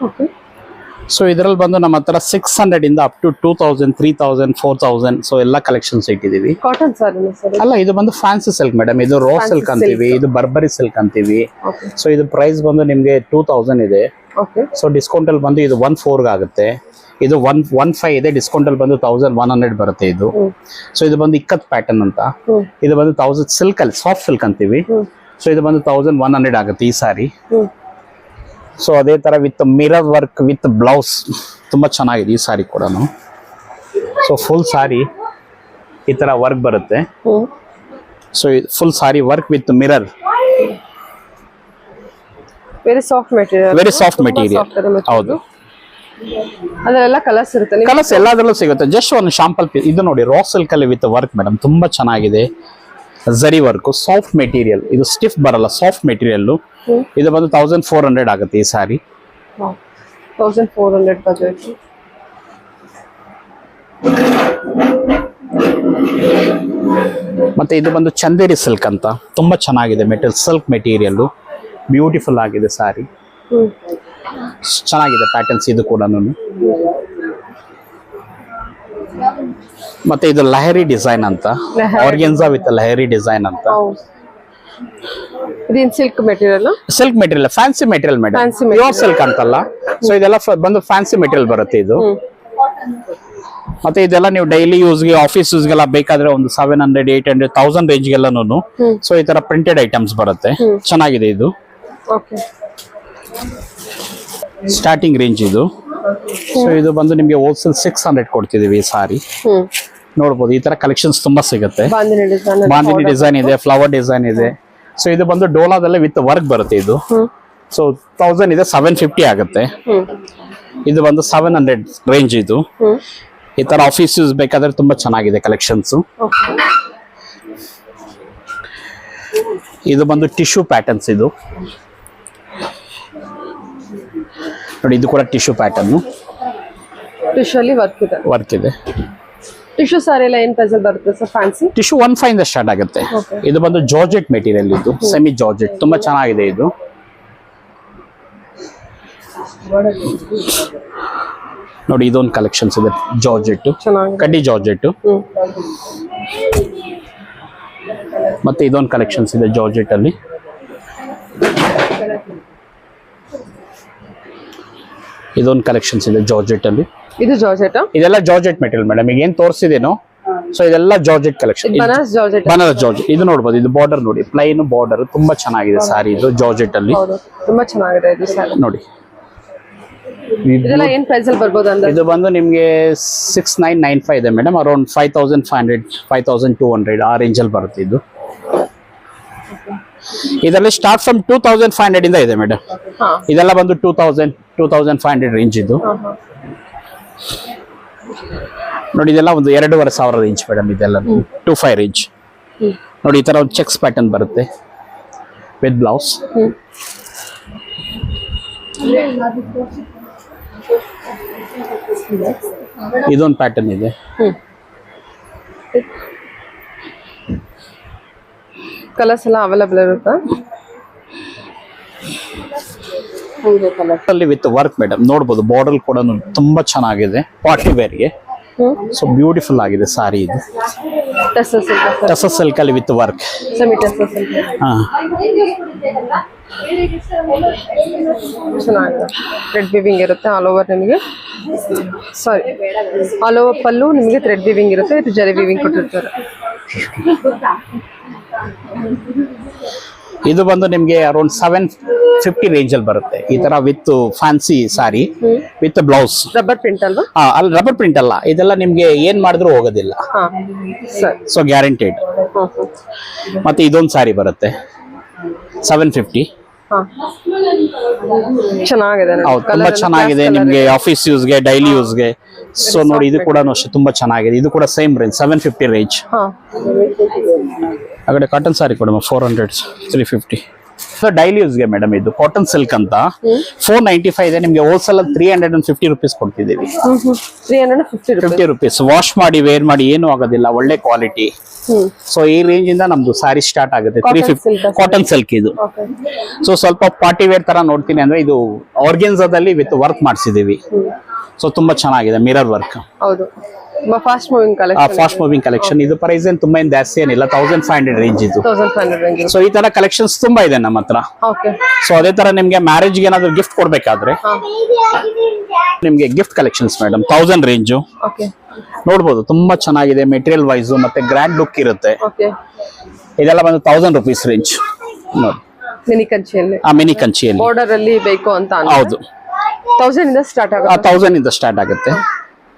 ಓಕೆ. ಸೊ ಇದರಲ್ಲಿ ಬಂದು ನಮ್ಮ ಹತ್ರ 600 ಇಂದ ಅಪ್ ಟು 2,000, 3,000, 4,000 ಸೊ ಎಲ್ಲ ಕಲೆಕ್ಷನ್ಸ್ ಇಟ್ಟಿದೀವಿ. Cotton sari sir? ಅಲ್ಲ, ಇದು ಬಂದು ಫ್ಯಾನ್ಸಿ ಸಿಲ್ಕ್ ಮೇಡಮ್. ಇದು ರೋ ಸಿಲ್ಕ್ ಅಂತೀವಿ, ಇದು ಬರ್ಬರಿ ಸಿಲ್ಕ್ ಅಂತೀವಿ. ಸೊ ಇದು ಪ್ರೈಸ್ ಬಂದು ನಿಮ್ಗೆ 2,000 ಇದೆ. ಸೊ ಡಿಸ್ಕೌಂಟ್ ಅಲ್ಲಿ ಬಂದು ಇದು 1,400 ಆಗುತ್ತೆ. ಇದು 1,1500 ಇದೆ. ಡಿಸ್ಕೌಂಟ್ ಅಲ್ಲಿ ಬಂದು 1,100 ಬರುತ್ತೆ ಇದು. ಸೊ ಇದು ಬಂದು ಇಕ್ಕತ್ ಪ್ಯಾಟರ್ನ್ ಅಂತ. ಇದು ಬಂದು 1000 ಸಿಲ್ಕ್ ಅಲ್ಲಿ, ಸಾಫ್ಟ್ ಸಿಲ್ಕ್ ಅಂತೀವಿ. ಸೊ ಇದು ಬಂದು 1,100 ಆಗುತ್ತೆ ಈ ಸಾರಿ. ಸೊ ಅದೇ ತರ with mirror work with blouse ತುಂಬಾ ಚೆನ್ನಾಗಿದೆ ಈ ಸಾರಿ ಕೂಡ. ಸೊ ಫುಲ್ ಸಾರಿ ಈ ತರ ವರ್ಕ್ ಬರುತ್ತೆ. So full sorry work with mirror. Very soft material. Very soft material. ಹೌದು. ಅದೆಲ್ಲ ಕಲರ್ಸ್ ಇರುತ್ತೆ. ಕಲರ್ಸ್ ಎಲ್ಲದರಲ್ಲೂ ಸಿಗುತ್ತೆ. ಜಸ್ಟ್ ಒಂದು ಶಾಂಪಲ್ ಪೀಸ್. ಇದು ನೋಡಿ, ರಾ ಸಿಲ್ಕ್ ಅಲ್ಲಿ ವಿತ್ ವರ್ಕ್ ಮೇಡಮ್. ತುಂಬಾ ಚೆನ್ನಾಗಿದೆ. Zari work, soft material. ಇದು ಸ್ಟಿಫ್ ಬರಲ್ಲ, ಸಾಫ್ಟ್ ಮೆಟೀರಿಯಲ್. ಇದು ಬಂದು 1,400 ಆಗುತ್ತೆ ಈ ಸಾರಿ. 1,400 ಬಜೆಟ್. ಮತ್ತೆ ಇದು ಬಂದು ಚಂದೇರಿ ಸಿಲ್ಕ್ ಅಂತ. ತುಂಬಾ ಚೆನ್ನಾಗಿದೆ ಮೆಟೀರಿಯಲ್, ಸಿಲ್ಕ್ ಮೆಟೀರಿಯಲ್. ಬ್ಯೂಟಿಫುಲ್ ಆಗಿದೆ ಸಾರಿ. ಚೆನ್ನಾಗಿದೆ ಪ್ಯಾಟರ್ನ್ಸ್ ಇದು ಕೂಡ. ಮತ್ತೆ ಇದು ಲಹರಿ ಡಿಸೈನ್ ಅಂತ, ಆರ್ಗೆನ್ಸಾ ವಿತ್ ಲಹರಿ ಡಿಸೈನ್ ಅಂತ. Silk material, silk material, fancy material madam. Pure silk ಅಂತಲ್ಲ. ಸೊ ಇದೆಲ್ಲ ಬಂದು ಫ್ಯಾನ್ಸಿ ಮೆಟೀರಿಯಲ್ ಬರುತ್ತೆ ಇದು. ಮತ್ತೆ ಇದೆಲ್ಲ ನೀವು ಡೈಲಿ ಯೂಸ್ಗೆ, ಆಫೀಸ್ ಯೂಸ್ಗೆಲ್ಲ ಬೇಕಾದ್ರೆ ಒಂದು 700, 800, 1,000 ರೇಂಜ್ಗೆಲ್ಲನೂ. ಸೊ ಈ ತರ ಪ್ರಿಂಟೆಡ್ ಐಟಮ್ಸ್ ಬರುತ್ತೆ. ಚೆನ್ನಾಗಿದೆ ಇದು. ಸ್ಟಾರ್ಟಿಂಗ್ ರೇಂಜ್ ಇದು. ಸೊ ಇದು ಬಂದು ನಿಮ್ಗೆ ಹೋಲ್ಸೇಲ್ 600 ಕೊಡ್ತಿದೀವಿ ಈ ಸಾರಿ. ನೋಡ್ಬೋದು, ಈ ತರ ಕಲೆಕ್ಷನ್ಸ್ ತುಂಬಾ ಸಿಗುತ್ತೆ. ಬಾಂದಿನಿ ಡಿಸೈನ್ ಇದೆ, ಫ್ಲವರ್ ಡಿಸೈನ್ ಇದೆ. ಸೊ ಇದು ಬಂದು ಡೋಲಾದಲ್ಲೇ ವಿತ್ ವರ್ಕ್ ಬರುತ್ತೆ ಇದು. ಸೊ 1,000 ಇದೆ, 750 ಆಗುತ್ತೆ. ಇದು ಬಂದು 700 ರೇಂಜ್ ಇದು. ಈ ತರ ಆಫೀಸ್ ಯೂಸ್ ಬೇಕಾದ್ರೆ ತುಂಬಾ ಚೆನ್ನಾಗಿದೆ ಕಲೆಕ್ಷನ್ಸ್. ಇದು ಬಂದು ಟಿಶ್ಯೂ ಪ್ಯಾಟರ್ನ್ಸ್. ಇದು ನೋಡಿ, ಇದು ಕೂಡ ಟಿಶ್ಯೂ ಪ್ಯಾಟರ್ನ್. ಟಿಶ್ಯೂ ಅಲ್ಲಿ ವರ್ಕ್ ಇದೆ. ಟಿಶ್ಯೂ ಸಾರಿ ಎಲ್ಲ ಏನ್ ಪ್ರೈಸ್ ಬರುತ್ತೆ ಸರ್? ಫ್ಯಾನ್ಸಿ ಟಿಶ್ಯೂ 1,500 ಇಂದ ಸ್ಟಾರ್ಟ್ ಆಗುತ್ತೆ. ಇದು ಬಂದು ಜಾರ್ಜೆಟ್ ಮೆಟೀರಿಯಲ್. ಇದು ಸೆಮಿ ಜಾರ್ಜೆಟ್, ತುಂಬಾ ಚೆನ್ನಾಗಿದೆ ಇದು. ನೋಡಿ, ಇದೊಂದು ಕಲೆಕ್ಷನ್ಸ್ ಇದೆ ಜಾರ್ಜೆಟ್, ಕಡ್ಡಿ ಜಾರ್ಜೆಟ್. ಮತ್ತೆ ಇದೊಂದು ಕಲೆಕ್ಷನ್ಸ್ ಇದೆ ಜಾರ್ಜೆಟ್ ಅಲ್ಲಿ. ಇದೊಂದು ಕಲೆಕ್ಷನ್ಸ್ ಇದೆ ಜಾರ್ಜೆಟ್ ಅಲ್ಲಿ. ಇದು ಜಾರ್ಜೆಟ್, ಇದೆಲ್ಲ ಜಾರ್ಜೆಟ್ ಮೆಟೀರಿಯಲ್ ಮೇಡಮ್. ಈಗ ಏನ್ ತೋರಿಸಿದೇನೋ, ಸೊ ಇದೆಲ್ಲ ಜಾರ್ಜೆಟ್ ಕಲೆಕ್ಷನ್. ಬನಾರಸ್ ಜಾರ್ಜೆಟ್. ಇದು ನೋಡಬಹುದು. ಇದು ಬಾರ್ಡರ್ ನೋಡಿ, ಪ್ಲೈನ್ ಬಾರ್ಡರ್, ತುಂಬಾ ಚೆನ್ನಾಗಿದೆ ಸಾರಿ ಇದು ಜಾರ್ಜೆಟ್ ಅಲ್ಲಿ. ತುಂಬಾ ಚೆನ್ನಾಗಿದೆ ಇದು ಸಾರಿ. ನೋಡಿ, ಇದೆಲ್ಲ ಏನ್ ಪ್ರೈಸ್ ಅಲ್ಲಿ ಬರ್ಬೋದು ಅಂದಾಜು? ಇದು ಬಂದು ನಿಮಗೆ 6995 ಇದೆ ಮೇಡಮ್. ಅರೌಂಡ್ 5500 5200 ಆ ರೇಂಜಲ್ಲಿ ಬರುತ್ತೆ ಇದು. ಇದರಲ್ಲಿ ಸ್ಟಾರ್ಟ್ ಫ್ರಮ್ 2500 ಇಂದ ಇದೆ ಮೇಡಮ್. ಇದೆಲ್ಲ ಬಂದು 2500 ರೇಂಜ್ ಇದು. ನೋಡಿ ಇದೆಲ್ಲ ಒಂದು 2500 ರೇಂಜ್ ಮೇಡಮ್. ಇದೆಲ್ಲ 25 ರೇಂಜ್. ನೋಡಿ ಈ ತರ ಒಂದು ಚೆಕ್ಸ್ ಪ್ಯಾಟರ್ನ್ ಬರುತ್ತೆ ವಿತ್ ಬ್ಲೌಸ್. ಇದೊಂದು ಪ್ಯಾಟರ್ನ್ ಇದೆ. ಕಲರ್ಸ್ ಎಲ್ಲ ಅವೈಲೇಬಲ್ ಇರುತ್ತಾ? ಅಲ್ಲಿ ವಿತ್ ವರ್ಕ್ ಮೇಡಮ್ ನೋಡ್ಬೋದು. ಬಾರ್ಡರ್ ಕೂಡ ತುಂಬಾ ಚೆನ್ನಾಗಿದೆ ಪಾರ್ಟಿ ವೇರ್ಗೆ. ಸೊ ಬ್ಯೂಟಿಫುಲ್ ಆಗಿದೆ ಸಾರಿ ಇದು. ಟಸರ್ ಸಿಲ್ಕ್ ಅಲ್ಲಿ ವಿತ್ ವರ್ಕ್. ಚೆನ್ನಾಗಿದೆ. ಥ್ರೆಡ್ ವಿವಿಂಗ್ ಇರುತ್ತೆ ಆಲ್ ಓವರ್ ನಿಮಗೆ. ಸಾರಿ, ಆಲ್ ಓವರ್ ಪಲ್ಲು ನಿಮಗೆ ಥ್ರೆಡ್ ವಿವಿಂಗ್ ಇರುತ್ತೆ. ಇದು ಜರಿ ವಿವಿಂಗ್ ಕೊಟ್ಟಿರ್ತಾರೆ. ಇದು ಬಂದು ನಿಮ್ಗೆ ಅರೌಂಡ್ 750 ರೇಂಜ್ ಅಲ್ಲಿ ಬರುತ್ತೆ. ಈ ತರ with fancy sorry with blouse. Rubber print ಅಲ್ವಾ? ಅಲ್ಲಿ ರಬ್ಬರ್ ಪ್ರಿಂಟ್ ಅಲ್ಲ, ಇದೆಲ್ಲ ನಿಮ್ಗೆ ಏನ್ ಮಾಡಿದ್ರು ಹೋಗೋದಿಲ್ಲ. So guaranteed. ಮತ್ತೆ ಇದೊಂದು ಸಾರಿ ಬರುತ್ತೆ 750. ಚೆನ್ನಾಗಿದೆ. ಹೌದು, ತುಂಬಾ ಚೆನ್ನಾಗಿದೆ ನಿಮ್ಗೆ ಆಫೀಸ್ ಯೂಸ್ಗೆ, ಡೈಲಿ ಯೂಸ್ಗೆ. ಸೊ ನೋಡಿ ಇದು ಕೂಡ ಅಷ್ಟೇ ತುಂಬಾ ಚೆನ್ನಾಗಿದೆ. ಇದು ಕೂಡ ಸೇಮ್ ರೇಂಜ್ 750 ರೇಂಜ್. ಆ ಕಡೆ ಕಾಟನ್ ಸಾರಿ ಕೊಡಮ್ಮ 400 350. ಡೈಲಿ ಯೂಸ್ಗೆ ಮೇಡಮ್. ಇದು ಕಾಟನ್ ಸಿಲ್ಕ್ ಅಂತ 495 ಇದೆ ನಿಮ್ಗೆ. ಹೋಲ್ಸೇಲ್ ಅಲ್ಲಿ 350 ರುಪೀಸ್ ಕೊಡ್ತಿದ್ದೀವಿ. 350 ರುಪೀಸ್. ವಾಶ್ ಮಾಡಿ ವೇರ್ ಮಾಡಿ ಏನು ಆಗೋದಿಲ್ಲ, ಒಳ್ಳೆ ಕ್ವಾಲಿಟಿ. ಸೊ ಈ ರೇಂಜ್ ಇಂದ ನಮ್ದು ಸಾರಿ ಸ್ಟಾರ್ಟ್ ಆಗುತ್ತೆ. 350 ಕಾಟನ್ ಸಿಲ್ಕ್ ಇದು. ಸೊ ಸ್ವಲ್ಪ ಪಾರ್ಟಿ ವೇರ್ ತರ ನೋಡ್ತೀನಿ ಅಂದ್ರೆ ಇದು ಆರ್ಗೆನ್ಸಾದಲ್ಲಿ ವಿತ್ ವರ್ಕ್ ಮಾಡಿಸಿದೀವಿ. ಸೊ ತುಂಬಾ ಚೆನ್ನಾಗಿದೆ ಮಿರರ್ ವರ್ಕ್. ಹೌದು, fast moving collection. Fast moving collection. ಇದು ಪ್ರೈಸ್ ಏನ್ ತುಂಬಾ ಜಾಸ್ತಿ ಏನಿಲ್ಲ, 1500 ರೇಂಜ್ ಇದು. 1500 ರೇಂಜ್. ಸೊ ಈ ತರ ಕಲೆಕ್ಷನ್ಸ್ ತುಂಬಾ ಇದೆ ನಮ್ಮ ಹತ್ರ. ಸೊ ಅದೇ ತರ ನಿಮ್ಗೆ ಮ್ಯಾರೇಜ್ ಗೆ ಏನಾದ್ರು ಗಿಫ್ಟ್ ಕೊಡ್ಬೇಕಾದ್ರೆ ನಿಮ್ಗೆ ಗಿಫ್ಟ್ ಕಲೆಕ್ಷನ್ಸ್ ಮೇಡಮ್ 1000 ರೇಂಜ್ ನೋಡ್ಬೋದು. ತುಂಬಾ ಚೆನ್ನಾಗಿದೆ ಮೆಟೀರಿಯಲ್ ವೈಸ್ ಮತ್ತೆ ಗ್ರ್ಯಾಂಡ್ ಲುಕ್ ಇರುತ್ತೆ. ಇದೆಲ್ಲ ಬಂದು 1000 ರುಪೀಸ್ ರೇಂಜ್ ನೋಡಿ. ಮಿನಿ ಕಂಚಿಯಲ್ಲಿ. ಮಿನಿ ಕಂಚಿಯಲ್ಲಿ ಬಾರ್ಡರ್ ಅಲ್ಲಿ ಬೇಕು ಅಂತ. ಹೌದು, 1000 ಇಂದ ಸ್ಟಾರ್ಟ್ ಆಗುತ್ತೆ. 1000 ಇಂದ ಸ್ಟಾರ್ಟ್ ಆಗುತ್ತೆ.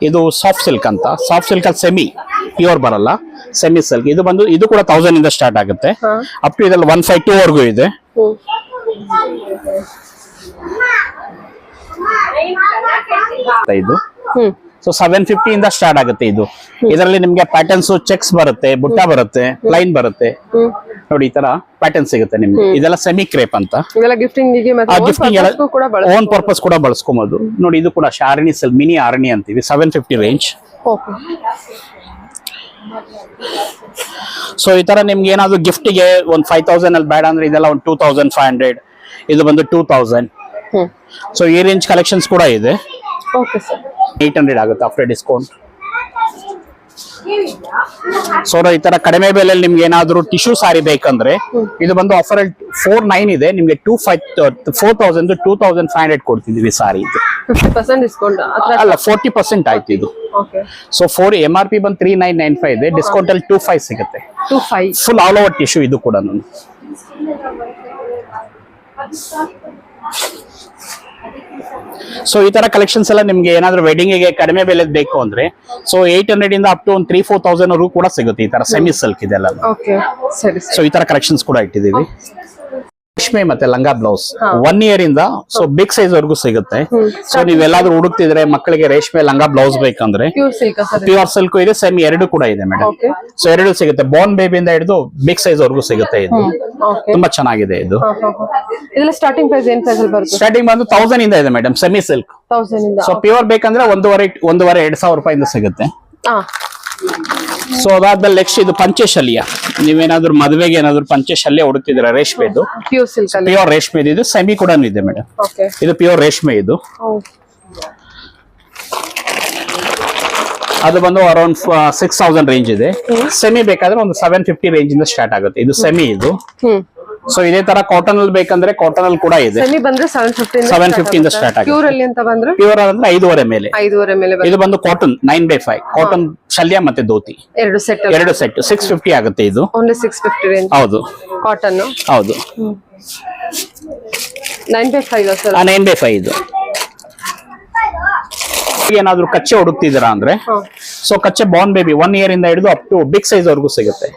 ಇದು ಸಾಫ್ಟ್ ಸಿಲ್ಕ್ ಅಂತ. ಸಾಫ್ಟ್ ಸಿಲ್ಕ್ ಅಲ್ಲಿ ಸೆಮಿ ಪ್ಯೂರ್ ಬರಲ್ಲ, ಸೆಮಿ ಸಿಲ್ಕ್. ಇದು ಬಂದು ಇದು ಕೂಡ 1000 ಇಂದ ಸ್ಟಾರ್ಟ್ ಆಗುತ್ತೆ. ಅಪ್ ಟು ಇದರಲ್ಲಿ 152 ವರೆಗೂ ಇದೆ. ಇದು ಸೊ 750 ಇಂದ ಸ್ಟಾರ್ಟ್ ಆಗುತ್ತೆ. ಇದು ಇದರಲ್ಲಿ ನಿಮ್ಗೆ ಪ್ಯಾಟರ್ನ್ಸ್ ಚೆಕ್ಸ್ ಬರುತ್ತೆ, ಬುಟ್ಟ ಬರುತ್ತೆ, ಪ್ಲೈನ್ ಬರುತ್ತೆ. ನೋಡಿ ಈ ತರ ಪ್ಯಾಟರ್ನ್ ಸಿಗುತ್ತೆ ನಿಮ್ಗೆ. ಇದೆಲ್ಲ ಸೆಮಿ ಕ್ರೇಪ್ ಅಂತ. ಓನ್ ಪರ್ಪಸ್ ಕೂಡ ಬಳಸ್ಕೊಬಹುದು. ನೋಡಿ ಇದು ಕೂಡ ಆರಣಿ ಸಿಲ್ಕ್, ಮಿನಿ ಆರಣಿ ಅಂತೀವಿ. 750 ರೇಂಜ್. ಸೊ ಈ ತರ ನಿಮ್ಗೆ ಏನಾದ್ರು ಗಿಫ್ಟ್ ಗೆ ಒಂದು 5000 ಅಲ್ಲಿ ಬೇಡ ಅಂದ್ರೆ ಇದೆಲ್ಲ ಒಂದು 2500. ಇದು ಬಂದು 2000. ಸೊ ಈ ರೇಂಜ್ ಕಲೆಕ್ಷನ್ಸ್ ಕೂಡ ಇದೆ. 800 ಆಗುತ್ತೆ ಆಫ್ಟರ್ ಡಿಸ್ಕೌಂಟ್. ಸೊ ಈ ತರ ಕಡಿಮೆ ಬೆಲೆಯಲ್ಲಿ ನಿಮ್ಗೆ ಏನಾದ್ರು ಟಿಶ್ಯೂ ಸಾರಿ ಬೇಕಂದ್ರೆ ಇದು ಬಂದು ಆಫರ್ 49 ಇದೆ ನಿಮ್ಗೆ. 4000 2500 ಕೊಡ್ತಿದೀವಿ ಸಾರಿ. ಇದು 50% ಡಿಸ್ಕೌಂಟ್ ಅಲ್ಲ, 40% ಆಯ್ತು ಇದು. ಸೊ MRP ಬಂದು 3995 ಇದೆ. ಡಿಸ್ಕೌಂಟ್ ಅಲ್ಲಿ 25 ಸಿಗುತ್ತೆ. 25 ಫುಲ್ ಆಲ್ ಓವರ್ ಟಿಶ್ಯೂ ಇದು ಕೂಡ. ಸೊ ಈ ತರ ಕಲೆಕ್ಷನ್ಸ್ ಎಲ್ಲ ನಿಮ್ಗೆ ಏನಾದ್ರು ವೆಡ್ಡಿಂಗ್ ಗೆ ಕಡಿಮೆ ಬೆಲೆದ್ ಬೇಕು ಅಂದ್ರೆ ಸೊ 800 ಇಂದ ಅಪ್ ಟು 3-4,000 ವರೆಗೂ ಕೂಡ ಸಿಗುತ್ತೆ. ಈ ತರ ಸೆಮಿ ಸಿಲ್ಕ್ ಇದೆಲ್ಲ. ಸೊ ಈ ತರ ಕಲೆಕ್ಷನ್ಸ್ ಕೂಡ ಇಟ್ಟಿದೀವಿ. ರೇಷ್ಮೆ ಮತ್ತೆ ಲಂಗ ಬ್ಲೌಸ್ 1 ಇಯರ್ ಇಂದ ಸೊ ಬಿಗ್ ಸೈಜ್ ವರೆಗೂ ಸಿಗುತ್ತೆ. ಸೊ ನೀವೆಲ್ಲಾದ್ರೂ ಹುಡುಕ್ತಿದ್ರೆ ಮಕ್ಕಳಿಗೆ ರೇಷ್ಮೆ ಲಂಗ ಬ್ಲೌಸ್ ಬೇಕಂದ್ರೆ ಪ್ಯೂರ್ ಸಿಲ್ಕ್ ಇದೆ, ಸೆಮಿ ಎರಡು ಕೂಡ ಇದೆ ಮೇಡಮ್. ಸೊ ಎರಡು ಸಿಗುತ್ತೆ. ಬೋರ್ನ್ ಬೇಬಿ ಇಂದ ಹಿಡಿದು ಬಿಗ್ ಸೈಜ್ ವರೆಗೂ ಸಿಗುತ್ತೆ. ಇದು ತುಂಬಾ ಚೆನ್ನಾಗಿದೆ. ಇದು ಸ್ಟಾರ್ಟಿಂಗ್ ಪ್ರೈಸ್ ಏನ್ ಪ್ರೈಸ್ ಬರುತ್ತೆ? ಸ್ಟಾರ್ಟಿಂಗ್ ಬಂದು 1000 ಇಂದ ಇದೆ ಮೇಡಮ್ ಸೆಮಿ ಸಿಲ್ಕ್. 1000 ಇಂದ. ಸೊ ಪ್ಯೂರ್ ಬೇಕಂದ್ರೆ 1,500-2,000 ರೂಪಾಯಿಂದ ಸಿಗುತ್ತೆ. ಸೊ ಅದಾದ್ಮೇಲೆ ನೆಕ್ಸ್ಟ್ ಇದು ಪಂಚಶಲ್ಯ. ನೀವೇನಾದ್ರು ಮದುವೆಗೆ ಏನಾದ್ರು ಪಂಚಶಲ್ಯ ಹುಡುಕ್ತಿದ್ರೆ ರೇಷ್ಮೆದು ಪ್ಯೂರ್ ರೇಷ್ಮೆ ಇದು. ಸೆಮಿ ಕೂಡ ಇದೆ ಮೇಡಮ್. ಇದು ಪ್ಯೂರ್ ರೇಷ್ಮೆ. ಇದು ಅದು ಬಂದು ಅರೌಂಡ್ 6000 ರೇಂಜ್ ಇದೆ. ಸೆಮಿ ಬೇಕಾದ್ರೆ ಒಂದು 750 ರೇಂಜ್ ಇಂದ ಸ್ಟಾರ್ಟ್ ಆಗುತ್ತೆ. ಇದು ಸೆಮಿ. ಇದು ಸೊ ಇದೇ ತರ ಕಾಟನ್ ಅಲ್ಲಿ ಬೇಕಂದ್ರೆ ಕಾಟನ್ ಅಲ್ಲಿ ಕೂಡ ಇದೆ. ಸೆಮಿ ಬಂದ್ರೆ 750 ಇಂದ ಸ್ಟಾರ್ಟ್ ಆಗುತ್ತೆ. ಪ್ಯೂರ್ ಅಲ್ಲಿ ಅಂತ ಬಂದ್ರೆ ಪ್ಯೂರ್ ಅಂದ್ರೆ 5.5 ಮೇಲೆ. 5.5 ಮೇಲೆ. ಇದು ಬಂದು ಕಾಟನ್ 9/5 ಕಾಟನ್ ಶಲ್ಯ ಮತ್ತೆ ಧೋತಿ ಎರಡು ಸೆಟ್ 650 ಆಗುತ್ತೆ. ಇದು ಓನ್ಲಿ 650 ರೇಂಜ್. ಹೌದು, ಕಾಟನ್. ಹೌದು. 9/5 ಸರ್. 9/5 ಇದು. ಏನಾದ್ರು ಕಚ್ಚೆ ಹುಡುಕ್ತಿದ್ದೀರಾ ಅಂದ್ರೆ ಸೊ ಕಚ್ಚೆ ಬಾರ್ನ್ ಬೇಬಿ 1 ಇಯರ್ ಇಂದ ಹಿಡಿದು ಅಪ್ ಟು ಬಿಗ್ ಸೈಜ್ ವರೆಗೂ ಸಿಗುತ್ತೆ.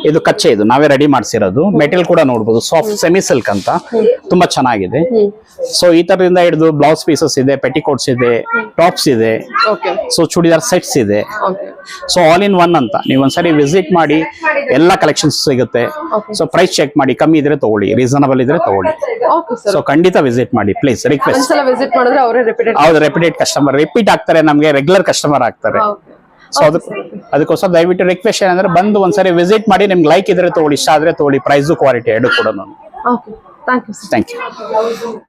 ಇದು ಕಚ್ಚೆ, ಇದು ನಾವೇ ರೆಡಿ ಮಾಡಿಸಿರೋದು. ಮೆಟೀರಿಯಲ್ ಕೂಡ ನೋಡ್ಬೋದು, ಸಾಫ್ಟ್ ಸೆಮಿ ಸಿಲ್ಕ್ ಅಂತ, ತುಂಬಾ ಚೆನ್ನಾಗಿದೆ. ಸೊ ಈ ತರದಿಂದ ಹಿಡಿದು ಬ್ಲೌಸ್ ಪೀಸಸ್ ಇದೆ, ಪೆಟಿಕೋಟ್ಸ್ ಇದೆ, ಟಾಪ್ಸ್ ಇದೆ, ಸೊ ಚೂಡಿದಾರ್ ಸೆಟ್ಸ್ ಇದೆ. ಸೊ ಆಲ್ ಇನ್ ಒನ್ ಅಂತ ನೀವು ಒಂದ್ಸರಿ ವಿಸಿಟ್ ಮಾಡಿ, ಎಲ್ಲಾ ಕಲೆಕ್ಷನ್ಸ್ ಸಿಗುತ್ತೆ. ಸೊ ಪ್ರೈಸ್ ಚೆಕ್ ಮಾಡಿ, ಕಮ್ಮಿ ಇದ್ರೆ ತಗೊಳ್ಳಿ, ರೀಸನಬಲ್ ಇದ್ರೆ ತಗೊಳ್ಳಿ. ಸೊ ಖಂಡಿತ ವಿಸಿಟ್ ಮಾಡಿ ಪ್ಲೀಸ್, ರಿಕ್ವೆಸ್ಟ್. ಹೌದು, ರೆಪ್ಯೂಟೆಡ್ ಕಸ್ಟಮರ್ ರಿಪೀಟ್ ಆಗ್ತಾರೆ, ನಮ್ಗೆ ರೆಗ್ಯುಲರ್ ಕಸ್ಟಮರ್ ಆಗ್ತಾರೆ. ಸೊ ಅದಕ್ಕೋಸ್ಕರ ದಯವಿಟ್ಟು ರಿಕ್ವೆಸ್ಟ್ ಏನಂದ್ರೆ ಬಂದು ಒಂದ್ಸರಿ ವಿಸಿಟ್ ಮಾಡಿ, ನಿಮ್ಗೆ ಲೈಕ್ ಇದ್ರೆ ತಗೊಳ್ಳಿ, ಇಷ್ಟ ಆದ್ರೆ ತಗೊಳ್ಳಿ. ಪ್ರೈಸು ಕ್ವಾಲಿಟಿ ಎರಡು ಕೂಡ. Thank you.